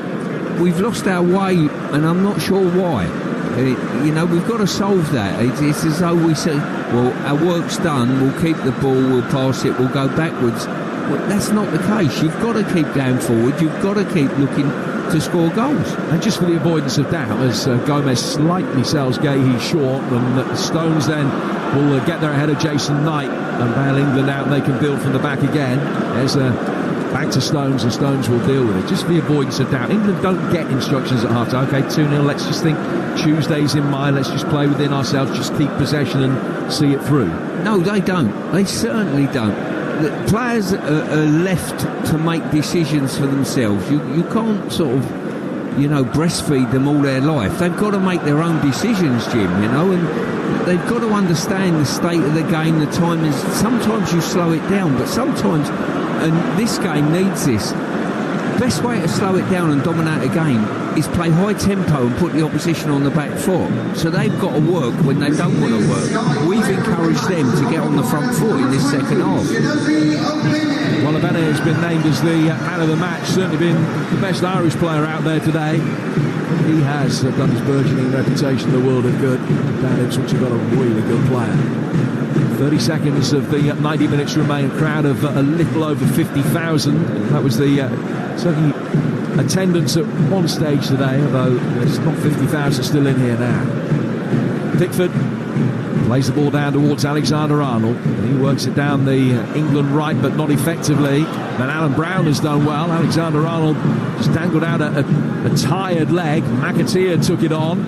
we've lost our way, and I'm not sure why. You know, we've got to solve that. It's as though we say, well, our work's done, we'll keep the ball, we'll pass it, we'll go backwards. Well, that's not the case. You've got to keep going forward, you've got to keep looking to score goals. And just for the avoidance of doubt, as Gomez slightly sells Gahey short, and Stones then will get there ahead of Jason Knight and bail England out, and they can build from the back again. There's back to Stones, and Stones will deal with it. Just for the avoidance of doubt, England don't get instructions at half-time. OK, 2-0, let's just think Tuesday's in mind, let's just play within ourselves, just keep possession and see it through. No, they don't. They certainly don't. The players are left to make decisions for themselves. You can't sort of, you know, breastfeed them all their life. They've got to make their own decisions, Jim, you know, and they've got to understand the state of the game, the time is. Sometimes you slow it down, but sometimes, and this game needs this, best way to slow it down and dominate a game is play high tempo and put the opposition on the back foot. So they've got to work when they don't want to work. We've encouraged them to get on the front foot in this second half. Well, Abene has been named as the man of the match, certainly been the best Irish player out there today. He has done his burgeoning reputation in the world of good. Down Ipswich have got a really good player. 30 seconds of the 90 minutes remain. Crowd of a little over 50,000. That was the certainly attendance at one stage today, although there's not 50,000 still in here now. Pickford plays the ball down towards Alexander-Arnold, and he works it down the England right, but not effectively. Then Alan Brown has done well. Alexander-Arnold just dangled out a tired leg. McAteer took it on.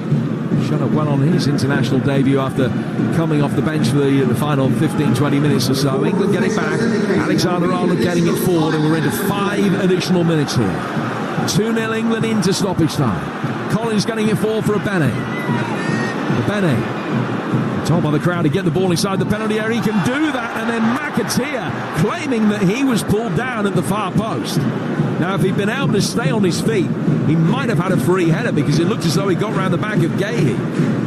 Shut up well on his international debut after coming off the bench for the final 15-20 minutes or so. England get it back. Alexander-Arnold getting it forward, and we're into 5 additional minutes here. 2-0 England into stoppage time. Collins getting it forward for a Bene. Told by the crowd to get the ball inside the penalty area. He can do that, and then McAteer claiming that he was pulled down at the far post. Now, if he'd been able to stay on his feet, he might have had a free header, because it looked as though he got round the back of Gahey.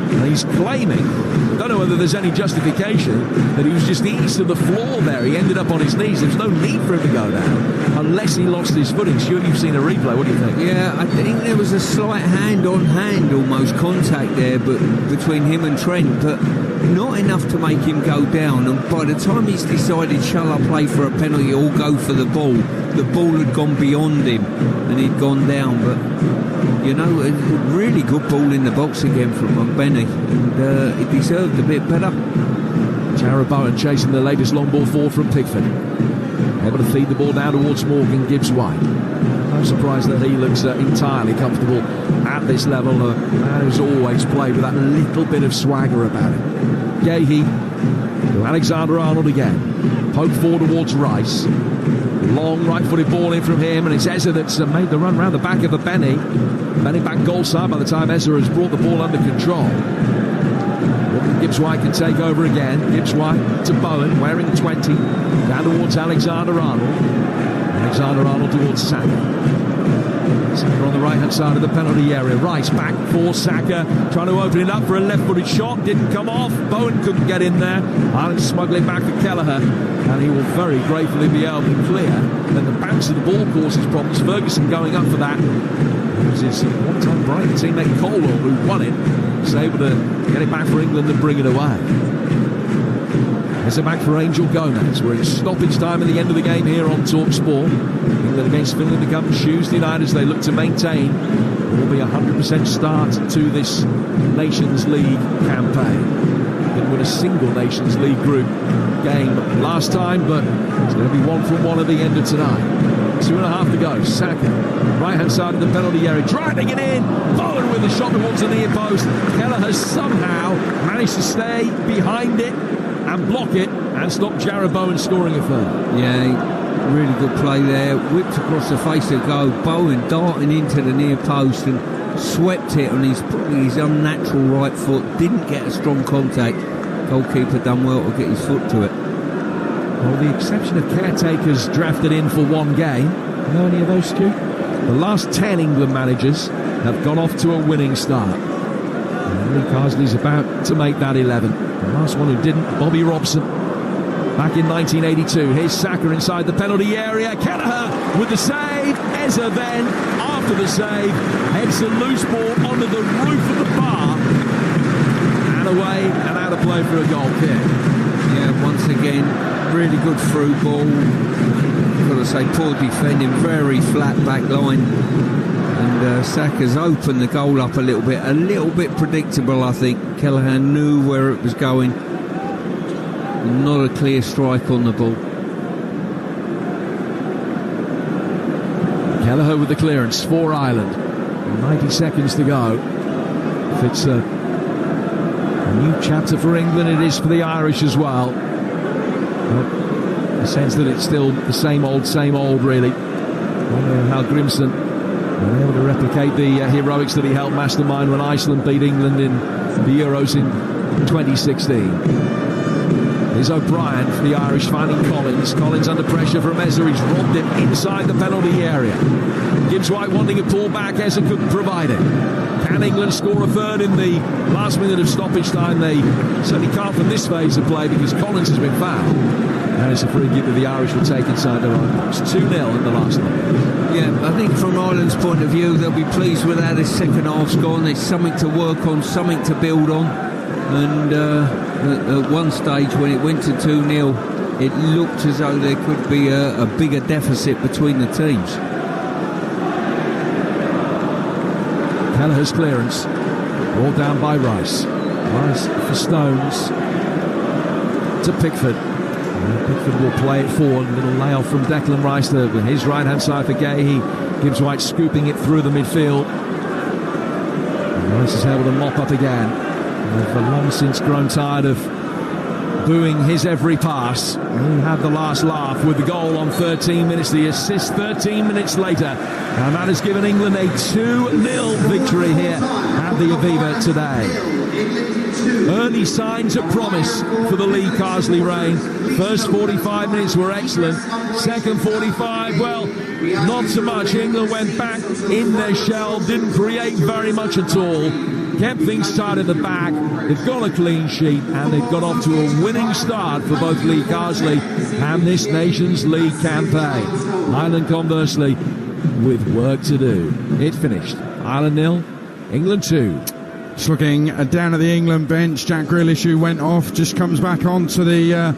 And he's claiming, I don't know whether there's any justification, that he was just east of the floor there. He ended up on his knees. There's no need for him to go down unless he lost his footing. Sure, you've seen a replay. What do you think? Yeah, I think there was a slight hand-on-hand almost contact there, but between him and Trent, but not enough to make him go down. And by the time he's decided, shall I play for a penalty or go for the ball had gone beyond him and he'd gone down. But, you know, a really good ball in the box again from McBenney, and he deserved a bit better. Jarrod Bowen chasing the latest long ball forward from Pickford. Able to feed the ball down towards Morgan Gibbs-White. No surprise that he looks entirely comfortable at this level. A man who's always played with that little bit of swagger about him. Gahey to Alexander-Arnold again. Poke forward towards Rice. Long right-footed ball in from him, and it's Eza that's made the run round the back of the Benny. Benny back goal side by the time Eza has brought the ball under control. Gibbs-White can take over again. Gibbs-White to Bowen, wearing 20. Down towards Alexander-Arnold. Alexander-Arnold towards Saka. Saka on the right-hand side of the penalty area. Rice back for Saka, trying to open it up for a left-footed shot. Didn't come off. Bowen couldn't get in there. Ireland smuggling back for Kelleher, and he will very gratefully be able to clear. Then the bounce of the ball causes problems. Ferguson going up for that. It was his one-time Brighton teammate Colwell who won it. Was able to get it back for England and bring it away. There's a back for Angel Gomez. We're in stoppage time at the end of the game here on Talksport. England against Finland to come Tuesday night as they look to maintain what will be a 100% start to this Nations League campaign. Didn't win a single Nations League group game last time, but it's going to be 1-1 at the end of tonight. 2.5 to go. Saka, right-hand side of the penalty area, driving it in. Bowen with a shot towards the near post. Keller has somehow managed to stay behind it and block it and stop Jarrod Bowen scoring a third. Yeah, really good play there. Whipped across the face of goal. Bowen darting into the near post and swept it on his unnatural right foot. Didn't get a strong contact. Goalkeeper done well to get his foot to it. Well, the exception of caretakers drafted in for one game. Know any of those, Stu? The last 10 England managers have gone off to a winning start. And Lee Carsley's about to make that 11. The last one who didn't, Bobby Robson. Back in 1982, here's Saka inside the penalty area. Kelleher with the save. Eza then, after the save, heads the loose ball onto the roof of the bar. And away and out of play for a goal kick. Yeah, once again, really good through ball. Got to say, poor defending, very flat back line. And Saka's opened the goal up a little bit predictable, I think. Kelleher knew where it was going. Not a clear strike on the ball. Kelleher with the clearance for Ireland. 90 seconds to go. If it's a new chapter for England, it is for the Irish as well. The sense that it's still the same old, really. How Grimson was able to replicate the heroics that he helped mastermind when Iceland beat England in the Euros in 2016. Here's O'Brien for the Irish finding Collins. Collins under pressure from Eza. He's robbed him inside the penalty area. Gibbs-White wanting a pull back. Eza couldn't provide it. Can England score a third in the last minute of stoppage time? They certainly can't from this phase of play because Collins has been fouled. And it's a free kick that the Irish will take inside their own box. 2-0 in the last one. Yeah, I think from Ireland's point of view, they'll be pleased with how this second half's gone. There's something to work on, something to build on. And at one stage when it went to 2-0, it looked as though there could be a bigger deficit between the teams. Kelleher's clearance, brought down by Rice. Nice for Stones to Pickford. Pickford will play it forward. A little layoff from Declan Rice to his right-hand side for Gay. He gives White scooping it through the midfield. Rice is able to mop up again. They've long since grown tired of booing his every pass. He had the last laugh with the goal on 13 minutes, the assist 13 minutes later. And that has given England a 2-0 victory here at the Aviva today. Early signs of promise for the Lee Carsley reign. First 45 minutes were excellent. Second 45, well, not so much. England went back in their shell, didn't create very much at all. Kept things tight at the back. They've got a clean sheet and they've got off to a winning start for both Lee Carsley and this Nations League campaign. Ireland, conversely, with work to do. It's finished. Ireland 0, England 2. Just looking down at the England bench, Jack Grealish, who went off, just comes back onto the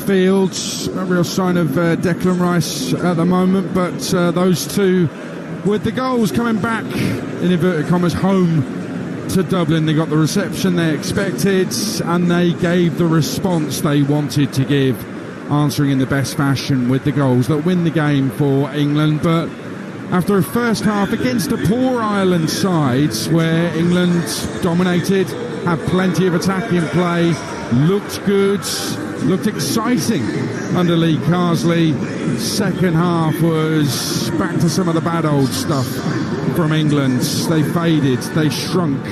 field. No real sign of Declan Rice at the moment, but those two with the goals coming back, in inverted commas, home to Dublin. They got the reception they expected and they gave the response they wanted to give, answering in the best fashion with the goals that win the game for England. But after a first half against a poor Ireland side where England dominated, had plenty of attacking play, looked good, looked exciting under Lee Carsley, second half was back to some of the bad old stuff from England. They faded, they shrunk,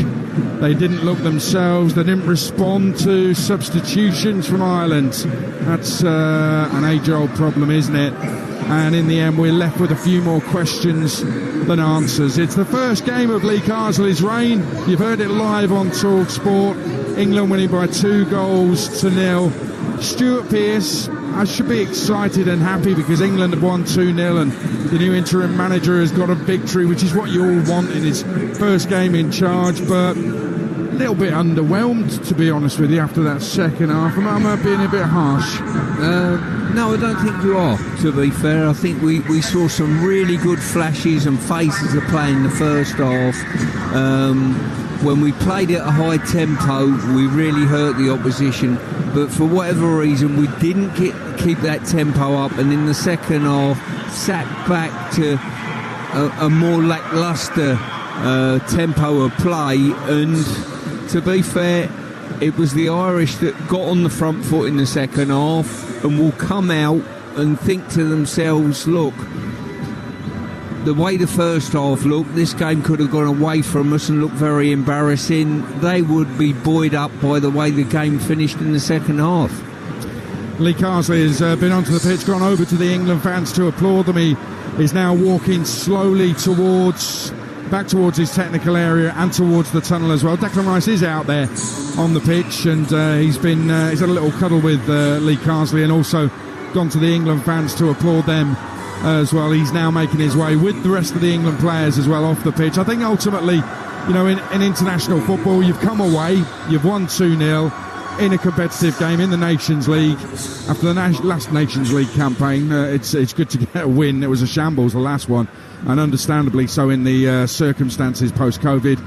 they didn't look themselves, they didn't respond to substitutions from Ireland. That's an age-old problem, isn't it? And in the end we're left with a few more questions than answers. It's the first game of Lee Carsley's reign. You've heard it live on Talksport. England winning by 2-0. Stuart Pearce, I should be excited and happy because England have won 2-0 and the new interim manager has got a victory, which is what you all want in his first game in charge. But a little bit underwhelmed, to be honest with you, after that second half. I'm being a bit harsh. No, I don't think you are, to be fair. I think we saw some really good flashes and phases of play in the first half. When we played at a high tempo, we really hurt the opposition. But for whatever reason, we didn't keep that tempo up. And in the second half, sat back to a more lacklustre tempo of play. And to be fair, it was the Irish that got on the front foot in the second half and will come out and think to themselves, look, the way the first half looked, this game could have gone away from us and looked very embarrassing. They would be buoyed up by the way the game finished in the second half. Lee Carsley has been onto the pitch, gone over to the England fans to applaud them. He is now walking slowly back towards his technical area and towards the tunnel as well. Declan Rice is out there on the pitch and he's had a little cuddle with Lee Carsley and also gone to the England fans to applaud them as well. He's now making his way with the rest of the England players as well off the pitch. I think ultimately, you know, in international football, you've come away, you've won 2-0 in a competitive game in the Nations League. After the last Nations League campaign, it's good to get a win. It was a shambles, the last one, and understandably so in the circumstances post-COVID.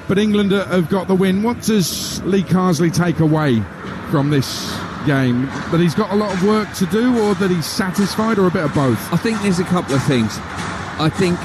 But England have got the win. What does Lee Carsley take away from this game? That he's got a lot of work to do, or that he's satisfied, or a bit of both? I think there's a couple of things. I think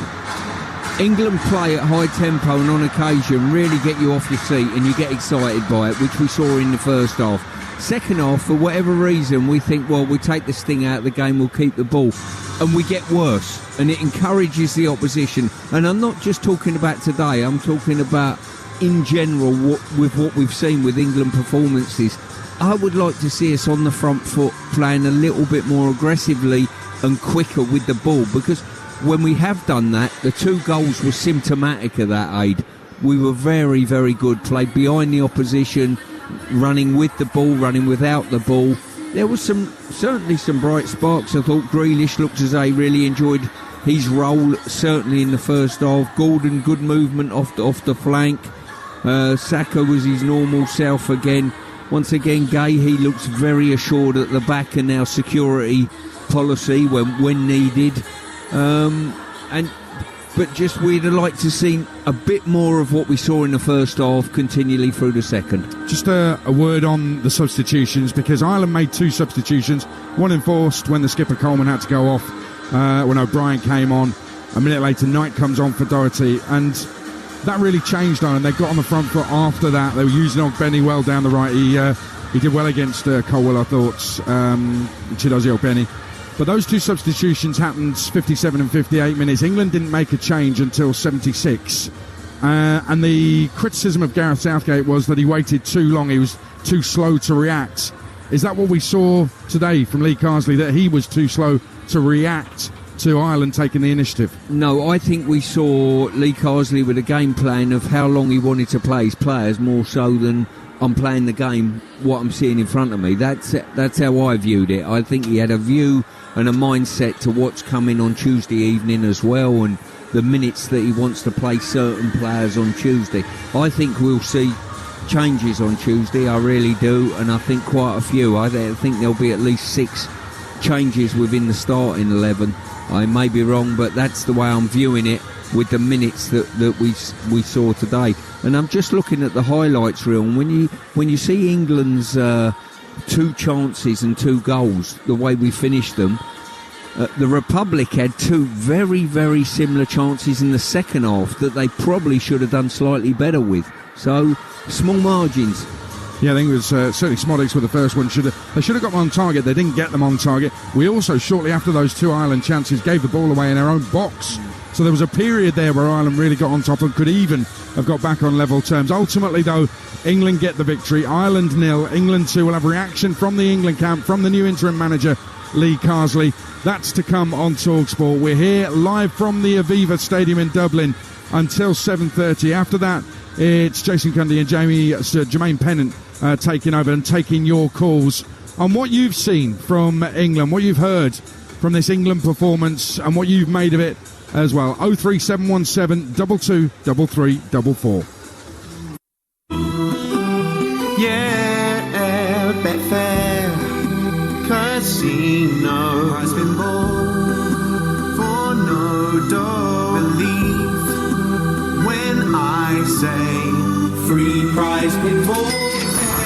England play at high tempo and on occasion really get you off your seat and you get excited by it, which we saw in the first half. Second half, for whatever reason, we think, well, we take this thing out of the game, we'll keep the ball. And we get worse, and it encourages the opposition. And I'm not just talking about today, I'm talking about in general with what we've seen with England performances. I would like to see us on the front foot playing a little bit more aggressively and quicker with the ball, because when we have done that, the 2 goals were symptomatic of that, Aid. We were very, very good, played behind the opposition, running with the ball, running without the ball. There was certainly some bright sparks. I thought Grealish looked as though he really enjoyed his role, certainly in the first half. Gordon, good movement off the flank. Saka was his normal self again. Once again, Gay, he looks very assured at the back, and now security policy when needed. And but just we'd have liked to see a bit more of what we saw in the first half continually through the second. Just a word on the substitutions, because Ireland made 2 substitutions, one enforced when the skipper Coleman had to go off when O'Brien came on. A minute later, Knight comes on for Doherty, and that really changed Ireland. They got on the front foot after that. They were using Ogbenny well down the right. He did well against Colwell, I thought, Chidozie Ogbenny. But those 2 substitutions happened 57 and 58 minutes. England didn't make a change until 76. And the criticism of Gareth Southgate was that he waited too long. He was too slow to react. Is that what we saw today from Lee Carsley, that he was too slow to react to Ireland taking the initiative? No, I think we saw Lee Carsley with a game plan of how long he wanted to play his players, more so than I'm playing the game, what I'm seeing in front of me. That's how I viewed it. I think he had a view and a mindset to what's coming on Tuesday evening as well, and the minutes that he wants to play certain players on Tuesday. I think we'll see changes on Tuesday, I really do, and I think quite a few. I think there'll be at least 6 changes within the starting 11. I may be wrong, but that's the way I'm viewing it with the minutes that we saw today. And I'm just looking at the highlights reel, and when you see England's 2 chances and 2 goals, the way we finished them, the Republic had 2 very, very similar chances in the second half that they probably should have done slightly better with. So, small margins. Yeah, I think it was certainly Smodics with the first one. They should have got them on target. They didn't get them on target. We also, shortly after those 2 Ireland chances, gave the ball away in our own box. So there was a period there where Ireland really got on top and could even have got back on level terms. Ultimately, though, England get the victory. Ireland 0, England 2. We'll have reaction from the England camp, from the new interim manager, Lee Carsley. That's to come on Talksport. We're here live from the Aviva Stadium in Dublin until 7:30. After that, it's Jason Cundy and Jermaine Pennant taking over and taking your calls on what you've seen from England, what you've heard from this England performance, and what you've made of it as well. 03717 22 3344. Yeah, Betfair Casino. Prize been bought for no dough. Believe when I say free prize been bought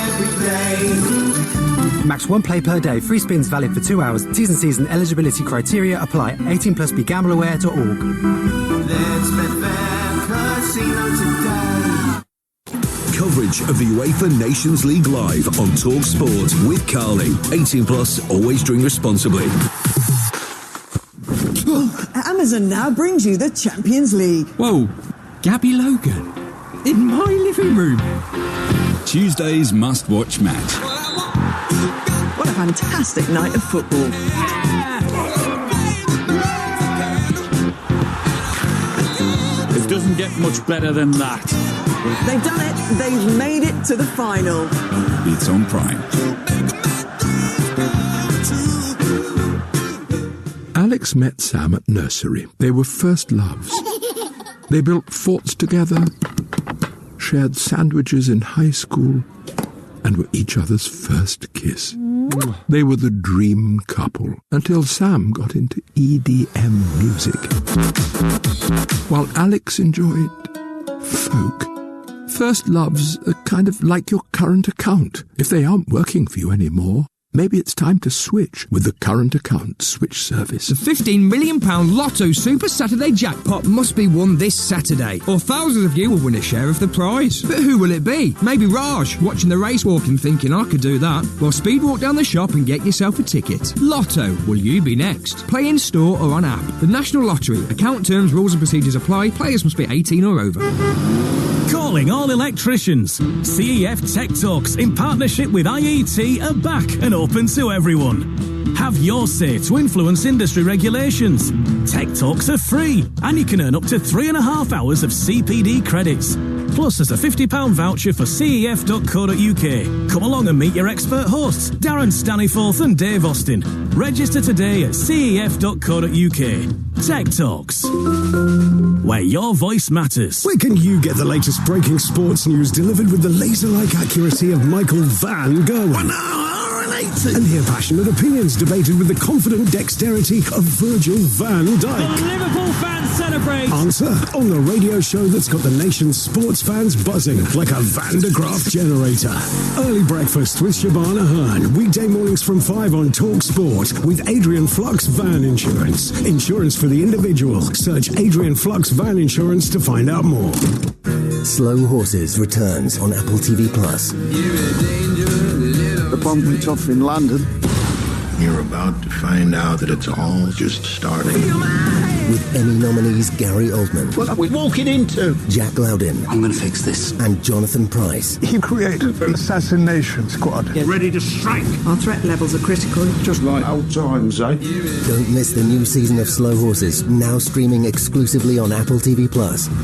every day. Max 1 play per day. Free spins valid for 2 hours. T's and C's and eligibility criteria apply. 18+. BeGambleAware.org. Let's Betfair Casino today. Coverage of the UEFA Nations League live on Talksport with Carling. 18+, always drink responsibly. Amazon now brings you the Champions League. Whoa, Gabby Logan. In my living room. Tuesday's must-watch match. What a fantastic night of football. It doesn't get much better than that. They've done it. They've made it to the final. It's on Prime. Alex met Sam at nursery. They were first loves. They built forts together, shared sandwiches in high school, and were each other's first kiss. They were the dream couple until Sam got into EDM music. While Alex enjoyed folk. First loves are kind of like your current account. If they aren't working for you anymore, maybe it's time to switch with the current account switch service. The £15 million Lotto Super Saturday jackpot must be won this Saturday, or thousands of you will win a share of the prize. But who will it be? Maybe Raj, watching the race walking thinking I could do that. Well, speed walk down the shop and get yourself a ticket. Lotto, will you be next? Play in store or on app. The National Lottery. Account terms, rules and procedures apply. Players must be 18 or over. Calling all electricians. CEF Tech Talks in partnership with IET are back and open to everyone. Have your say to influence industry regulations. Tech Talks are free and you can earn up to 3.5 hours of CPD credits. Plus there's a £50 voucher for cef.co.uk. Come along and meet your expert hosts, Darren Staniforth and Dave Austin. Register today at cef.co.uk. Tech Talks, where your voice matters. Where can you get the latest breaking sports news delivered with the laser-like accuracy of Michael Van Gerwen? 1 hour and great. And hear passionate opinions debated with the confident dexterity of Virgil van Dijk. The Liverpool fans celebrate. Answer on the radio show that's got the nation's sports fans buzzing like a Van de Graaff generator. Early breakfast with Shabana Hearn. Weekday mornings from 5 on Talksport with Adrian Flux Van Insurance. Insurance for the individual. Search Adrian Flux Van Insurance to find out more. Slow Horses returns on Apple TV+. The bomb went off in London. You're about to find out that it's all just starting. With Emmy nominees Gary Oldman. What are we walking into? Jack Loudon. I'm going to fix this. And Jonathan Pryce. He created an assassination squad. Get ready to strike. Our threat levels are critical. Just like old times, eh? Don't miss the new season of Slow Horses, now streaming exclusively on Apple TV+.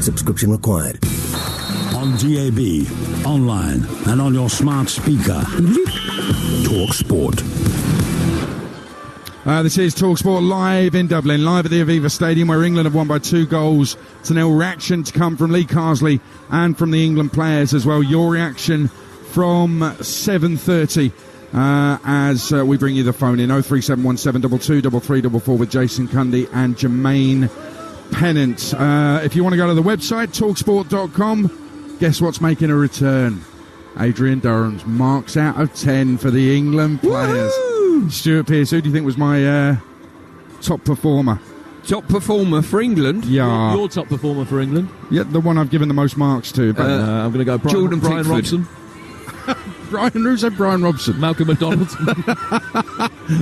Subscription required. On DAB, online, and on your smart speaker. Talksport. This is Talksport live in Dublin, live at the Aviva Stadium, where England have won by 2-0 reaction to come from Lee Carsley and from the England players as well. Your reaction from 7:30 as we bring you the phone in 03717223344 with Jason Cundy and Jermaine Pennant. If you want to go to the website, talksport.com, guess what's making a return? Adrian Durham's marks out of 10 for the England players. Woo! Stuart Pearce, who do you think was my top performer? Top performer for England? Yeah. Your top performer for England? Yeah, the one I've given the most marks to. But I'm going to go Brian Robson. Brian Robson. Malcolm McDonald.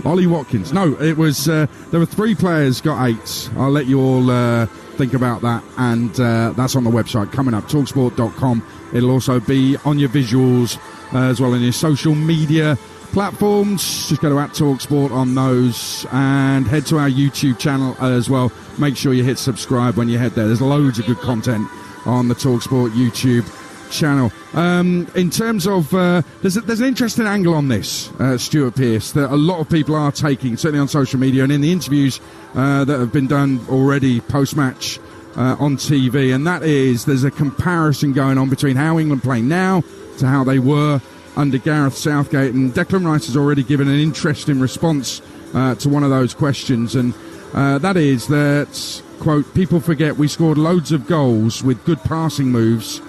Ollie Watkins. No, it was, there were 3 players got 8s. I'll let you all think about that. And that's on the website coming up, talksport.com. It'll also be on your visuals as well on your social media platforms. Just go to @Talksport on those and head to our YouTube channel as well. Make sure you hit subscribe when you head there. There's loads of good content on the Talksport YouTube channel. In terms of there's an interesting angle on this, Stuart Pearce, that a lot of people are taking, certainly on social media and in the interviews that have been done already post-match on TV, and that is there's a comparison going on between how England play now to how they were under Gareth Southgate, and Declan Rice has already given an interesting response to one of those questions, and that is that, quote, people forget we scored loads of goals with good passing moves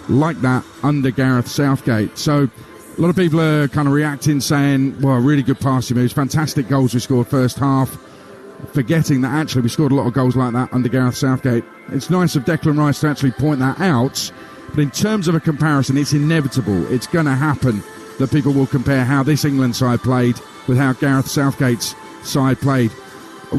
like that under Gareth Southgate. So a lot of people are kind of reacting, saying, well, really good passing moves, fantastic goals we scored first half, forgetting that actually we scored a lot of goals like that under Gareth Southgate. It's nice of Declan Rice to actually point that out. But in terms of a comparison, it's inevitable. It's going to happen that people will compare how this England side played with how Gareth Southgate's side played.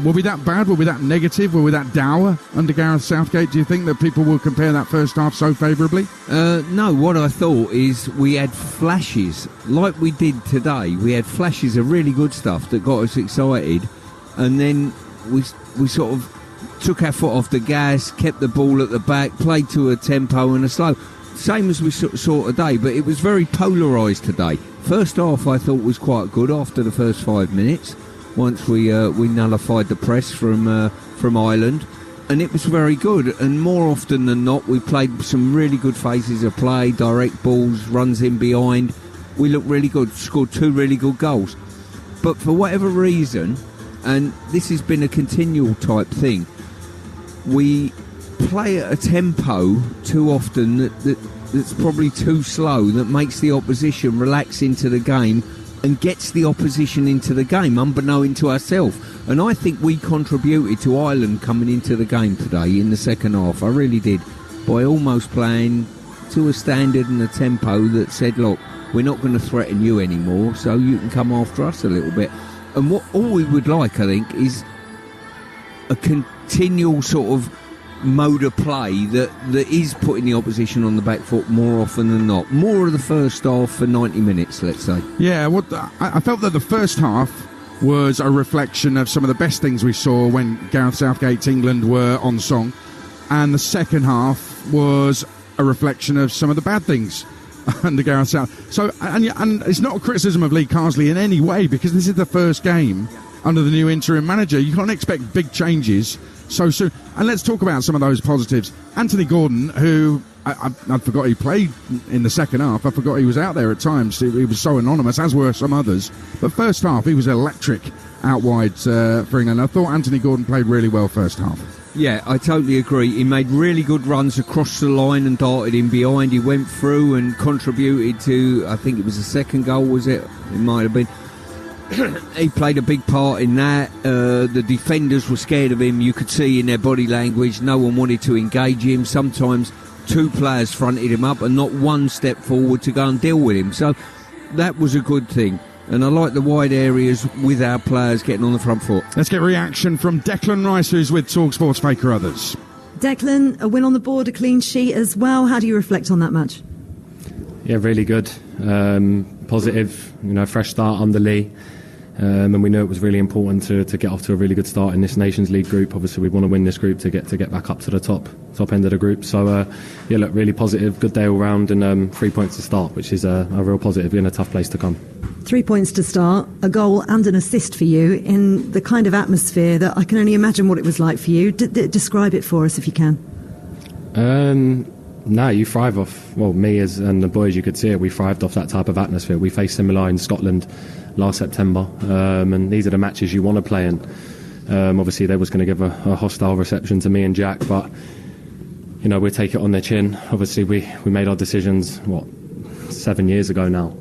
Were we that bad? Were we that negative? Were we that dour under Gareth Southgate? Do you think that people will compare that first half so favourably? No, what I thought is we had flashes, like we did today. We had flashes of really good stuff that got us excited, and then we sort of took our foot off the gas, kept the ball at the back, played to a tempo and a slow. Same as we saw today, but it was very polarised today. First half I thought was quite good after the first 5 minutes, once we nullified the press from Ireland, and it was very good. And more often than not, we played some really good phases of play, direct balls, runs in behind. We looked really good, scored 2 really good goals. But for whatever reason, and this has been a continual type thing, we play at a tempo too often that's probably too slow, that makes the opposition relax into the game and gets the opposition into the game unbeknown to ourselves. And I think we contributed to Ireland coming into the game today in the second half. I really did, by almost playing to a standard and a tempo that said, look, we're not going to threaten you anymore, so you can come after us a little bit. And all we would like, I think, is a continual sort of mode of play that is putting the opposition on the back foot more often than not. More of the first half for 90 minutes, let's say. Yeah, I felt that the first half was a reflection of some of the best things we saw when Gareth Southgate's England were on song, and the second half was a reflection of some of the bad things under Gareth Southgate. So, and it's not a criticism of Lee Carsley in any way, because this is the first game under the new interim manager. You can't expect big changes so soon. And let's talk about some of those positives. Anthony Gordon, who I forgot he played in the second half. I forgot he was out there at times. He was so anonymous, as were some others. But first half, he was electric out wide for England. I thought Anthony Gordon played really well first half. Yeah, I totally agree. He made really good runs across the line and darted in behind. He went through and contributed to, I think it was the second goal, was it? It might have been. He played a big part in that. The defenders were scared of him. You could see in their body language, no one wanted to engage him. Sometimes two players fronted him up and not one step forward to go and deal with him. So that was a good thing. And I like the wide areas with our players getting on the front foot. Let's get reaction from Declan Rice, who's with Talksport's Faker Others. Declan, a win on the board, a clean sheet as well. How do you reflect on that match? Yeah, really good. Positive, fresh start under Lee. And we knew it was really important to get off to a really good start in this Nations League group. Obviously, we want to win this group to get back up to the top end of the group. So, look, really positive, good day all round, and 3 points to start, which is a real positive in a tough place to come. 3 points to start, a goal and an assist for you in the kind of atmosphere that I can only imagine what it was like for you. Describe it for us if you can. No, you thrive off, me and the boys, you could see it, we thrived off that type of atmosphere. We faced similar in Scotland last September, and these are the matches you want to play in. Obviously they was going to give a hostile reception to me and Jack, but we take it on their chin. Obviously we made our decisions 7 years ago now.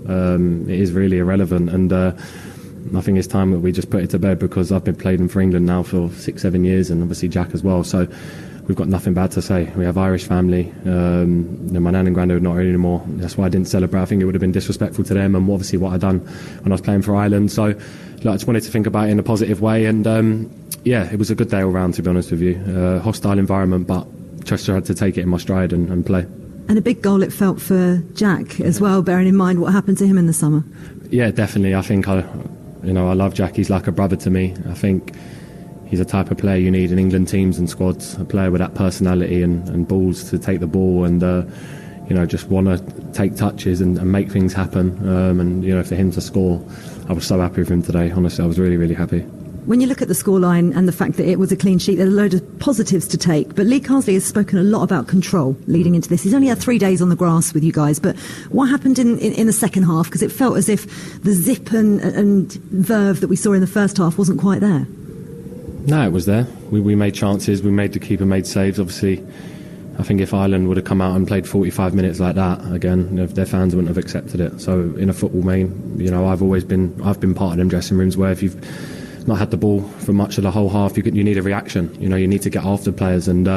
It is really irrelevant, and I think it's time that we just put it to bed, because I've been playing for England now for 6-7 years, and obviously Jack as well, so we've got nothing bad to say. We have Irish family. My nan and granddad are not here anymore. That's why I didn't celebrate. I think it would have been disrespectful to them, and obviously what I'd done when I was playing for Ireland. So I just wanted to think about it in a positive way, and it was a good day all round, to be honest with you. Hostile environment, but just had to take it in my stride and play. And a big goal it felt for Jack as well, bearing in mind what happened to him in the summer. Yeah, definitely. I think I love Jack. He's like a brother to me. I think he's a type of player you need in England teams and squads, a player with that personality and balls to take the ball and just want to take touches and make things happen. For him to score, I was so happy with him today. Honestly, I was really, really happy. When you look at the scoreline and the fact that it was a clean sheet, there are a load of positives to take. But Lee Carsley has spoken a lot about control leading into this. He's only had 3 days on the grass with you guys. But what happened in the second half? Because it felt as if the zip and verve that we saw in the first half wasn't quite there. No, it was there. We made chances. The keeper made saves. Obviously, I think if Ireland would have come out and played 45 minutes like that again, their fans wouldn't have accepted it. So in a football main, I've been part of them dressing rooms where if you've not had the ball for much of the whole half, you need a reaction. You need to get after players, and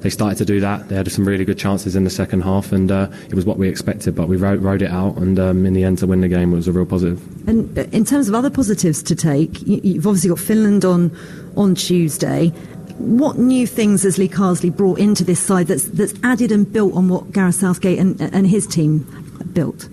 they started to do that. They had some really good chances in the second half, and it was what we expected. But we rode it out, and in the end, to win the game, it was a real positive. And in terms of other positives to take, you've obviously got Finland on Tuesday. What new things has Lee Carsley brought into this side that's added and built on what Gareth Southgate and his team built?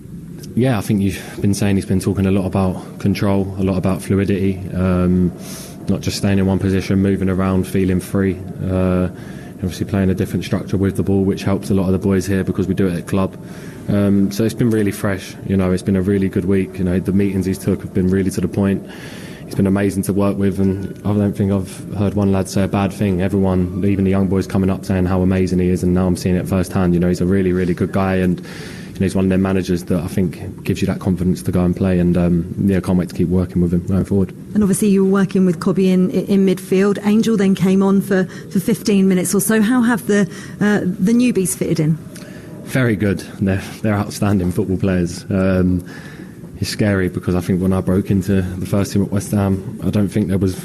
Yeah, I think you've been saying he's been talking a lot about control, a lot about fluidity, not just staying in one position, moving around, feeling free. Obviously playing a different structure with the ball, which helps a lot of the boys here because we do it at club. So it's been really fresh. It's been a really good week. The meetings he's took have been really to the point. He's been amazing to work with, and I don't think I've heard one lad say a bad thing. Everyone, even the young boys, coming up saying how amazing he is, and now I'm seeing it firsthand. He's a really, really good guy, and he's one of them managers that I think gives you that confidence to go and play, and can't wait to keep working with him going forward. And obviously you were working with Cobby in midfield. Angel then came on for 15 minutes or so. How have the newbies fitted in? Very good. They're outstanding football players. It's scary because I think when I broke into the first team at West Ham, I don't think there was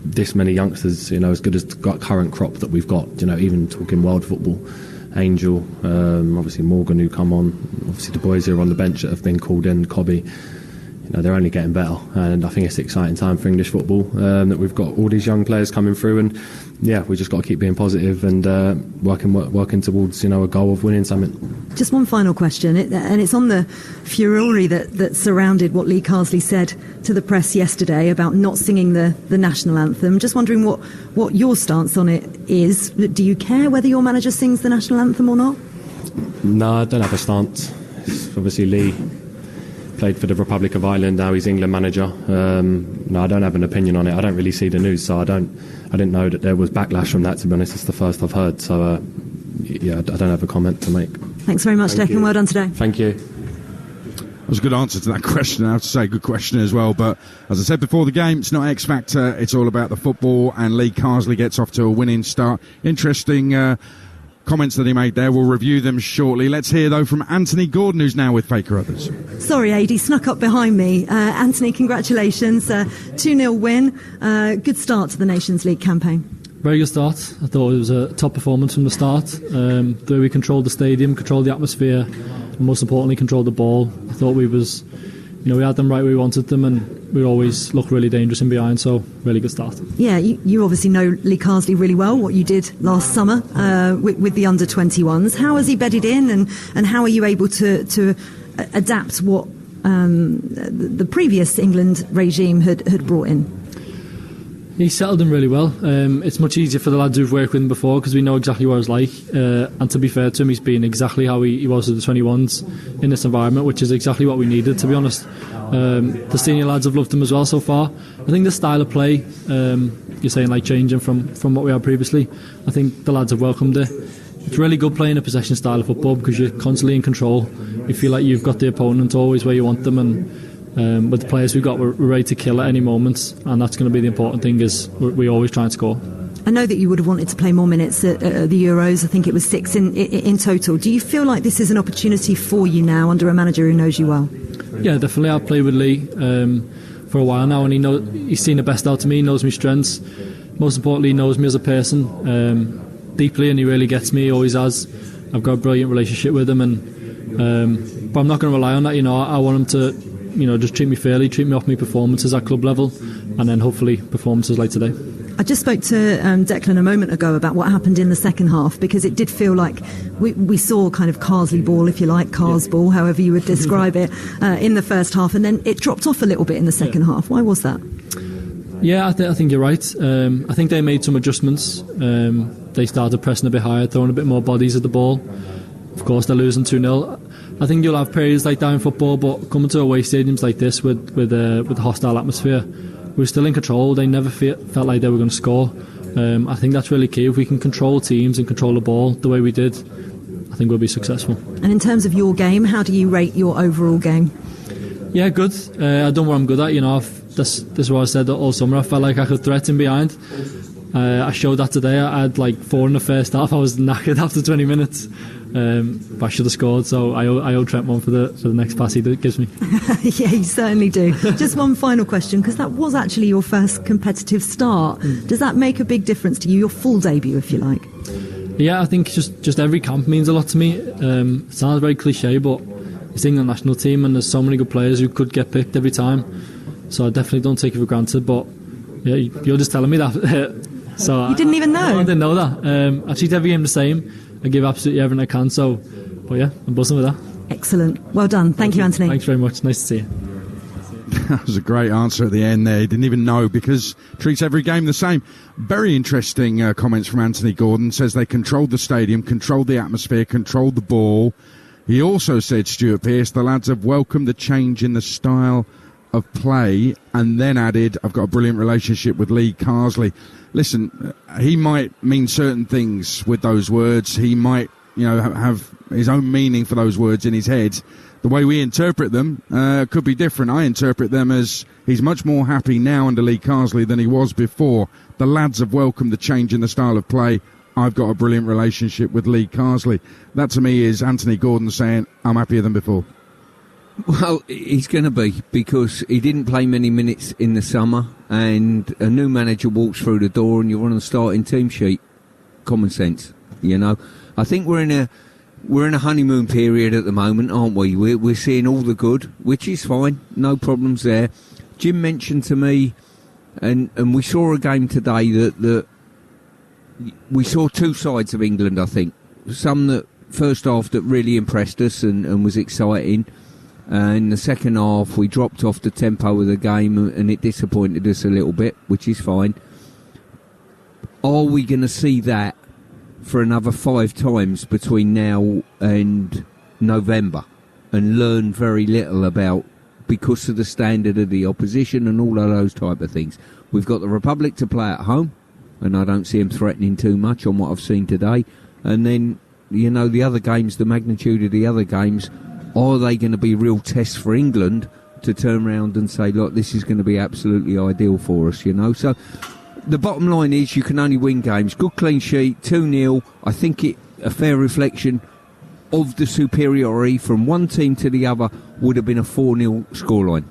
this many youngsters, as good as the current crop that we've got, even talking world football. Angel, obviously Morgan, who come on, obviously the boys who are on the bench that have been called in, Cobby, they're only getting better, and I think it's an exciting time for English football, that we've got all these young players coming through, and we just got to keep being positive and working towards a goal of winning something. Just one final question, and it's on the furore that surrounded what Lee Carsley said to the press yesterday about not singing the national anthem. Just wondering what your stance on it is. Do you care whether your manager sings the national anthem or not? No, I don't have a stance. Obviously Lee played for the Republic of Ireland, now he's England manager. No, I don't have an opinion on it. I don't really see the news, so I didn't know that there was backlash from that, to be honest. It's the first I've heard, so I don't have a comment to make. Thanks very much, Declan. Well done today. Thank you. That was a good answer to that question. I have to say, good question as well. But as I said before the game, it's not X Factor. It's all about the football. And Lee Carsley gets off to a winning start. Interesting comments that he made there. We'll review them shortly. Let's hear, though, from Anthony Gordon, who's now with Faker Others. Sorry, Adi, snuck up behind me. Anthony, congratulations. 2-0 win. Good start to the Nations League campaign. Very good start. I thought it was a top performance from the start. The way we controlled the stadium, controlled the atmosphere, and most importantly, controlled the ball. I thought we had them right where we wanted them, and we always looked really dangerous in behind. So, really good start. Yeah, you obviously know Lee Carsley really well. What you did last summer with the under-21s. How has he bedded in, and how are you able to adapt what the previous England regime had brought in? He settled in really well. It's much easier for the lads who've worked with him before because we know exactly what it was like. And to be fair to him, he's been exactly how he was with the 21s in this environment, which is exactly what we needed, to be honest. The senior lads have loved him as well so far. I think the style of play, you're saying like changing from what we had previously, I think the lads have welcomed it. It's really good playing a possession style of football because you're constantly in control. You feel like you've got the opponent always where you want them, and with the players we've got, we're ready to kill at any moment, and that's going to be the important thing, is we always try and score. I know that you would have wanted to play more minutes at the Euros. I think it was 6 in total. Do you feel like this is an opportunity for you now under a manager who knows you well? Yeah, definitely. I've played with Lee for a while now, and he's seen the best out of me. He knows my strengths. Most importantly, he knows me as a person deeply, and he really gets me. He always has. I've got a brilliant relationship with him, but I'm not going to rely on that. I want him to just treat me fairly, treat me off my performances at club level, and then hopefully performances like today. I just spoke to Declan a moment ago about what happened in the second half, because it did feel like we saw kind of Carsley ball, if you like, Cars ball, however you would describe it, in the first half, and then it dropped off a little bit in the second half. Why was that? Yeah, I think you're right. I think they made some adjustments. They started pressing a bit higher, throwing a bit more bodies at the ball. Of course, they're losing 2-0. I think you'll have periods like that in football, but coming to away stadiums like this with a hostile atmosphere, we're still in control. They never felt like they were going to score. I think that's really key. If we can control teams and control the ball the way we did, I think we'll be successful. And in terms of your game, how do you rate your overall game? Yeah, good. I done what I'm good at. This is what I said all summer. I felt like I could threaten behind. I showed that today. I had like 4 in the first half. I was knackered after 20 minutes. But I should have scored, so I owe Trent one for the next pass he gives me. Yeah, you certainly do. Just one final question, because that was actually your first competitive start. Does that make a big difference to you, your full debut, if you like? Yeah, I think just every camp means a lot to me. It sounds very cliche, but it's the England national team, and there's so many good players who could get picked every time. So I definitely don't take it for granted, but yeah, you're just telling me that. So you didn't even know? I didn't know that. I treat every game the same. I give absolutely everything I can, but yeah, I'm buzzing with that. Excellent. Well done. Thank you, Anthony. Thanks very much. Nice to see you. That was a great answer at the end there. He didn't even know, because treats every game the same. Very interesting comments from Anthony Gordon. Says they controlled the stadium, controlled the atmosphere, controlled the ball. He also said, Stuart Pearce, the lads have welcomed the change in the style of play, and then added, I've got a brilliant relationship with Lee Carsley. Listen, he might mean certain things with those words. He might, have his own meaning for those words in his head. The way we interpret them could be different. I interpret them as he's much more happy now under Lee Carsley than he was before. The lads have welcomed the change in the style of play. I've got a brilliant relationship with Lee Carsley. That to me is Anthony Gordon saying, I'm happier than before. Well, he's going to be, because he didn't play many minutes in the summer, and a new manager walks through the door and you're on the starting team sheet. Common sense, I think we're in a honeymoon period at the moment, aren't we? We're seeing all the good, which is fine, no problems there. Jim mentioned to me, and we saw a game today that we saw two sides of England, I think. Some that first half that really impressed us and was exciting. In the second half, we dropped off the tempo of the game, and it disappointed us a little bit, which is fine. Are we going to see that for another 5 times between now and November, and learn very little about, because of the standard of the opposition and all of those type of things? We've got the Republic to play at home, and I don't see them threatening too much on what I've seen today. And then the other games, the magnitude of the other games, are they going to be real tests for England to turn around and say, look, this is going to be absolutely ideal for us, So the bottom line is you can only win games. Good clean sheet, 2-0. I think a fair reflection of the superiority from one team to the other would have been a 4-0 scoreline.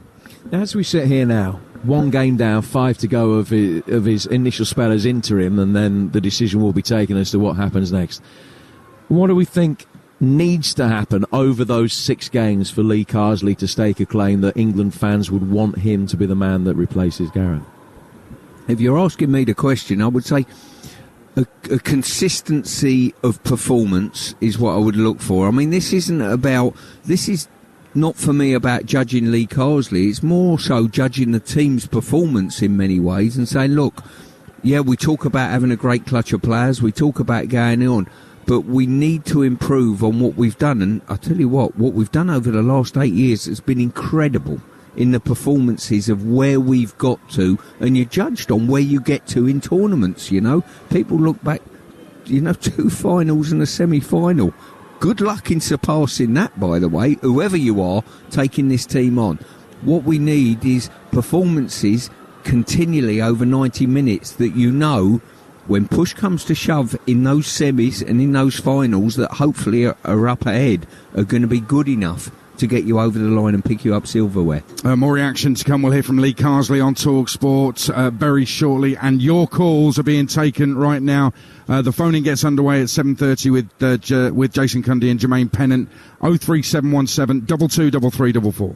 As we sit here now, one game down, 5 to go of his initial spell as interim, and then the decision will be taken as to what happens next. What do we think needs to happen over those 6 games for Lee Carsley to stake a claim that England fans would want him to be the man that replaces Garrett? If you're asking me the question, I would say a consistency of performance is what I would look for. I mean, this is not for me about judging Lee Carsley. It's more so judging the team's performance in many ways and saying, look, yeah, we talk about having a great clutch of players, we talk about going on, but we need to improve on what we've done. And I tell you what we've done over the last 8 years has been incredible in the performances of where we've got to, and you're judged on where you get to in tournaments, People look back, 2 finals and a semi-final. Good luck in surpassing that, by the way, whoever you are taking this team on. What we need is performances continually over 90 minutes that when push comes to shove in those semis and in those finals that hopefully are up ahead are going to be good enough to get you over the line and pick you up silverware. More reaction to come. We'll hear from Lee Carsley on Talksport very shortly, and your calls are being taken right now. The phoning gets underway at 7:30 with Jason Cundy and Jermaine Pennant. 03717 223344.